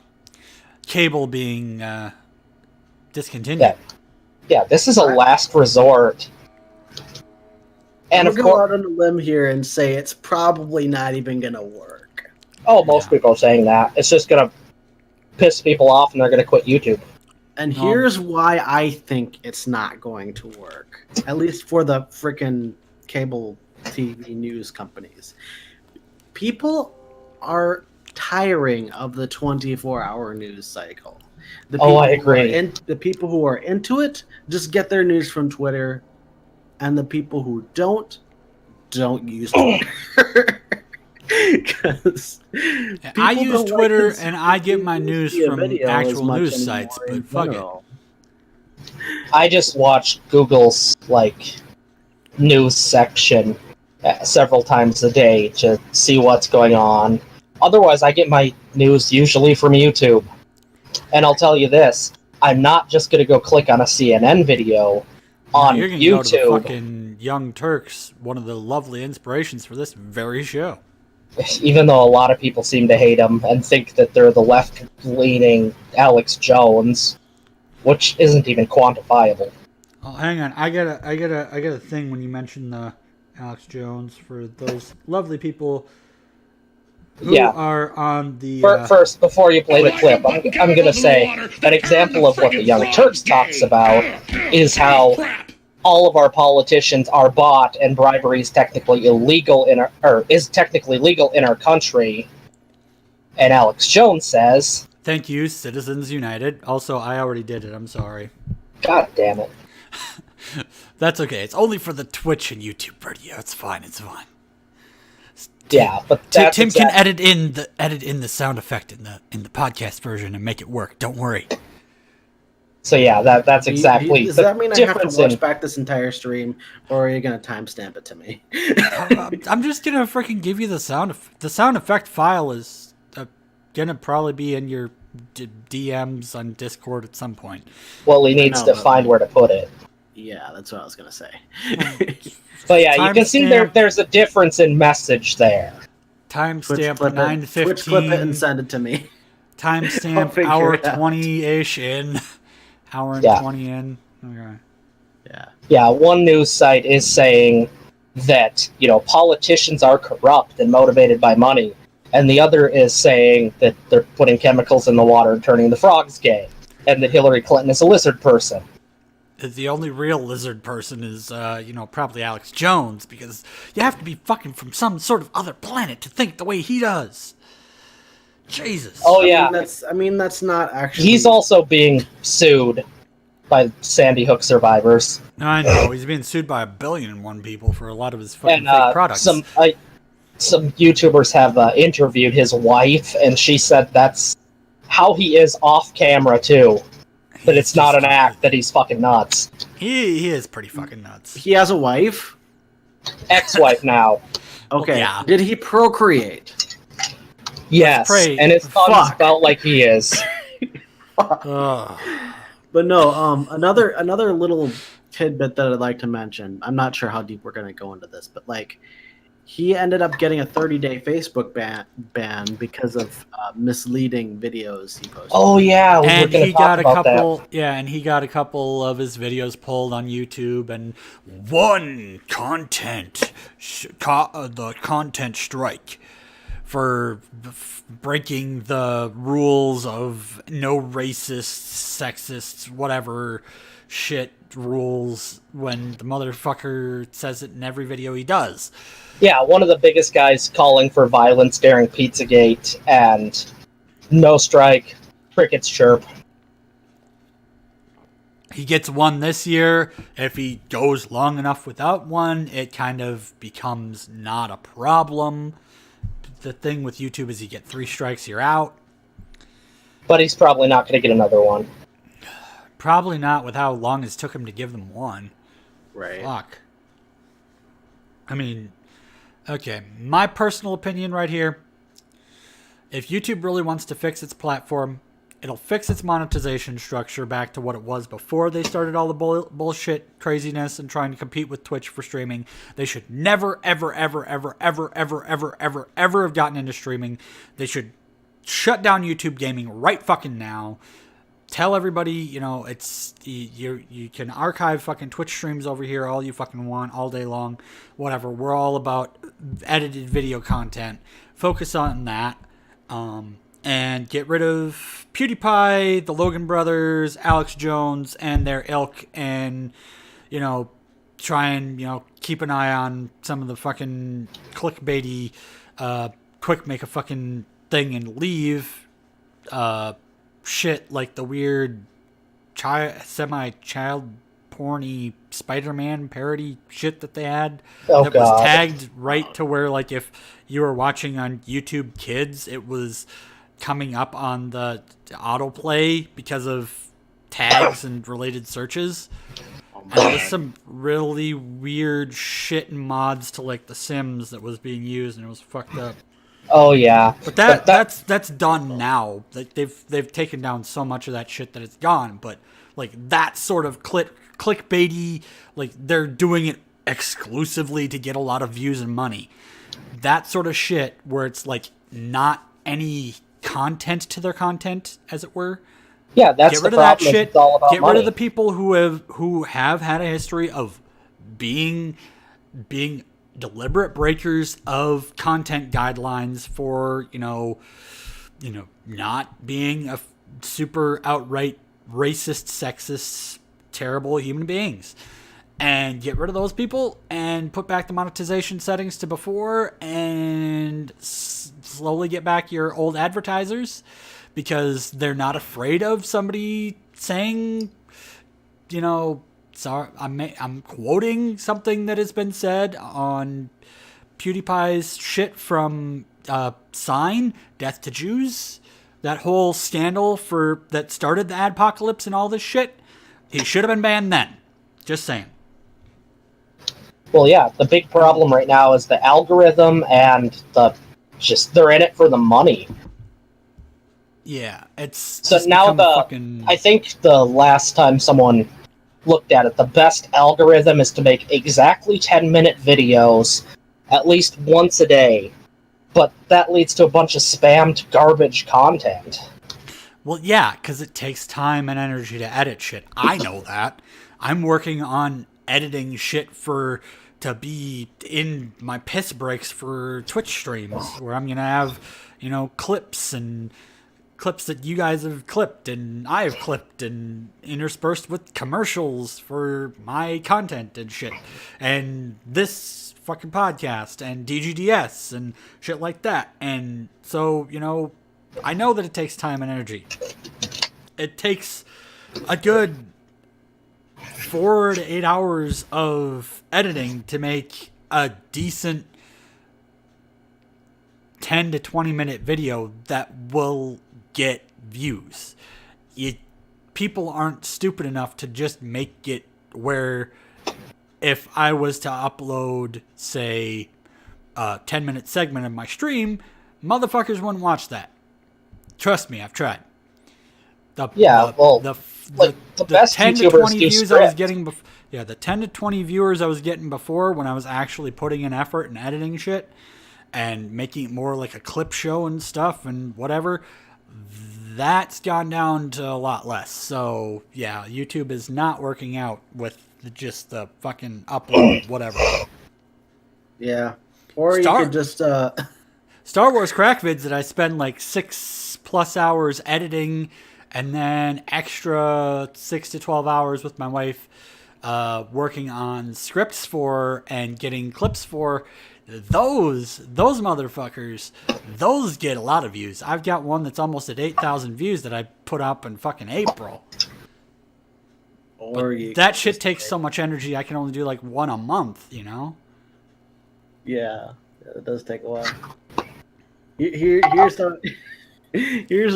[SPEAKER 1] cable being discontinued.
[SPEAKER 2] Yeah, this is a last resort. And
[SPEAKER 3] I'm going to go out on a limb here and say it's probably not even going to work.
[SPEAKER 2] Oh, most people are saying that. It's just going to piss people off and they're going to quit YouTube.
[SPEAKER 3] And here's why I think it's not going to work. At least for the freaking cable TV news companies. People are tiring of the 24-hour news cycle.
[SPEAKER 2] I agree.
[SPEAKER 3] The people who are into it just get their news from Twitter, and the people who don't use Twitter.
[SPEAKER 1] I use Twitter and I get my news from actual news sites, but fuck it.
[SPEAKER 2] I just watch Google's news section several times a day to see what's going on. Otherwise, I get my news usually from YouTube. And I'll tell you this, I'm not just going to go click on a CNN video on
[SPEAKER 1] You're gonna
[SPEAKER 2] YouTube.
[SPEAKER 1] Go to the fucking Young Turks, one of the lovely inspirations for this very show.
[SPEAKER 2] Even though a lot of people seem to hate him and think that they're the left-leaning Alex Jones, which isn't even quantifiable.
[SPEAKER 1] Oh, hang on, I got a thing when you mentioned Alex Jones for those lovely people who are on the...
[SPEAKER 2] First, before you play the clip, I'm going to say an example of what the Young Turks talks about is how all of our politicians are bought and bribery is technically illegal technically legal in our country. And Alex Jones says...
[SPEAKER 1] Thank you, Citizens United. Also, I already did it, I'm sorry.
[SPEAKER 2] God damn it.
[SPEAKER 1] That's okay, it's only for the Twitch and YouTube video. It's fine, it's fine.
[SPEAKER 2] Yeah, but that's
[SPEAKER 1] Tim can edit in the sound effect in the podcast version and make it work. Don't worry.
[SPEAKER 2] So yeah, that's exactly.
[SPEAKER 3] Does that mean I have to watch back this entire stream, or are you gonna timestamp it to me?
[SPEAKER 1] I'm just gonna freaking give you the sound. The sound effect file is gonna probably be in your DMs on Discord at some point.
[SPEAKER 2] Well, he needs to find where to put it.
[SPEAKER 3] Yeah, that's what I was gonna say.
[SPEAKER 2] But yeah, you can see there's a difference in message there.
[SPEAKER 1] Timestamp 9:15.
[SPEAKER 3] Twitch clip it and send it to me.
[SPEAKER 1] Timestamp hour 20-ish in. Hour and 20 in. Okay.
[SPEAKER 2] Yeah, one news site is saying that, politicians are corrupt and motivated by money. And the other is saying that they're putting chemicals in the water and turning the frogs gay. And that Hillary Clinton is a lizard person.
[SPEAKER 1] The only real lizard person is, probably Alex Jones, because you have to be fucking from some sort of other planet to think the way he does. Jesus.
[SPEAKER 2] Oh, yeah.
[SPEAKER 3] That's not actually...
[SPEAKER 2] He's also being sued by Sandy Hook survivors.
[SPEAKER 1] I know. He's being sued by 1,000,000,001 people for a lot of his fucking fake products.
[SPEAKER 2] Some YouTubers have interviewed his wife, and she said that's how he is off camera, too. But it's not an act, that he's fucking nuts.
[SPEAKER 1] He is pretty fucking nuts.
[SPEAKER 3] He has a wife?
[SPEAKER 2] Ex-wife now.
[SPEAKER 3] Okay.
[SPEAKER 1] Yeah.
[SPEAKER 3] Did he procreate?
[SPEAKER 2] Yes, and his son's felt like he is.
[SPEAKER 3] But no, another little tidbit that I'd like to mention. I'm not sure how deep we're going to go into this, but he ended up getting a 30-day Facebook ban because of misleading videos he posted.
[SPEAKER 2] Oh yeah,
[SPEAKER 1] and he got a couple. That. Yeah, and he got a couple of his videos pulled on YouTube, and one the content strike for breaking the rules of no racists, sexist, whatever shit rules when the motherfucker says it in every video he does.
[SPEAKER 2] Yeah, one of the biggest guys calling for violence during Pizzagate, and no strike, crickets chirp.
[SPEAKER 1] He gets one this year. If he goes long enough without one, it kind of becomes not a problem. the thing with YouTube is you get 3 strikes, you're out.
[SPEAKER 2] But he's probably not going to get another one.
[SPEAKER 1] Probably not with how long it took him to give them one.
[SPEAKER 3] Right.
[SPEAKER 1] Fuck. I mean, okay, my personal opinion right here. If YouTube really wants to fix its platform, it'll fix its monetization structure back to what it was before they started all the bullshit craziness and trying to compete with Twitch for streaming. They should never, ever, ever, ever, ever, ever, ever, ever, ever have gotten into streaming. They should shut down YouTube gaming right fucking now. Tell everybody, you know, it's you can archive fucking Twitch streams over here all you fucking want all day long. Whatever. We're all about edited video content. Focus on that. And get rid of PewDiePie, the Logan Brothers, Alex Jones, and their ilk, and, you know, try and, you know, keep an eye on some of the fucking clickbaity, quick make a fucking thing and leave, shit like the weird semi-child porny Spider-Man parody shit that they had that was tagged right to where, like, if you were watching on YouTube Kids, it was coming up on the autoplay because of tags and related searches. And there was some really weird shit and mods to, like, The Sims that was being used, and it was fucked up.
[SPEAKER 2] Oh yeah,
[SPEAKER 1] but that's done now. Like they've taken down so much of that shit that it's gone. But like that sort of clickbaity, like they're doing it exclusively to get a lot of views and money. That sort of shit where it's like not any content to their content, as it were.
[SPEAKER 2] Yeah, that's
[SPEAKER 1] get rid
[SPEAKER 2] the
[SPEAKER 1] of that
[SPEAKER 2] problem.
[SPEAKER 1] shit.
[SPEAKER 2] It's all about
[SPEAKER 1] get
[SPEAKER 2] money.
[SPEAKER 1] rid of the people who have had a history of being deliberate breakers of content guidelines for, you know, not being a super outright racist, sexist, terrible human beings. And get rid of those people and put back the monetization settings to before and slowly get back your old advertisers because they're not afraid of somebody saying, you know, sorry, I'm quoting something that has been said on PewDiePie's shit from Sign, Death to Jews, that whole scandal that started the Adpocalypse and all this shit. He should have been banned then. Just saying.
[SPEAKER 2] Well, yeah, the big problem right now is the algorithm and they're in it for the money.
[SPEAKER 1] Yeah, it's
[SPEAKER 2] so now I think the last time someone looked at it, the best algorithm is to make exactly 10-minute videos at least once a day, but that leads to a bunch of spammed garbage content.
[SPEAKER 1] Well, yeah, because it takes time and energy to edit shit. I know that. I'm working on editing shit to be in my piss breaks for Twitch streams, where I'm gonna have, you know, clips that you guys have clipped and I have clipped and interspersed with commercials for my content and shit. And this fucking podcast and DGDS and shit like that. And so, you know, I know that it takes time and energy. It takes a good 4 to 8 hours of editing to make a decent 10 to 20 minute video that will get views. People aren't stupid enough to just make it where if I was to upload, say, a 10-minute segment of my stream, motherfuckers wouldn't watch that. Trust me, I've tried. The
[SPEAKER 2] best
[SPEAKER 1] 10 to
[SPEAKER 2] YouTubers
[SPEAKER 1] 20
[SPEAKER 2] do
[SPEAKER 1] views
[SPEAKER 2] script.
[SPEAKER 1] I was getting the 10 to 20 viewers I was getting before when I was actually putting in effort and editing shit and making it more like a clip show and stuff and whatever, that's gone down to a lot less. So yeah, YouTube is not working out with just the fucking upload whatever.
[SPEAKER 3] Yeah. Or you could just
[SPEAKER 1] Star Wars crack vids that I spend like 6+ hours editing and then extra 6 to 12 hours with my wife working on scripts for and getting clips for. Those motherfuckers, those get a lot of views. I've got one that's almost at 8,000 views that I put up in fucking April.
[SPEAKER 3] Or
[SPEAKER 1] that shit takes so much energy, I can only do like one a month, you know?
[SPEAKER 3] Yeah, it does take a while. Here's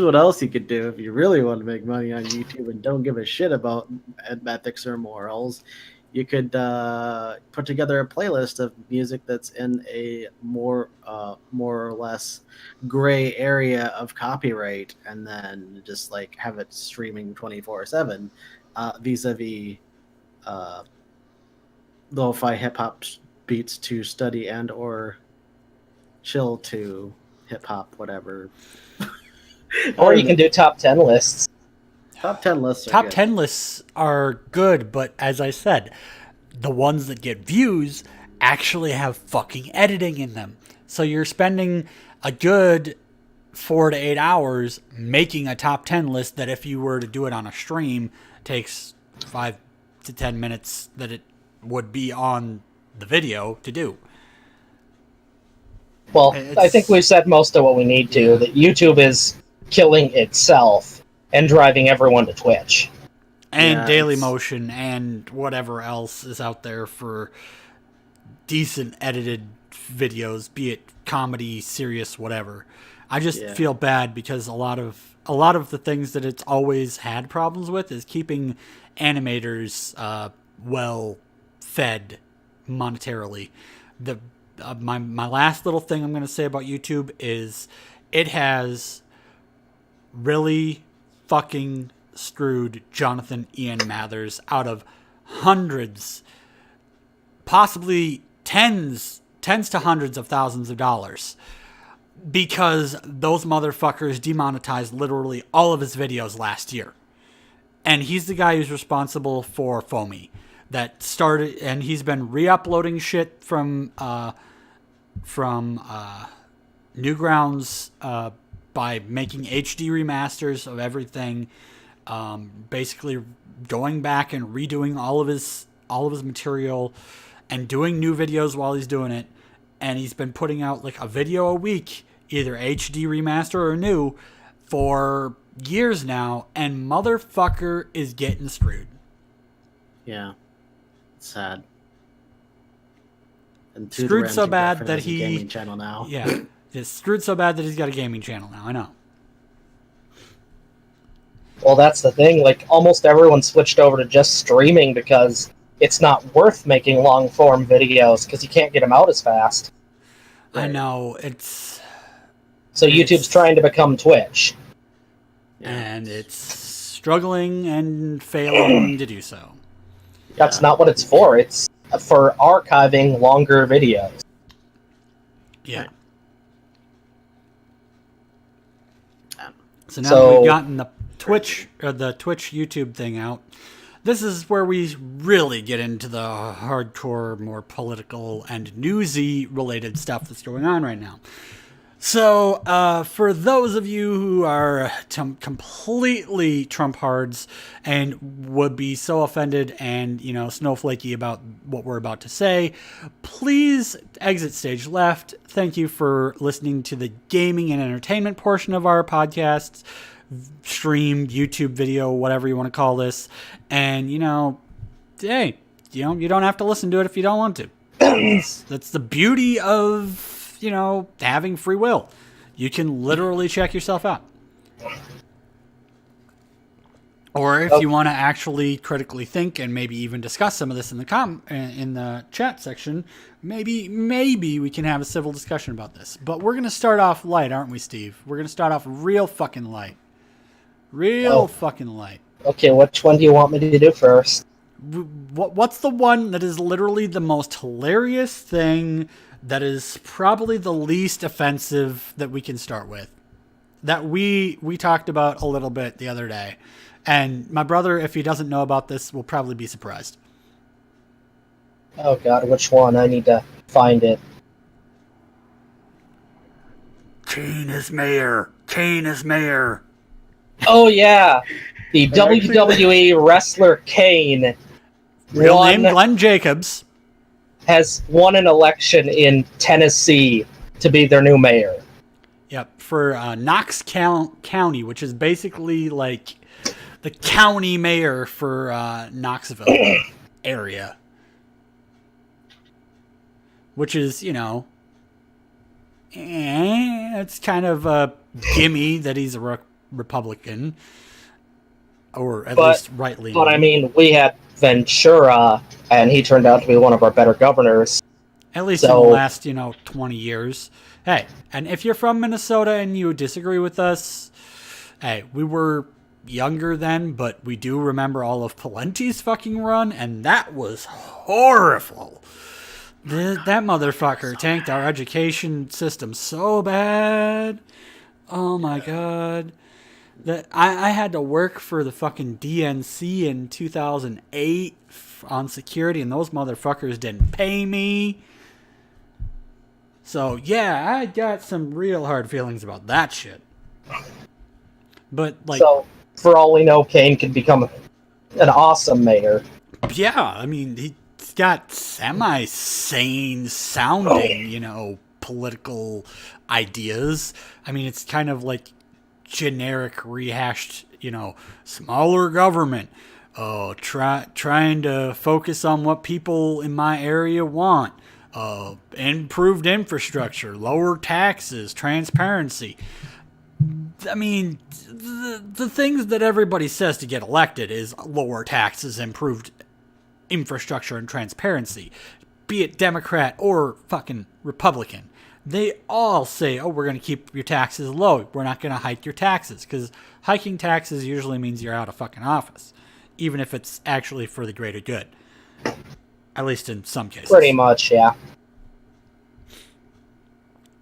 [SPEAKER 3] what else you could do if you really want to make money on YouTube and don't give a shit about ethics or morals. You could put together a playlist of music that's in a more or less gray area of copyright, and then just like have it streaming 24/7, vis-a-vis lo-fi hip hop beats to study and or chill to hip hop, whatever.
[SPEAKER 2] Or you can do top 10 lists.
[SPEAKER 3] Top 10 lists are
[SPEAKER 1] Top
[SPEAKER 3] good.
[SPEAKER 1] 10 lists are good, but as I said, the ones that get views actually have fucking editing in them. So you're spending a good 4 to 8 hours making a top 10 list that if you were to do it on a stream takes 5 to 10 minutes that it would be on the video to do.
[SPEAKER 2] Well, I think we've said most of what we need to. That YouTube is killing itself and driving everyone to Twitch.
[SPEAKER 1] And Dailymotion and whatever else is out there for decent edited videos, be it comedy, serious, whatever. I just feel bad because a lot of the things that it's always had problems with is keeping animators well fed monetarily. My last little thing I'm going to say about YouTube is it has really fucking screwed Jonathan Ian Mathers out of hundreds, possibly tens to hundreds of thousands of dollars, because those motherfuckers demonetized literally all of his videos last year. And he's the guy who's responsible for Foamy that started, and he's been re-uploading shit from Newgrounds by making HD remasters of everything, basically going back and redoing all of his material and doing new videos while he's doing it. And he's been putting out like a video a week, either HD remaster or new, for years now, and motherfucker is getting screwed.
[SPEAKER 3] Yeah. It's sad. And
[SPEAKER 1] Screwed so bad that he
[SPEAKER 3] gaming channel now.
[SPEAKER 1] Yeah. It's screwed so bad that he's got a gaming channel now. I know.
[SPEAKER 2] Well, that's the thing. Like, almost everyone switched over to just streaming because it's not worth making long-form videos because you can't get them out as fast.
[SPEAKER 1] I know. It's...
[SPEAKER 2] So YouTube's trying to become Twitch.
[SPEAKER 1] And it's struggling and failing to do so.
[SPEAKER 2] That's not what it's for. It's for archiving longer videos.
[SPEAKER 1] Yeah. So now that we've gotten the Twitch YouTube thing out, this is where we really get into the hardcore, more political and newsy related stuff that's going on right now. So, for those of you who are completely Trump-hards and would be so offended and, snowflakey about what we're about to say, please exit stage left. Thank you for listening to the gaming and entertainment portion of our podcast, stream, YouTube video, whatever you want to call this. And, hey, you don't have to listen to it if you don't want to. That's the beauty of... having free will. You can literally check yourself out. Or if you want to actually critically think and maybe even discuss some of this in the chat section, maybe we can have a civil discussion about this. But we're going to start off light, aren't we, Steve? We're going to start off real fucking light. Fucking light.
[SPEAKER 2] Okay, which one do you want me to do first?
[SPEAKER 1] What's the one that is literally the most hilarious thing that is probably the least offensive that we can start with? That we talked about a little bit the other day. And my brother, if he doesn't know about this, will probably be surprised.
[SPEAKER 2] Oh god, which one? I need to find it.
[SPEAKER 1] Kane is mayor. Kane is mayor.
[SPEAKER 2] Oh yeah. The WWE wrestler Kane.
[SPEAKER 1] Real name Glenn Jacobs.
[SPEAKER 2] Has won an election in Tennessee to be their new mayor.
[SPEAKER 1] Yep, for Knox County, which is basically like the county mayor for Knoxville area. Which is, it's kind of a gimme that he's a Republican, or at least right-leaning.
[SPEAKER 2] But I mean, we had Ventura, and he turned out to be one of our better governors.
[SPEAKER 1] At least in the last, 20 years. Hey, and if you're from Minnesota and you disagree with us, hey, we were younger then, but we do remember all of Palenti's fucking run, and that was horrible. That motherfucker tanked our education system so bad. Oh my god. I had to work for the fucking DNC in 2008 on security, and those motherfuckers didn't pay me. So, yeah, I got some real hard feelings about that shit. But, like...
[SPEAKER 2] So, for all we know, Kane could become an awesome mayor.
[SPEAKER 1] Yeah, I mean, he's got semi-sane sounding, political ideas. I mean, it's kind of like generic rehashed, smaller government. Trying to focus on what people in my area want. Improved infrastructure, lower taxes, transparency. I mean, the things that everybody says to get elected is lower taxes, improved infrastructure, and transparency. Be it Democrat or fucking Republican. They all say, we're going to keep your taxes low. We're not going to hike your taxes. Because hiking taxes usually means you're out of fucking office. Even if it's actually for the greater good. At least in some cases.
[SPEAKER 2] Pretty much, yeah.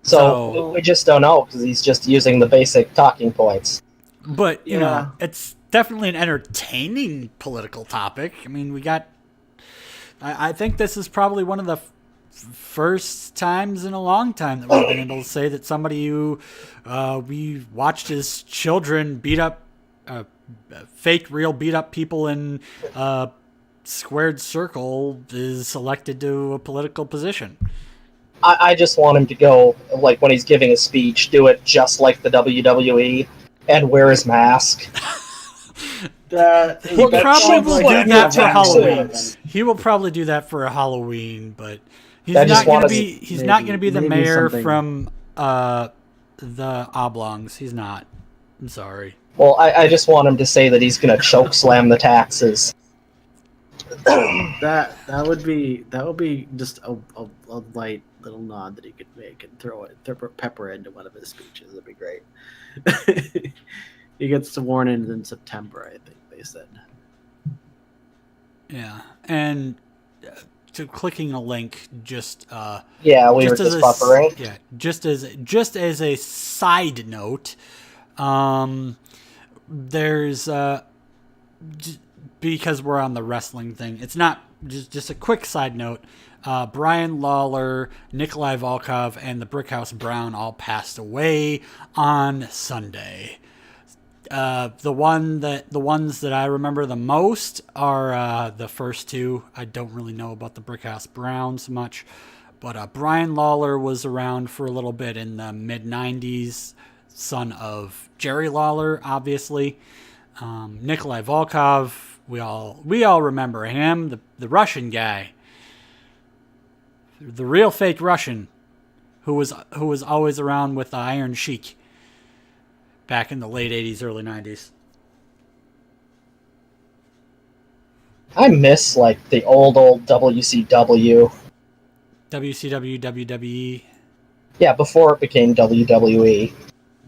[SPEAKER 2] So we just don't know, because he's just using the basic talking points.
[SPEAKER 1] But, you know, it's definitely an entertaining political topic. I mean, we got... I think this is probably one of the first times in a long time that we've been able to say that somebody who we watched his children beat up, fake real beat up people in squared circle is elected to a political position.
[SPEAKER 2] I just want him to go, like, when he's giving a speech, do it just like the WWE and wear his mask.
[SPEAKER 1] He'll probably do that for Halloween. He will probably do that for a Halloween, but he's not going to be. He's not going to be the mayor from the Oblongs. He's not. I'm sorry.
[SPEAKER 2] Well, I just want him to say that he's going to choke slam the taxes.
[SPEAKER 3] That would be just a light little nod that he could make and throw pepper into one of his speeches. That'd be great. He gets sworn in September, I think they said.
[SPEAKER 1] Yeah, and to clicking a link, just
[SPEAKER 2] we were just buffering.
[SPEAKER 1] Yeah, just as a side note, there's because we're on the wrestling thing. It's not just a quick side note. Bryan Lawler, Nikolai Volkov, and the Brickhouse Brown all passed away on Sunday. The ones that I remember the most are the first two. I don't really know about the Brickhouse Browns much, but Bryan Lawler was around for a little bit in the mid-90s, son of Jerry Lawler, obviously. Nikolai Volkov, we all remember him, the Russian guy, the real fake Russian, who was always around with the Iron Sheik. Back in the late 80s, early 90s.
[SPEAKER 2] I miss, like, the old WCW.
[SPEAKER 1] WCW, WWE.
[SPEAKER 2] Yeah, before it became WWE.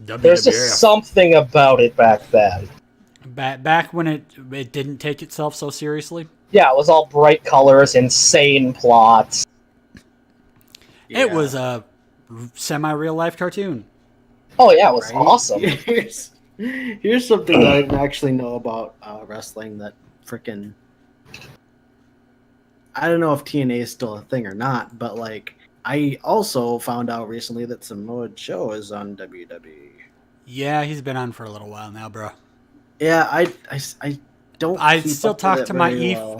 [SPEAKER 2] There's just something about it back then.
[SPEAKER 1] Back when it didn't take itself so seriously?
[SPEAKER 2] Yeah, it was all bright colors, insane plots.
[SPEAKER 1] Yeah. It was a semi-real life cartoon.
[SPEAKER 2] Oh yeah, it was awesome.
[SPEAKER 3] Here's something that I didn't actually know about wrestling that frickin'... I don't know if TNA is still a thing or not, but like I also found out recently that Samoa Joe is on WWE.
[SPEAKER 1] Yeah, he's been on for a little while now, bro.
[SPEAKER 3] Yeah, I don't.
[SPEAKER 1] I still talk to my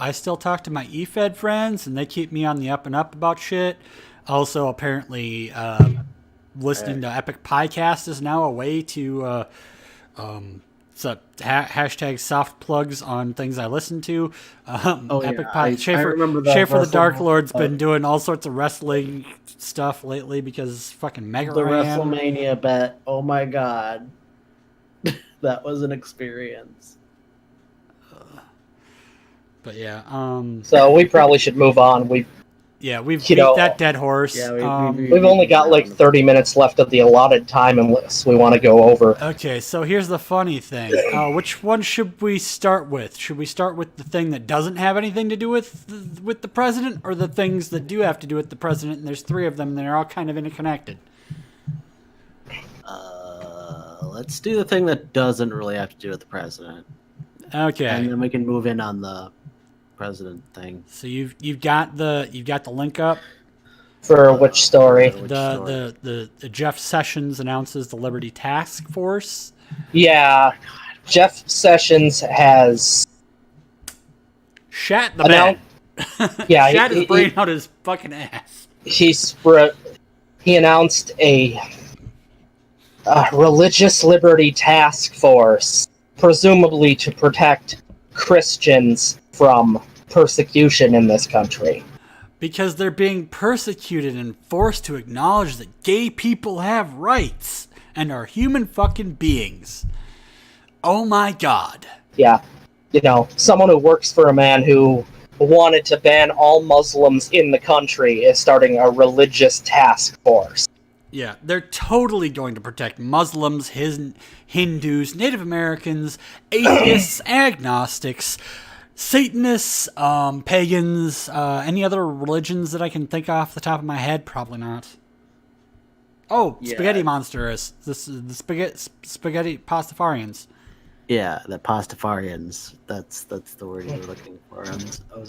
[SPEAKER 1] I still talk to my eFed friends, and they keep me on the up and up about shit. Also, apparently, listening to Epic Podcast is now a way to So hashtag soft plugs on things I listen to. Epic
[SPEAKER 3] yeah,
[SPEAKER 1] Pod.
[SPEAKER 3] I remember that
[SPEAKER 1] Schaefer the Dark
[SPEAKER 3] wrestling-
[SPEAKER 1] Lord's been doing all sorts of wrestling stuff lately because fucking Mega
[SPEAKER 3] The
[SPEAKER 1] Ran.
[SPEAKER 3] WrestleMania bet. Oh my god. That was an experience.
[SPEAKER 1] But yeah,
[SPEAKER 2] So we probably should move on.
[SPEAKER 1] we've
[SPEAKER 2] You
[SPEAKER 1] beat
[SPEAKER 2] know,
[SPEAKER 1] that dead horse.
[SPEAKER 3] Yeah,
[SPEAKER 2] We've only got like 30 minutes left of the allotted time unless we want to go over.
[SPEAKER 1] Okay, so here's the funny thing. Which one should we start with? Should we start with the thing that doesn't have anything to do with the president, or the things that do have to do with the president? And there's 3 of them, and they're all kind of interconnected.
[SPEAKER 3] Let's do the thing that doesn't really have to do with the president.
[SPEAKER 1] Okay.
[SPEAKER 3] And then we can move in on the president thing.
[SPEAKER 1] So you've got the link up
[SPEAKER 2] For which story?
[SPEAKER 1] the Jeff Sessions announces the Liberty Task Force.
[SPEAKER 2] Yeah, Jeff Sessions has
[SPEAKER 1] shat the bed.
[SPEAKER 2] Yeah,
[SPEAKER 1] shat his brain out his fucking ass.
[SPEAKER 2] He announced a religious liberty task force, presumably to protect Christians from persecution in this country.
[SPEAKER 1] Because they're being persecuted and forced to acknowledge that gay people have rights and are human fucking beings. Oh my god.
[SPEAKER 2] Yeah. You know, someone who works for a man who wanted to ban all Muslims in the country is starting a religious task force.
[SPEAKER 1] Yeah, they're totally going to protect Muslims, Hindus, Native Americans, atheists, agnostics, Satanists, pagans, any other religions that I can think off the top of my head? Probably not. Oh,
[SPEAKER 3] Yeah.
[SPEAKER 1] Spaghetti Monster is the spaghetti Pastafarians.
[SPEAKER 3] Yeah, the Pastafarians. That's the word you were looking for.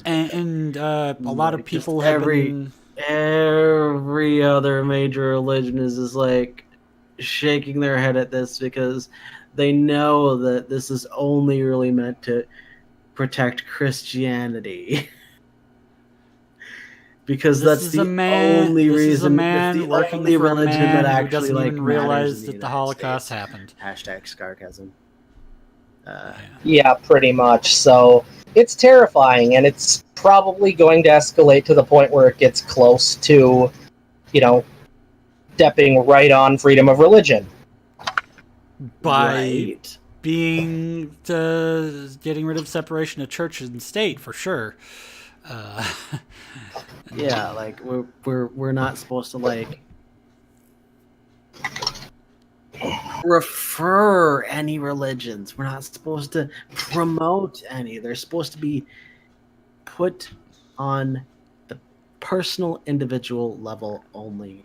[SPEAKER 1] A lot of people have been...
[SPEAKER 3] Every other major religion is just like shaking their head at this because they know that this is only really meant to protect Christianity. Because
[SPEAKER 1] This
[SPEAKER 3] that's
[SPEAKER 1] is
[SPEAKER 3] the
[SPEAKER 1] a man,
[SPEAKER 3] only
[SPEAKER 1] this
[SPEAKER 3] reason.
[SPEAKER 1] is a man
[SPEAKER 3] that's the
[SPEAKER 1] working
[SPEAKER 3] only
[SPEAKER 1] for a
[SPEAKER 3] religion
[SPEAKER 1] man
[SPEAKER 3] that
[SPEAKER 1] who
[SPEAKER 3] actually
[SPEAKER 1] doesn't
[SPEAKER 3] like
[SPEAKER 1] even
[SPEAKER 3] matters
[SPEAKER 1] realize
[SPEAKER 3] in
[SPEAKER 1] that the
[SPEAKER 3] United
[SPEAKER 1] Holocaust
[SPEAKER 3] States.
[SPEAKER 1] happened.
[SPEAKER 3] Hashtag sarcasm.
[SPEAKER 2] Yeah, pretty much. So it's terrifying, and it's probably going to escalate to the point where it gets close to, you know, stepping right on freedom of religion.
[SPEAKER 1] By being getting rid of separation of church and state, for sure.
[SPEAKER 3] Yeah, like we're not supposed to like refer any religions. We're not supposed to promote any. They're supposed to be put on the personal individual level only.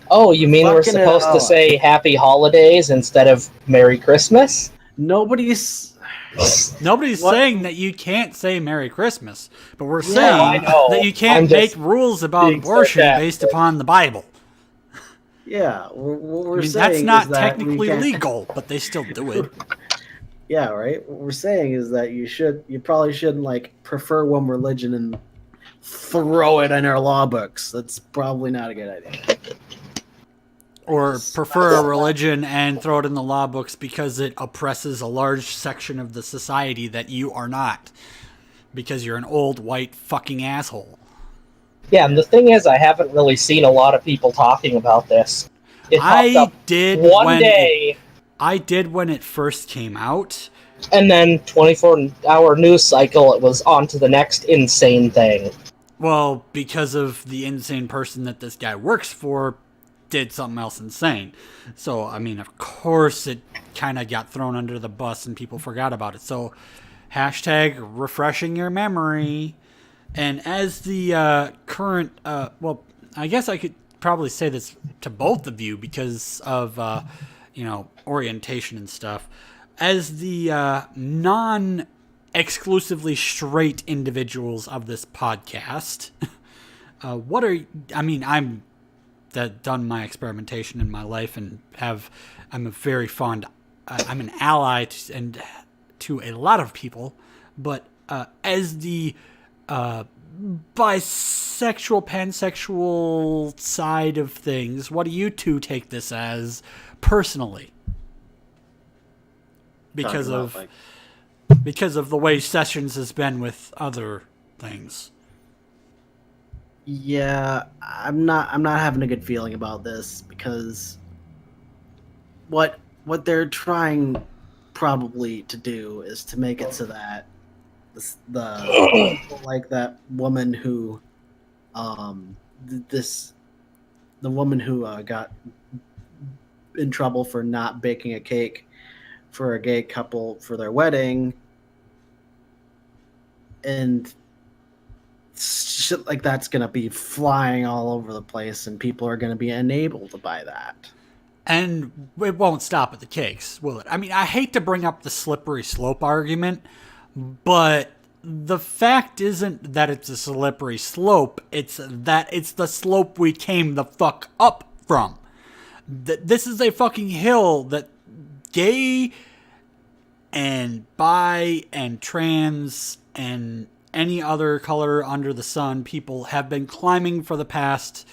[SPEAKER 2] Oh, you mean we're
[SPEAKER 3] Fucking
[SPEAKER 2] supposed to say Happy Holidays instead of Merry Christmas?
[SPEAKER 3] Nobody's
[SPEAKER 1] saying that you can't say Merry Christmas, but we're
[SPEAKER 2] Yeah,
[SPEAKER 1] saying
[SPEAKER 2] I know.
[SPEAKER 1] that you can't
[SPEAKER 2] I'm
[SPEAKER 1] make
[SPEAKER 2] just
[SPEAKER 1] rules about
[SPEAKER 2] being
[SPEAKER 1] abortion
[SPEAKER 2] sarcastic.
[SPEAKER 1] based upon the Bible.
[SPEAKER 3] Yeah, what we're
[SPEAKER 1] I mean,
[SPEAKER 3] saying
[SPEAKER 1] that's not
[SPEAKER 3] is that we
[SPEAKER 1] technically
[SPEAKER 3] can't-
[SPEAKER 1] legal, but they still do it.
[SPEAKER 3] Yeah, right. What we're saying is that you probably shouldn't like prefer one religion and throw it in our law books. That's probably not a good idea.
[SPEAKER 1] Or prefer a religion and throw it in the law books because it oppresses a large section of the society that you are not. Because you're an old white fucking asshole.
[SPEAKER 2] Yeah, and the thing is, I haven't really seen a lot of people talking about this. It popped
[SPEAKER 1] I
[SPEAKER 2] up
[SPEAKER 1] did
[SPEAKER 2] one
[SPEAKER 1] when
[SPEAKER 2] day,
[SPEAKER 1] I did when it first came out.
[SPEAKER 2] and then 24-hour news cycle, it was on to the next insane thing.
[SPEAKER 1] Well, because of the insane person that this guy works for did something else insane. So, I mean, of course it kind of got thrown under the bus and people forgot about it. So, hashtag refreshing your memory. And as the current, well, I guess I could probably say this to both of you because of, orientation and stuff. As the non-exclusively straight individuals of this podcast, I'm done my experimentation in my life and I'm a very fond, I'm an ally to a lot of people, but as the bisexual, pansexual side of things, what do you two take this as personally? because
[SPEAKER 3] Talking
[SPEAKER 1] of
[SPEAKER 3] about,
[SPEAKER 1] because of the way Sessions has been with other things.
[SPEAKER 3] Yeah, I'm not having a good feeling about this because what they're trying probably to do is to make it so that the people like that woman who the woman who got in trouble for not baking a cake for a gay couple for their wedding, and shit like that's gonna be flying all over the place, and people are gonna be unable to buy that.
[SPEAKER 1] And it won't stop at the cakes, will it? I mean, I hate to bring up the slippery slope argument, but the fact isn't that it's a slippery slope, it's that it's the slope we came the fuck up from. This is a fucking hill that gay and bi and trans and any other color under the sun people have been climbing for the past,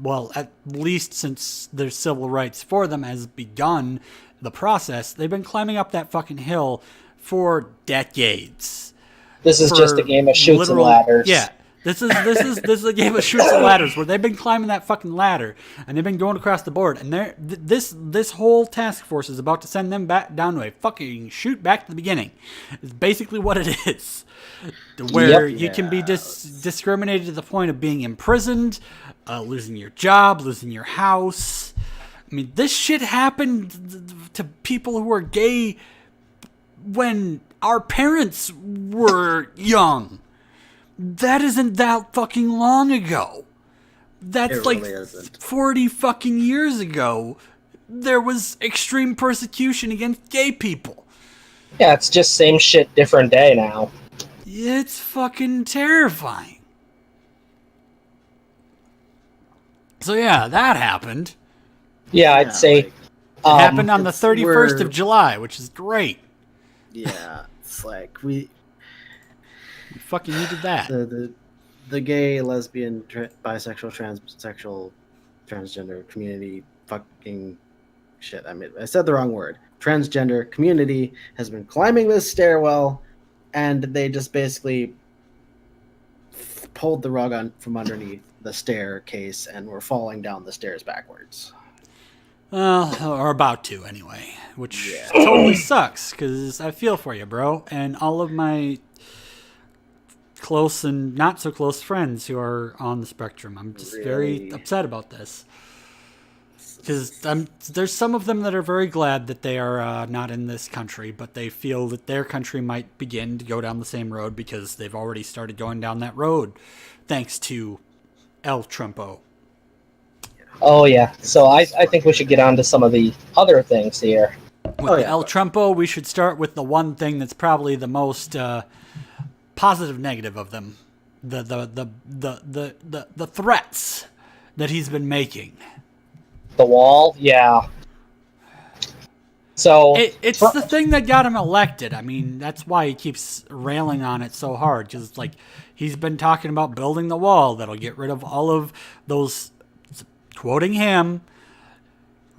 [SPEAKER 1] well, at least since their civil rights for them has begun the process. They've been climbing up that fucking hill for decades.
[SPEAKER 2] This is just a game of shoots and ladders.
[SPEAKER 1] Yeah. This is a game of shoots and ladders where they've been climbing that fucking ladder and they've been going across the board, and this whole task force is about to send them back down to a fucking shoot back to the beginning. It's basically what it is, where you can be discriminated to the point of being imprisoned, losing your job, losing your house. I mean, this shit happened to people who were gay when our parents were young. That isn't that fucking long ago. That's like 40 fucking years ago. There was extreme persecution against gay people.
[SPEAKER 2] Yeah, it's just same shit, different day now.
[SPEAKER 1] It's fucking terrifying. So yeah, that happened.
[SPEAKER 2] Yeah, I'd say...
[SPEAKER 1] it happened on the 31st of July, which is great.
[SPEAKER 3] Yeah, it's like we
[SPEAKER 1] fucking needed that.
[SPEAKER 3] The gay, lesbian, bisexual, transgender community fucking shit. I mean, I said the wrong word. Transgender community has been climbing this stairwell, and they just basically pulled the rug from underneath the staircase, and we're falling down the stairs backwards.
[SPEAKER 1] Or about to, anyway. Which totally sucks, because I feel for you, bro. And all of my close and not so close friends who are on the spectrum. I'm just very upset about this. Because there's some of them that are very glad that they are not in this country, but they feel that their country might begin to go down the same road because they've already started going down that road, thanks to El Trumpo.
[SPEAKER 2] Oh, yeah. So I think we should get on to some of the other things here.
[SPEAKER 1] With El Trumpo, we should start with the one thing that's probably the most positive negative of them. The threats that he's been making.
[SPEAKER 2] The wall? Yeah. So
[SPEAKER 1] it's the thing that got him elected. I mean, that's why he keeps railing on it so hard. Because, like, he's been talking about building the wall that'll get rid of all of those... quoting him,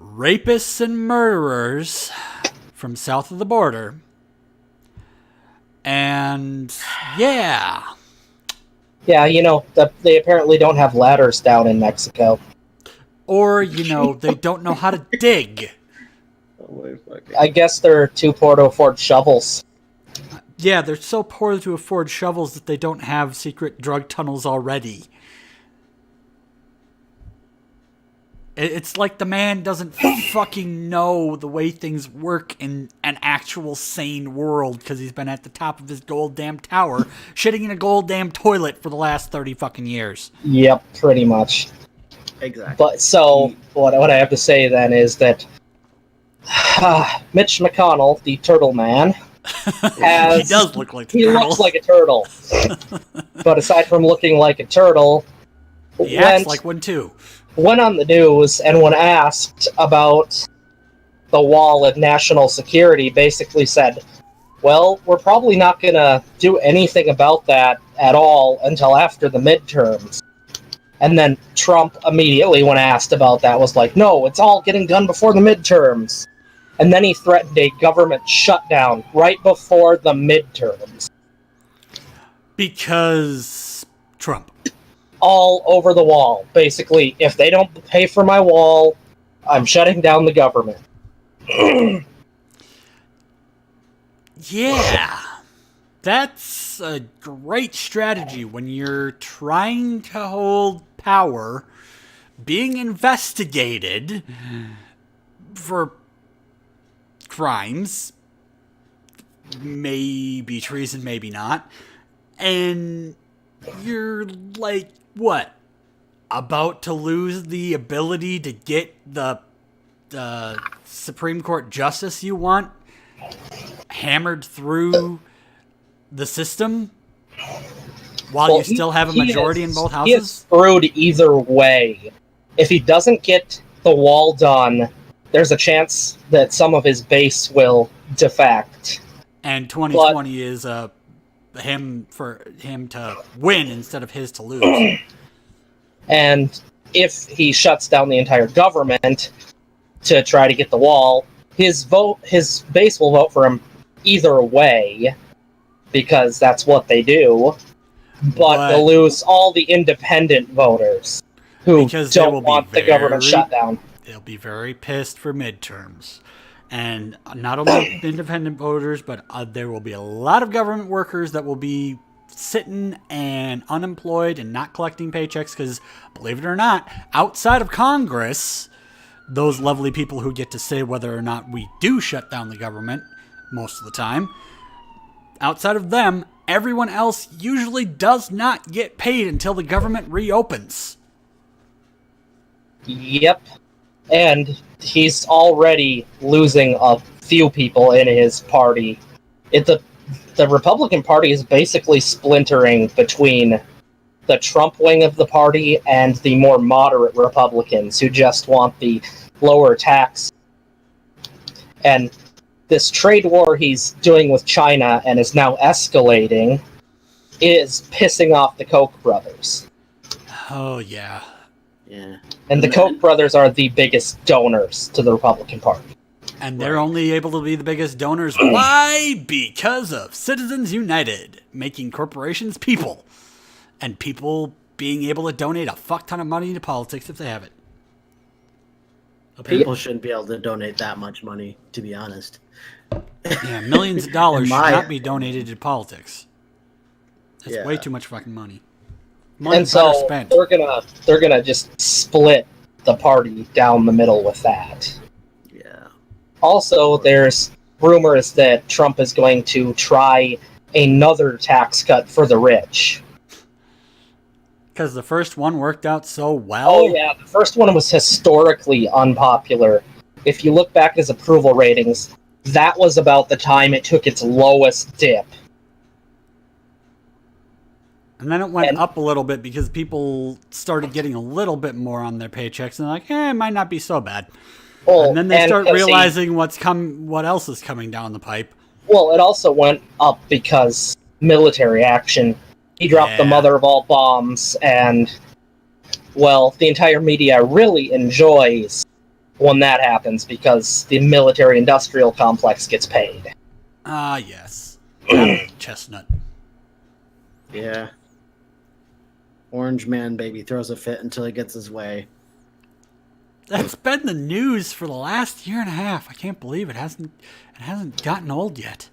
[SPEAKER 1] rapists and murderers from south of the border. And, yeah.
[SPEAKER 2] Yeah, you know, they apparently don't have ladders down in Mexico.
[SPEAKER 1] Or, you know, they don't know how to dig.
[SPEAKER 2] I guess they're too poor to afford shovels.
[SPEAKER 1] Yeah, they're so poor to afford shovels that they don't have secret drug tunnels already. It's like the man doesn't fucking know the way things work in an actual sane world because he's been at the top of his gold damn tower shitting in a gold damn toilet for the last 30 fucking years.
[SPEAKER 2] Yep, pretty much.
[SPEAKER 3] Exactly.
[SPEAKER 2] But so, what I have to say then is that Mitch McConnell, the Turtle Man,
[SPEAKER 1] he does look like the turtle.
[SPEAKER 2] He looks like a turtle. But aside from looking like a turtle,
[SPEAKER 1] he acts like one too.
[SPEAKER 2] Went on the news, and when asked about the wall and national security, basically said, well, we're probably not going to do anything about that at all until after the midterms. And then Trump immediately, when asked about that, was like, no, it's all getting done before the midterms. and then he threatened a government shutdown right before the midterms.
[SPEAKER 1] Because Trump.
[SPEAKER 2] All over the wall. Basically, if they don't pay for my wall, I'm shutting down the government.
[SPEAKER 1] Yeah. That's a great strategy when you're trying to hold power, being investigated for crimes, maybe treason, maybe not, and you're like, what? About to lose the ability to get the Supreme Court justice you want hammered through the system while you still have a majority in both houses?
[SPEAKER 2] He is screwed either way. If he doesn't get the wall done, there's a chance that some of his base will defect.
[SPEAKER 1] And 2020 is him to win instead of his to lose.
[SPEAKER 2] And if he shuts down the entire government to try to get the wall, his base will vote for him either way, because that's what they do. But they'll lose all the independent voters who don't want the government shut down.
[SPEAKER 1] They'll be very pissed for midterms. And not only independent voters, but there will be a lot of government workers that will be sitting and unemployed and not collecting paychecks because, believe it or not, outside of Congress, those lovely people who get to say whether or not we do shut down the government most of the time, outside of them, everyone else usually does not get paid until the government reopens.
[SPEAKER 2] Yep. And he's already losing a few people in his party. The Republican Party is basically splintering between the Trump wing of the party and the more moderate Republicans who just want the lower tax. And this trade war he's doing with China and is now escalating is pissing off the Koch brothers.
[SPEAKER 1] Oh, yeah.
[SPEAKER 3] Yeah.
[SPEAKER 2] And the Koch brothers are the biggest donors to the Republican Party.
[SPEAKER 1] And they're only able to be the biggest donors. Why? Because of Citizens United, making corporations people. And people being able to donate a fuck ton of money to politics if they have it.
[SPEAKER 3] People shouldn't be able to donate that much money, to be honest.
[SPEAKER 1] Yeah, millions of dollars should not be donated to politics. That's way too much fucking money. Money
[SPEAKER 2] And so
[SPEAKER 1] spent.
[SPEAKER 2] they're gonna just split the party down the middle with that.
[SPEAKER 3] Yeah.
[SPEAKER 2] Also, there's rumors that Trump is going to try another tax cut for the rich.
[SPEAKER 1] Because the first one worked out so well.
[SPEAKER 2] Oh yeah, the first one was historically unpopular. If you look back at his approval ratings, that was about the time it took its lowest dip.
[SPEAKER 1] And then it went up a little bit because people started getting a little bit more on their paychecks and like, it might not be so bad.
[SPEAKER 2] Well,
[SPEAKER 1] and then they start realizing what else is coming down the pipe.
[SPEAKER 2] Well, it also went up because military action. He dropped the mother of all bombs, and, well, the entire media really enjoys when that happens because the military-industrial complex gets paid.
[SPEAKER 1] Ah, yes. That chestnut.
[SPEAKER 3] Yeah. Orange Man, baby, throws a fit until he gets his way.
[SPEAKER 1] That's been the news for the last year and a half. I can't believe it hasn't gotten old yet.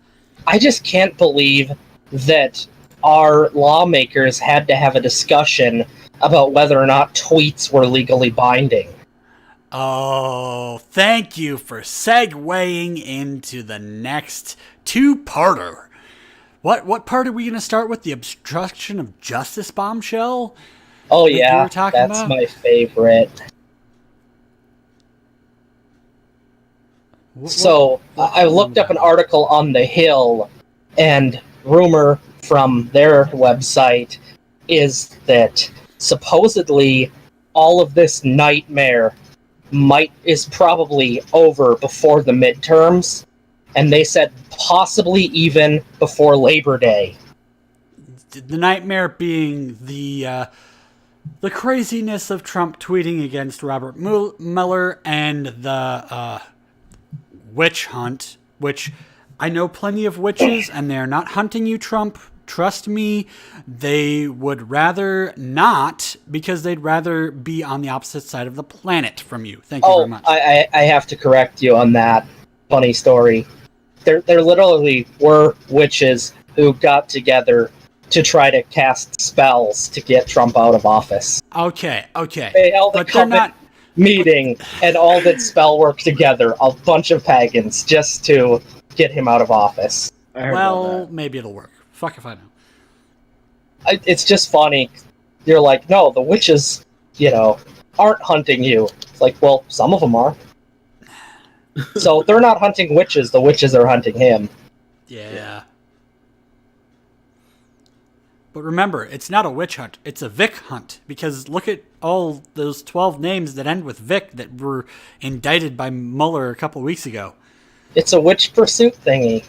[SPEAKER 2] I just can't believe that our lawmakers had to have a discussion about whether or not tweets were legally binding.
[SPEAKER 1] Oh, thank you for segueing into the next two-parter. What part are we going to start with? The obstruction of justice bombshell?
[SPEAKER 2] Oh yeah, that's my favorite. So, I looked up an article on The Hill, and rumor from their website is that supposedly all of this nightmare is probably over before the midterms, and they said possibly even before Labor Day.
[SPEAKER 1] The nightmare being the craziness of Trump tweeting against Robert Mueller and the witch hunt, which I know plenty of witches, and they're not hunting you, Trump. Trust me, they would rather not, because they'd rather be on the opposite side of the planet from you. Thank you very much.
[SPEAKER 2] I have to correct you on that funny story. There literally were witches who got together to try to cast spells to get Trump out of office.
[SPEAKER 1] Okay.
[SPEAKER 2] They held a covenant meeting and all did spell work together, a bunch of pagans, just to get him out of office.
[SPEAKER 1] Well, maybe it'll work. Fuck if I know.
[SPEAKER 2] It's just funny. You're like, no, the witches, aren't hunting you. It's like, well, some of them are. So they're not hunting witches, the witches are hunting him.
[SPEAKER 1] Yeah. But remember, it's not a witch hunt, it's a Vic hunt. Because look at all those 12 names that end with Vic that were indicted by Mueller a couple weeks ago.
[SPEAKER 2] It's a witch pursuit thingy.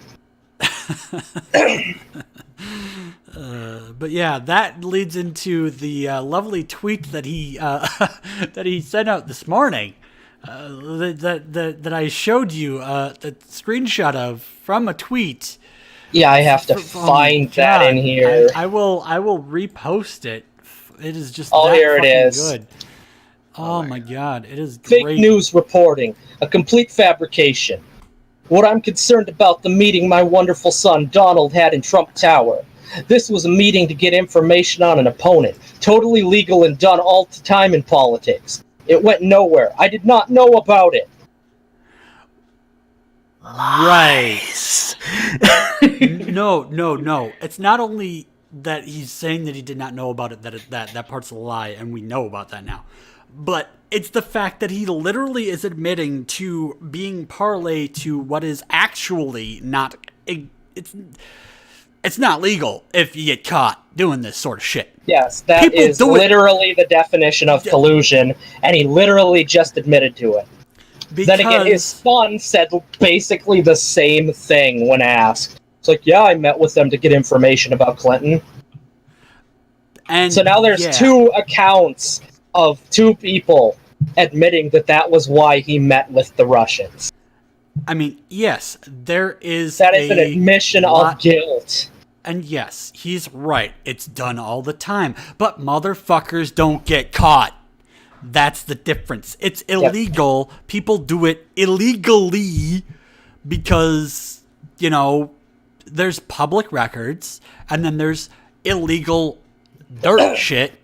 [SPEAKER 1] But yeah, that leads into the lovely tweet that he that he sent out this morning. That I showed you the screenshot of from a tweet.
[SPEAKER 2] Yeah, I have to find that in here.
[SPEAKER 1] I will repost it. It is just
[SPEAKER 2] here it is.
[SPEAKER 1] Good. Oh my god, it is
[SPEAKER 2] Fake
[SPEAKER 1] great.
[SPEAKER 2] news reporting, a complete fabrication. What I'm concerned about the meeting my wonderful son Donald had in Trump Tower. This was a meeting to get information on an opponent. Totally legal and done all the time in politics. It went nowhere. I did not know about it.
[SPEAKER 1] Right. No. It's not only that he's saying that he did not know about it, that part's a lie, and we know about that now. But it's the fact that he literally is admitting to being parlay to what is actually not... It's not legal if you get caught doing this sort of shit.
[SPEAKER 2] Yes, that is literally the definition of collusion, and he literally just admitted to it. Then again, his son said basically the same thing when asked. It's like, yeah, I met with them to get information about Clinton. And so now there's two accounts of two people admitting that was why he met with the Russians.
[SPEAKER 1] I mean, yes, there is
[SPEAKER 2] that is an admission of guilt.
[SPEAKER 1] And yes, he's right. It's done all the time. But motherfuckers don't get caught. That's the difference. It's illegal. Yep. People do it illegally because, there's public records and then there's illegal dirt shit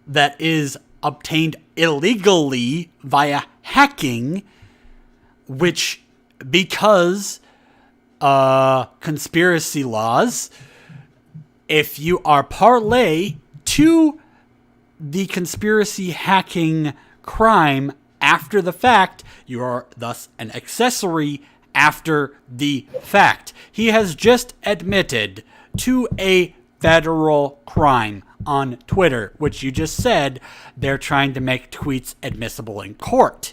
[SPEAKER 1] that is obtained illegally via hacking, which, because conspiracy laws, if you are parlay to the conspiracy hacking crime after the fact, you are thus an accessory after the fact. He has just admitted to a federal crime on Twitter, which you just said they're trying to make tweets admissible in court,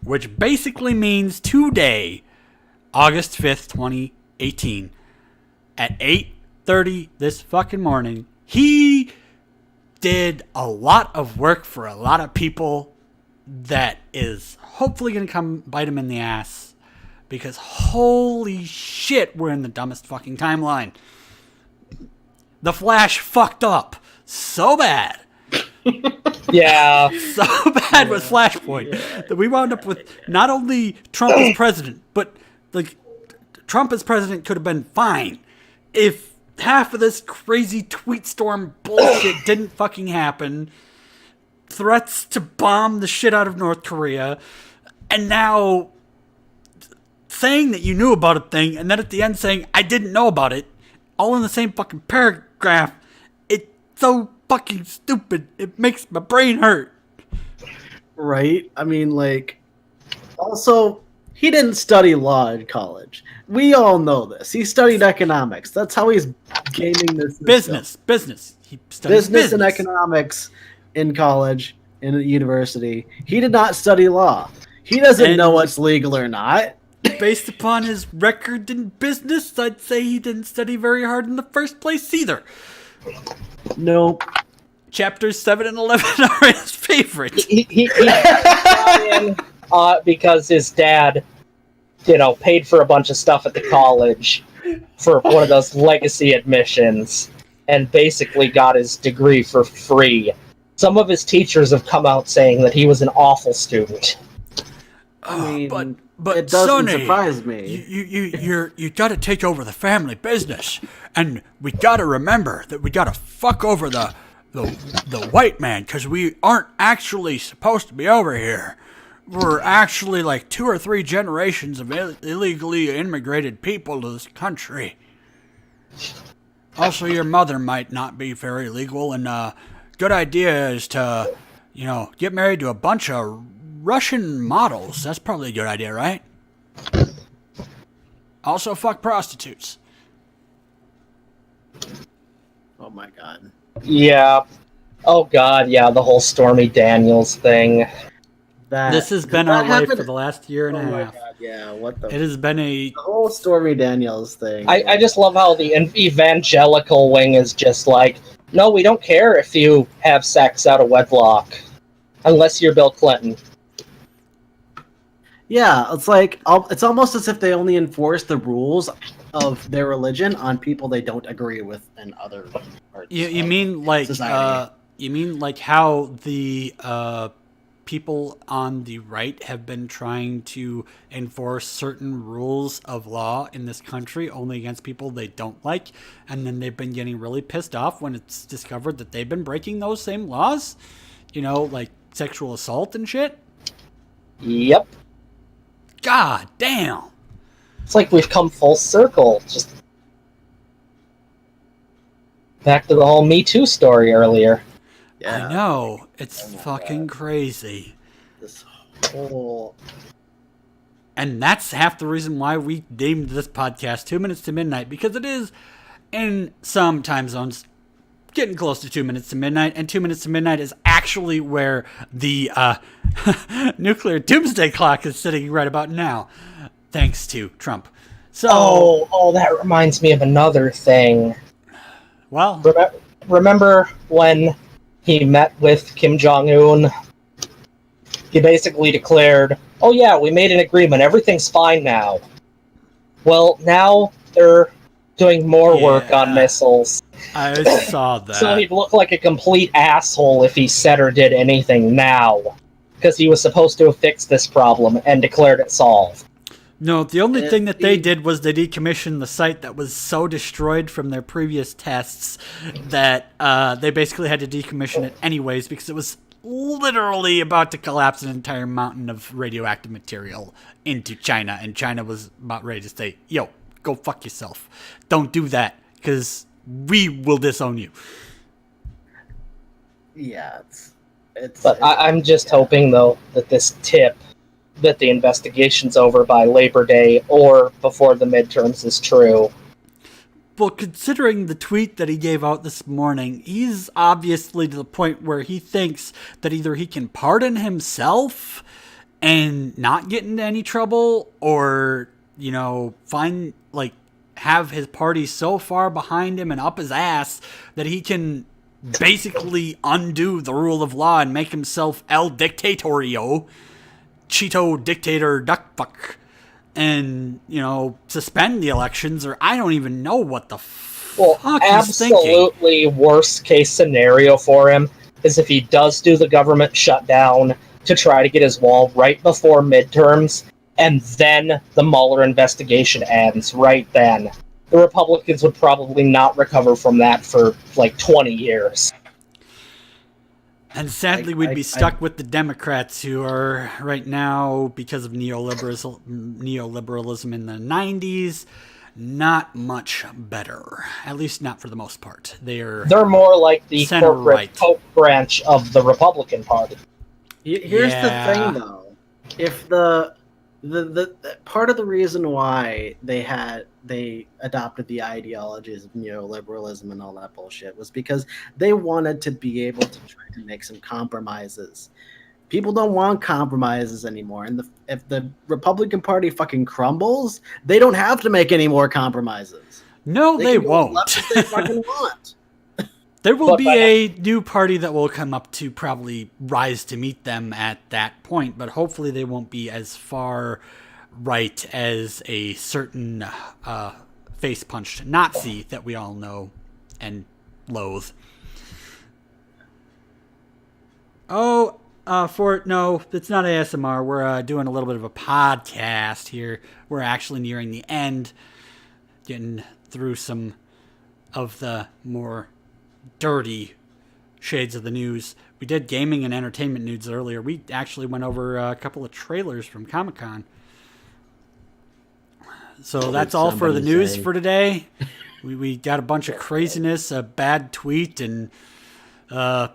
[SPEAKER 1] which basically means today, August 5th, 2018, at 8:30 this fucking morning, he did a lot of work for a lot of people that is hopefully going to come bite him in the ass, because holy shit, we're in the dumbest fucking timeline. The Flash fucked up so bad.
[SPEAKER 2] Yeah.
[SPEAKER 1] So bad with Flashpoint that we wound up with not only Trump as president, but Trump as president could have been fine if half of this crazy tweet storm bullshit didn't fucking happen. Threats to bomb the shit out of North Korea, and now saying that you knew about a thing, and then at the end saying I didn't know about it, all in the same fucking paragraph. It's so fucking stupid. It makes my brain hurt.
[SPEAKER 3] Right? I mean, also, he didn't study law in college. We all know this. He studied economics. That's how he's gaming this
[SPEAKER 1] business. He studied
[SPEAKER 3] business and economics in college, in a university. He did not study law. He doesn't know what's legal or not.
[SPEAKER 1] Based upon his record in business, I'd say he didn't study very hard in the first place either.
[SPEAKER 3] Nope.
[SPEAKER 1] Chapters 7 and 11 are his favorite.
[SPEAKER 2] He because his dad paid for a bunch of stuff at the college for one of those legacy admissions and basically got his degree for free. Some of his teachers have come out saying that he was an awful student.
[SPEAKER 3] I mean,
[SPEAKER 1] but
[SPEAKER 3] it doesn't
[SPEAKER 1] Sonny,
[SPEAKER 3] surprise me.
[SPEAKER 1] You got to take over the family business, and we got to remember that we got to fuck over the white man, because we aren't actually supposed to be over here. We're actually like 2 or 3 generations of illegally immigrated people to this country. Also, your mother might not be very legal, and good idea is to, get married to a bunch of Russian models. That's probably a good idea, right? Also, fuck prostitutes.
[SPEAKER 3] Oh my god.
[SPEAKER 2] Yeah. Oh god, yeah, the whole Stormy Daniels thing.
[SPEAKER 1] This has been our life for the last year and a half.
[SPEAKER 3] God, yeah, what the...
[SPEAKER 1] It has been
[SPEAKER 3] the whole Stormy Daniels thing.
[SPEAKER 2] I just love how the evangelical wing is just like, no, we don't care if you have sex out of wedlock. Unless you're Bill Clinton.
[SPEAKER 3] Yeah, it's like, it's almost as if they only enforce the rules of their religion on people they don't agree with in other parts
[SPEAKER 1] you mean like
[SPEAKER 3] society.
[SPEAKER 1] you mean like how the people on the right have been trying to enforce certain rules of law in this country only against people they don't like, and then they've been getting really pissed off when it's discovered that they've been breaking those same laws? Like sexual assault and shit?
[SPEAKER 2] Yep.
[SPEAKER 1] God damn.
[SPEAKER 2] It's like we've come full circle. Just back to the whole Me Too story earlier.
[SPEAKER 3] Yeah.
[SPEAKER 1] I know. It's fucking crazy.
[SPEAKER 3] This whole...
[SPEAKER 1] And that's half the reason why we named this podcast 2 Minutes to Midnight, because it is, in some time zones, getting close to 2 minutes to midnight, and 2 minutes to midnight is actually where the nuclear doomsday clock is sitting right about now, thanks to Trump. So,
[SPEAKER 2] oh, that reminds me of another thing.
[SPEAKER 1] Well,
[SPEAKER 2] remember when he met with Kim Jong-un? He basically declared, oh yeah, we made an agreement, everything's fine now. Well, now they're doing more work on missiles.
[SPEAKER 1] I saw that.
[SPEAKER 2] So he'd look like a complete asshole if he said or did anything now. Because he was supposed to have fixed this problem and declared it solved.
[SPEAKER 1] No, the only thing that they did was they decommissioned the site that was so destroyed from their previous tests that they basically had to decommission it anyways because it was literally about to collapse an entire mountain of radioactive material into China. And China was about ready to say, yo, go fuck yourself. Don't do that because we will disown you.
[SPEAKER 3] Yeah,
[SPEAKER 2] I'm just hoping, though, that this tip that the investigation's over by Labor Day or before the midterms is true.
[SPEAKER 1] Well, considering the tweet that he gave out this morning, he's obviously to the point where he thinks that either he can pardon himself and not get into any trouble, or, have his party so far behind him and up his ass that he can basically undo the rule of law and make himself El Dictatorio, Cheeto dictator duckfuck, and, suspend the elections, or I don't even know what the fuck he's thinking.
[SPEAKER 2] Absolutely worst case scenario for him is if he does do the government shutdown to try to get his wall right before midterms, and then the Mueller investigation ends right then. The Republicans would probably not recover from that for, 20 years.
[SPEAKER 1] And sadly, we'd be stuck with the Democrats, who are right now, because of neoliberalism in the 90s, not much better. At least not for the most part. They're
[SPEAKER 2] more like the corporate
[SPEAKER 1] right.
[SPEAKER 2] Koch branch of the Republican Party.
[SPEAKER 3] Here's the thing, though. If the part of the reason why they adopted the ideologies of neoliberalism and all that bullshit was because they wanted to be able to try to make some compromises. People don't want compromises anymore, and if the Republican Party fucking crumbles, they don't have to make any more compromises.
[SPEAKER 1] No, they won't.
[SPEAKER 3] If they fucking want.
[SPEAKER 1] There will be a new party that will come up to probably rise to meet them at that point, but hopefully they won't be as far right as a certain face-punched Nazi that we all know and loathe. Oh, no, it's not ASMR. We're doing a little bit of a podcast here. We're actually nearing the end, getting through some of the more dirty shades of the news. We did gaming and entertainment news earlier. We actually went over a couple of trailers from Comic-Con. So that's all for the news for today. We got a bunch of craziness, a bad tweet, and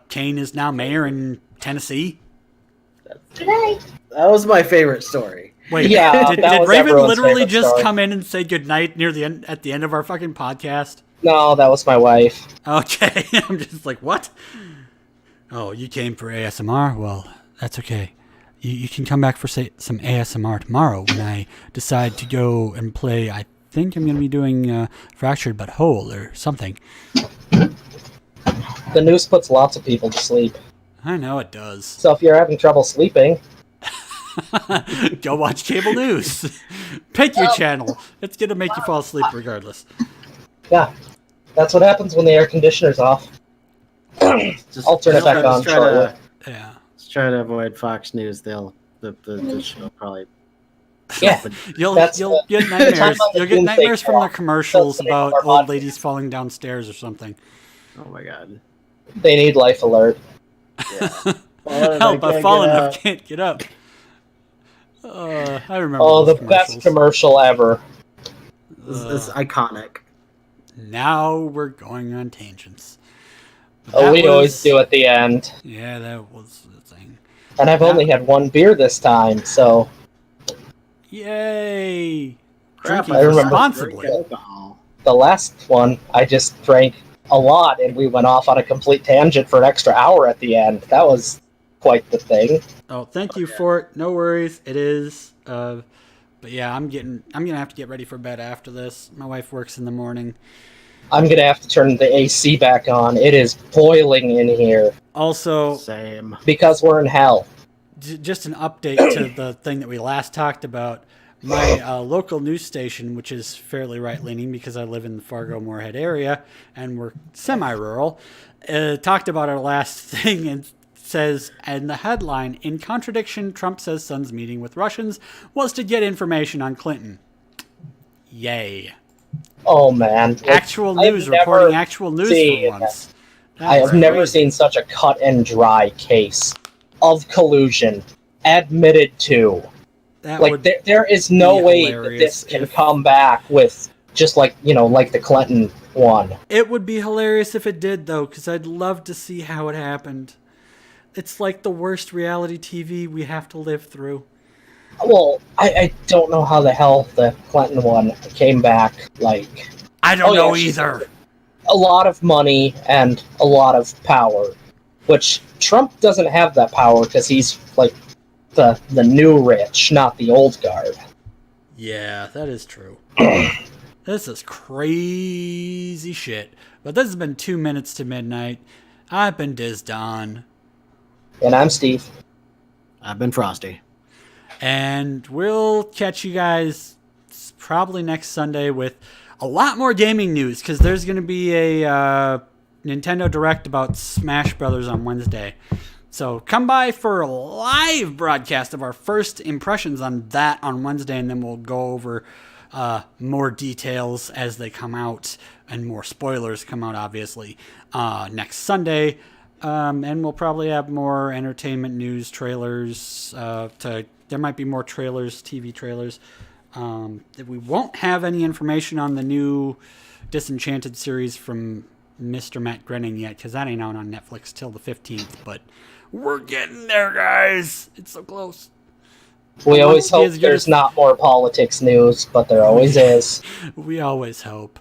[SPEAKER 1] Kane is now mayor in Tennessee.
[SPEAKER 3] That was my favorite story.
[SPEAKER 1] Wait,
[SPEAKER 2] Yeah,
[SPEAKER 1] did
[SPEAKER 2] that was
[SPEAKER 1] Raven
[SPEAKER 2] everyone's
[SPEAKER 1] literally
[SPEAKER 2] favorite
[SPEAKER 1] just
[SPEAKER 2] story.
[SPEAKER 1] come in and say goodnight at the end of our fucking podcast?
[SPEAKER 2] No, that was my wife.
[SPEAKER 1] Okay, I'm just like, what? Oh, you came for ASMR? Well, that's okay. You can come back for some ASMR tomorrow when I decide to go and play. I think I'm going to be doing Fractured But Whole or something.
[SPEAKER 2] The news puts lots of people to sleep.
[SPEAKER 1] I know it does.
[SPEAKER 2] So if you're having trouble sleeping,
[SPEAKER 1] go watch cable news. Pick your channel. It's going to make you fall asleep regardless.
[SPEAKER 2] yeah, that's what happens when the air conditioner's off. I'll turn it back on shortly.
[SPEAKER 1] Yeah.
[SPEAKER 3] Let's try to avoid Fox News. The show probably.
[SPEAKER 2] Yeah,
[SPEAKER 1] You'll
[SPEAKER 2] That's
[SPEAKER 1] get
[SPEAKER 2] the
[SPEAKER 1] nightmares.
[SPEAKER 2] time on the
[SPEAKER 1] You'll get
[SPEAKER 2] Doomsday
[SPEAKER 1] nightmares from the
[SPEAKER 2] Clock.
[SPEAKER 1] commercials
[SPEAKER 2] That's the name of
[SPEAKER 1] about
[SPEAKER 2] our
[SPEAKER 1] old
[SPEAKER 2] podcast.
[SPEAKER 1] ladies falling downstairs or something.
[SPEAKER 3] Oh my god.
[SPEAKER 2] They need life alert.
[SPEAKER 1] Help! I've fallen. I can't get up. I remember.
[SPEAKER 2] Oh,
[SPEAKER 1] those
[SPEAKER 2] the best
[SPEAKER 1] commercials.
[SPEAKER 2] commercial ever.
[SPEAKER 3] It's iconic.
[SPEAKER 1] Now we're going on tangents.
[SPEAKER 2] Oh,
[SPEAKER 1] That
[SPEAKER 2] we
[SPEAKER 1] was-
[SPEAKER 2] always do at the end.
[SPEAKER 1] Yeah, that was the thing.
[SPEAKER 2] And I've only had one beer this time, so
[SPEAKER 1] Yay!
[SPEAKER 3] Crap,
[SPEAKER 1] Drinking
[SPEAKER 2] I remember
[SPEAKER 1] responsibly.
[SPEAKER 3] Alcohol.
[SPEAKER 2] the last one I just drank a lot, and we went off on a complete tangent for an extra hour at the end. That was quite the thing.
[SPEAKER 1] Oh, thank you for it. No worries. It is. But yeah, I'm gonna have to get ready for bed after this. My wife works in the morning.
[SPEAKER 2] I'm gonna have to turn the AC back on. It is boiling in here
[SPEAKER 1] Also,
[SPEAKER 3] Same.
[SPEAKER 2] because we're in hell.
[SPEAKER 1] just an update to the thing that we last talked about. My local news station, which is fairly right-leaning because I live in the Fargo-Moorhead area and we're semi-rural, talked about our last thing and says, in the headline, in contradiction, Trump says son's meeting with Russians was to get information on Clinton. Yay.
[SPEAKER 2] Oh man,
[SPEAKER 1] Actual
[SPEAKER 2] I've
[SPEAKER 1] news,
[SPEAKER 2] never
[SPEAKER 1] reporting actual news
[SPEAKER 2] seen-
[SPEAKER 1] for once.
[SPEAKER 2] I have never seen such a cut and dry case of collusion admitted to.
[SPEAKER 1] That
[SPEAKER 2] Like
[SPEAKER 1] would
[SPEAKER 2] there is no
[SPEAKER 1] be
[SPEAKER 2] way that
[SPEAKER 1] hilarious
[SPEAKER 2] this can
[SPEAKER 1] if-
[SPEAKER 2] come back with just like like the Clinton one.
[SPEAKER 1] It would be hilarious if it did, though, because I'd love to see how it happened. It's like the worst reality TV we have to live through.
[SPEAKER 2] Well, I don't know how the hell the Clinton one came back. Like
[SPEAKER 1] I don't know
[SPEAKER 2] yeah,
[SPEAKER 1] either.
[SPEAKER 2] a lot of money and a lot of power, which Trump doesn't have that power because he's like the new rich, not the old guard.
[SPEAKER 1] Yeah, that is true. This is crazy shit. But this has been 2 minutes to midnight. I've been Disdonn.
[SPEAKER 2] And I'm Steve.
[SPEAKER 3] I've been Frosty.
[SPEAKER 1] And we'll catch you guys probably next Sunday with a lot more gaming news, because there's going to be a Nintendo Direct about Smash Brothers on Wednesday. So come by for a live broadcast of our first impressions on that on Wednesday, and then we'll go over more details as they come out, and more spoilers come out, obviously, next Sunday. And we'll probably have more entertainment news trailers. There might be more trailers, TV trailers. We won't have any information on the new Disenchanted series from Mr. Matt Groening yet, because that ain't out on Netflix till the 15th. But we're getting there, guys. It's so close.
[SPEAKER 2] We always hope there's not more politics news, but there always is.
[SPEAKER 1] We always hope.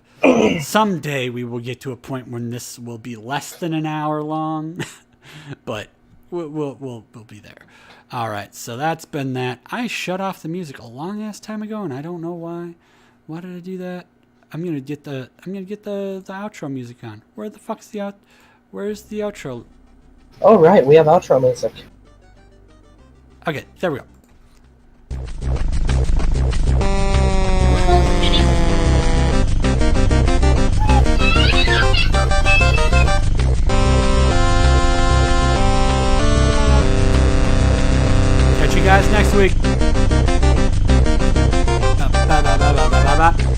[SPEAKER 1] Someday we will get to a point when this will be less than an hour long, but we'll be there. All right, so that's been that. I shut off the music a long ass time ago, and I don't know why. Why did I do that? I'm gonna get the outro music on. Where the fuck's where's the outro?
[SPEAKER 2] Oh right, we have outro music.
[SPEAKER 1] Okay, there we go. guys next week. Bye.